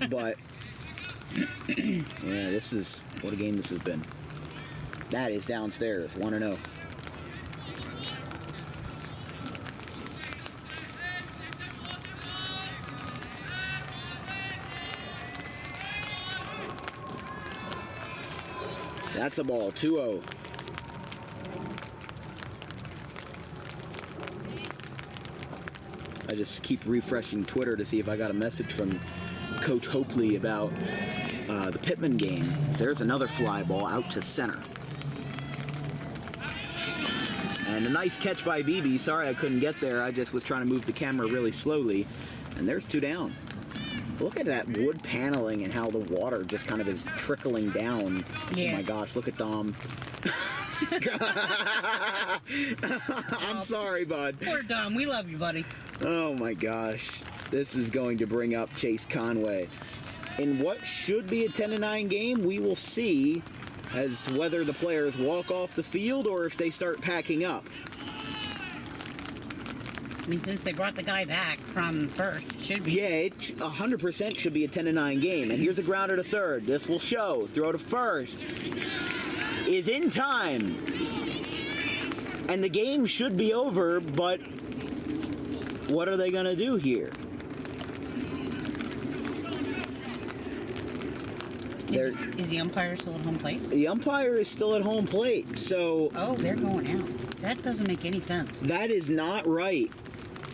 But yeah, this is what a game this has been. That is downstairs, 1-0. That's a ball, 2-0. I just keep refreshing Twitter to see if I got a message from Coach Hopley about the Pittman game. So there's another fly ball out to center. And a nice catch by BB. Sorry I couldn't get there. I just was trying to move the camera really slowly. And there's 2 down. Look at that wood paneling and how the water just kind of is trickling down. Yeah. Oh my gosh, look at Dom. I'm sorry, bud. Poor Dom, we love you, buddy. Oh my gosh. This is going to bring up Chase Conway. In what should be a 10-9 game, we will see as whether the players walk off the field or if they start packing up. I mean, since they brought the guy back from first, it should be. Yeah, it 100% should be a 10-9 game. And here's a grounder to third. This will show. Throw to first is in time. And the game should be over, but what are they going to do here? Is the umpire still at home plate? The umpire is still at home plate, so... Oh, they're going out. That doesn't make any sense. That is not right.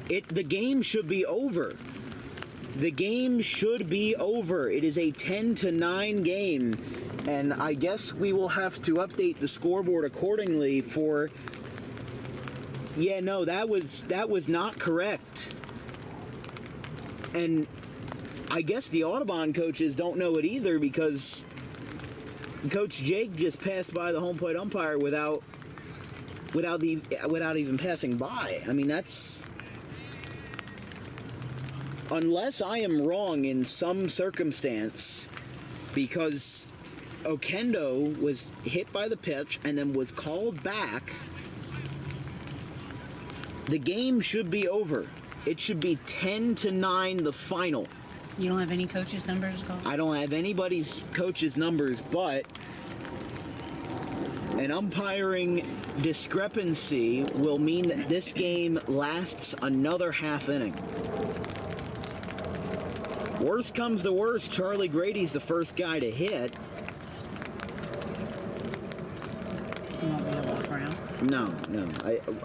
The game should be over. The game should be over. It is a 10-9 game, and I guess we will have to update the scoreboard accordingly for... Yeah, no, that was not correct. And I guess the Audubon coaches don't know it either because Coach Jake just passed by the home plate umpire without even passing by. I mean, that's... Unless I am wrong in some circumstance, because Okendo was hit by the pitch and then was called back, the game should be over. It should be 10-9 the final. You don't have any coaches' numbers, Cole? I don't have anybody's coach's numbers, but an umpiring discrepancy will mean that this game lasts another half inning. Worst comes to worst, Charlie Grady's the first guy to hit. You want me to walk around? No.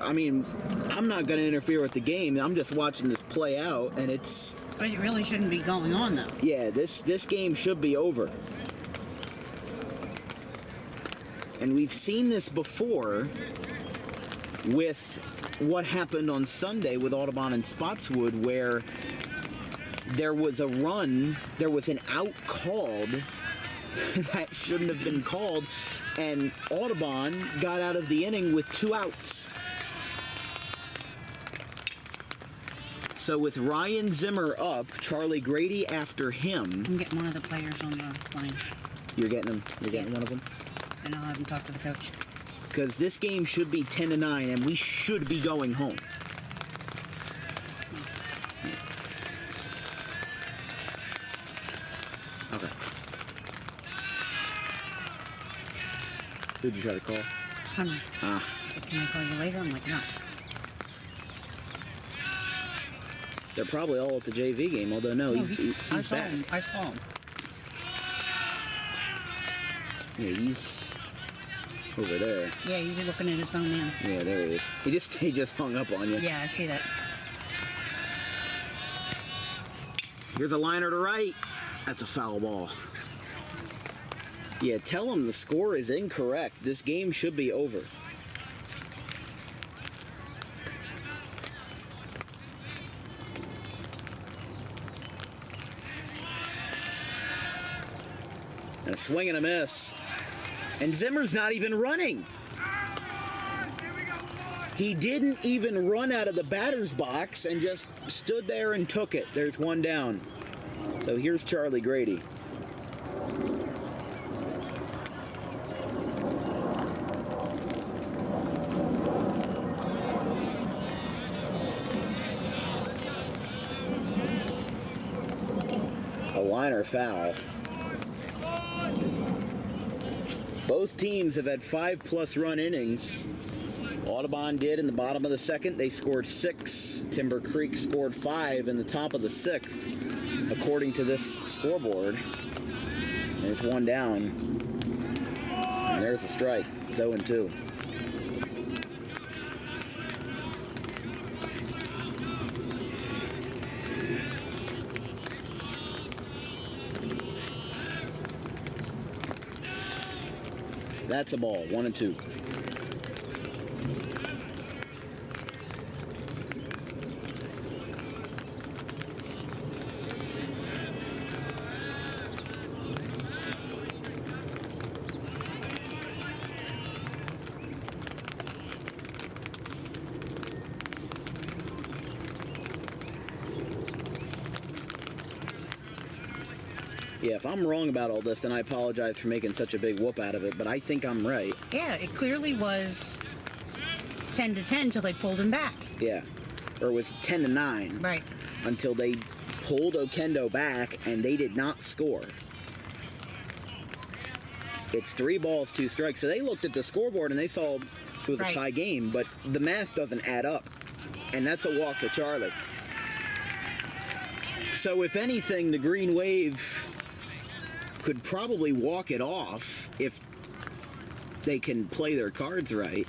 I mean, I'm not going to interfere with the game. I'm just watching this play out, and it's... But it really shouldn't be going on, though. Yeah, this game should be over. And we've seen this before with what happened on Sunday with Audubon and Spotswood, where there was a run, there was an out called that shouldn't have been called, and Audubon got out of the inning with 2 outs. So with Ryan Zimmer up, Charlie Grady after him. I'm getting one of the players on the line. You're getting them. You're getting one of them. And I'll have him talk to the coach. Because this game should be 10-9, and we should be going home. Okay. Who'd you try to call? Hunter. Ah. So can I call you later? I'm like, no. They're probably all at the JV game, although no, he's I saw back. him. I saw him. Yeah, he's over there. Yeah, he's looking at his phone now. Yeah, there he is. He just hung up on you. Yeah, I see that. Here's a liner to right. That's a foul ball. Yeah, tell him the score is incorrect. This game should be over. And a swing and a miss. And Zimmer's not even running. He didn't even run out of the batter's box and just stood there and took it. There's one down. So here's Charlie Grady. A liner foul. Both teams have had 5+ run innings. Audubon did in the bottom of the second. They scored 6. Timber Creek scored 5 in the top of the 6th, according to this scoreboard. There's one down. And there's a strike. It's 0-2. That's a ball. 1-2. Yeah, if I'm wrong about all this, then I apologize for making such a big whoop out of it, but I think I'm right. Yeah, it clearly was 10-10 till they pulled him back. Yeah. Or it was 10-9. Right. Until they pulled Okendo back, and they did not score. It's 3 balls, 2 strikes. So they looked at the scoreboard, and they saw it was a tie game, but the math doesn't add up. And that's a walk to Charlie. So if anything, the Green Wave could probably walk it off if they can play their cards right.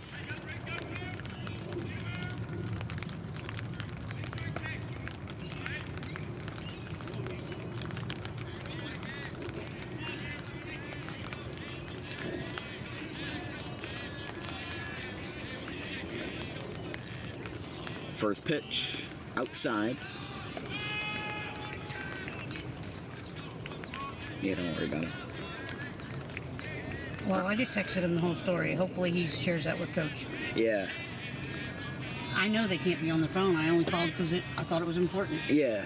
First pitch, outside. Yeah, don't worry about it. Well, I just texted him the whole story. Hopefully he shares that with Coach. Yeah. I know they can't be on the phone. I only called because I thought it was important. Yeah.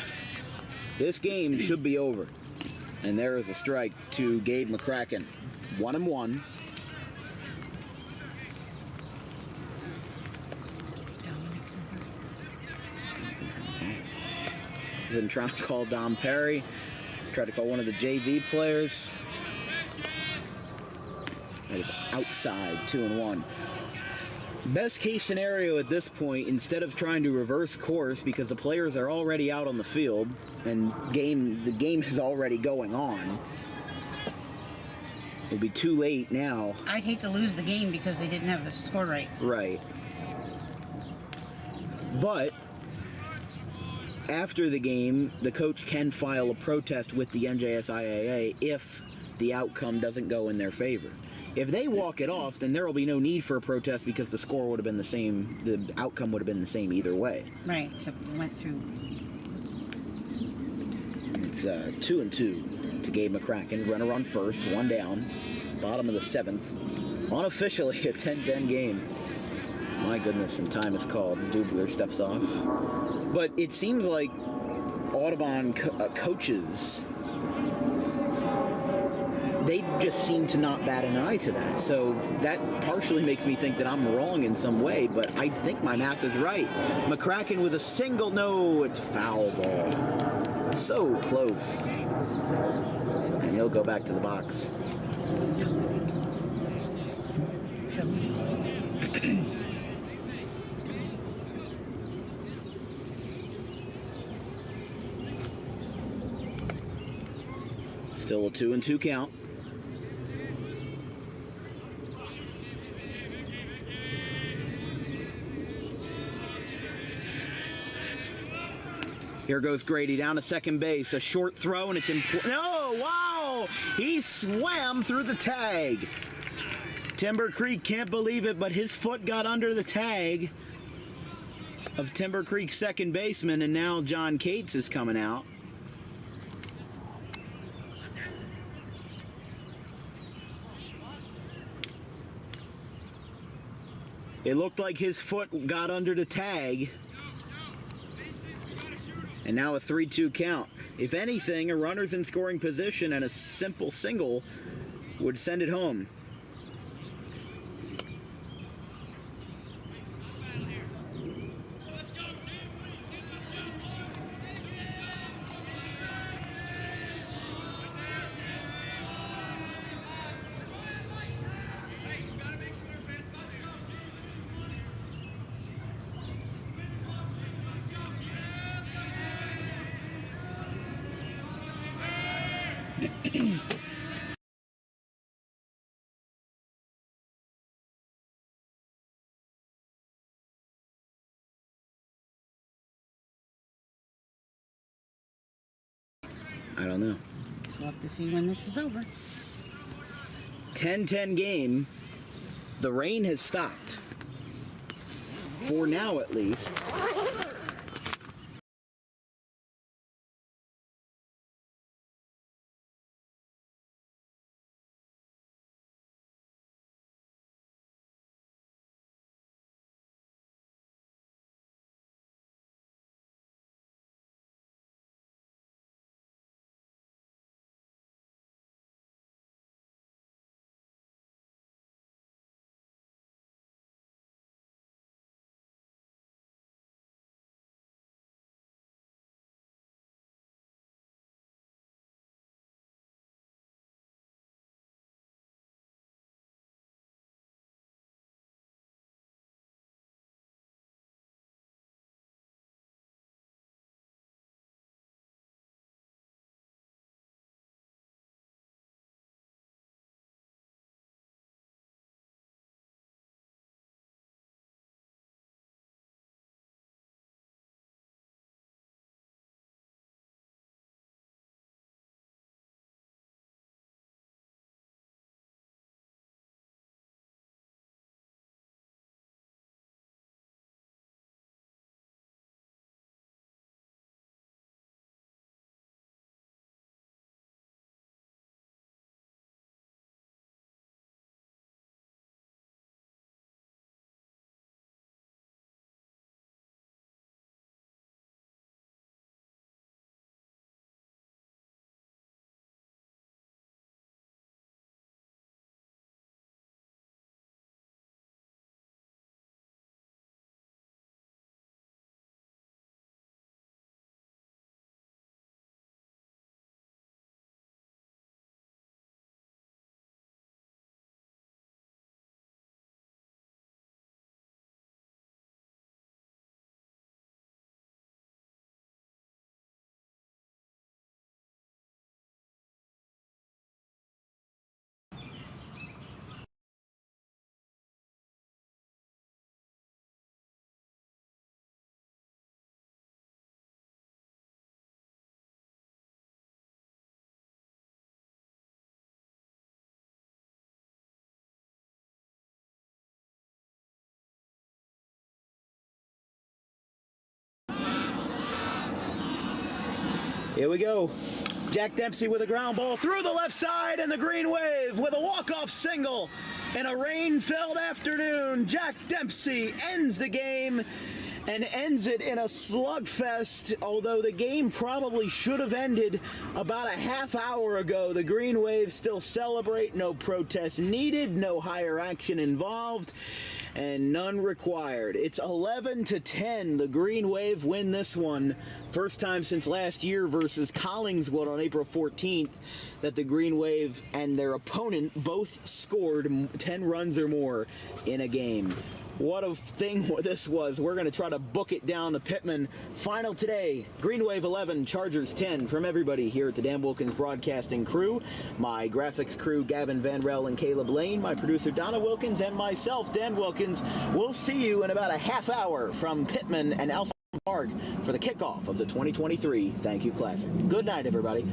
This game should be over. And there is a strike to Gabe McCracken. 1-1. Been trying to call Dom Perry. Tried to call one of the JV players. That is outside, 2-1. Best case scenario at this point, instead of trying to reverse course because the players are already out on the field and the game is already going on, it'll be too late now. I'd hate to lose the game because they didn't have the score right. Right. But after the game, the coach can file a protest with the NJSIAA if the outcome doesn't go in their favor. If they walk it off, then there will be no need for a protest because the score would have been the same, the outcome would have been the same either way. Right, except we went through. It's 2-2 to Gabe McCracken. Runner on first, 1 down. Bottom of the 7th. Unofficially a 10-10 game. My goodness, and time is called. Dubler steps off. But it seems like Audubon coaches they just seem to not bat an eye to that. So that partially makes me think that I'm wrong in some way, but I think my math is right. McCracken with a single. No, it's a foul ball. So close. And he'll go back to the box. Still a 2-2 count. Here goes Grady down to second base. A short throw, and it's in. No, wow! He swam through the tag. Timber Creek can't believe it, but his foot got under the tag of Timber Creek's second baseman, and now John Cates is coming out. It looked like his foot got under the tag. And now a 3-2 count. If anything, a runner's in scoring position and a simple single would send it home. I don't know. So we'll have to see when this is over. 10-10 game. The rain has stopped. For now, at least. Here we go. Jack Dempsey with a ground ball through the left side, and the Green Wave with a walk-off single in a rain-filled afternoon. Jack Dempsey ends the game, and ends it in a slugfest, although the game probably should have ended about a half hour ago. The Green Wave still celebrate, no protest needed, no higher action involved, and none required. It's 11-10. The Green Wave win this one. First time since last year versus Collingswood on April 14th that the Green Wave and their opponent both scored 10 runs or more in a game. What a thing this was. We're going to try to book it down to Pittman. Final today, Green Wave 11, Chargers 10. From everybody here at the Dan Wilkins Broadcasting crew, my graphics crew, Gavin Van Rel and Caleb Lane, my producer, Donna Wilkins, and myself, Dan Wilkins. We'll see you in about a half hour from Pittman and Elson Park for the kickoff of the 2023 Thank You Classic. Good night, everybody.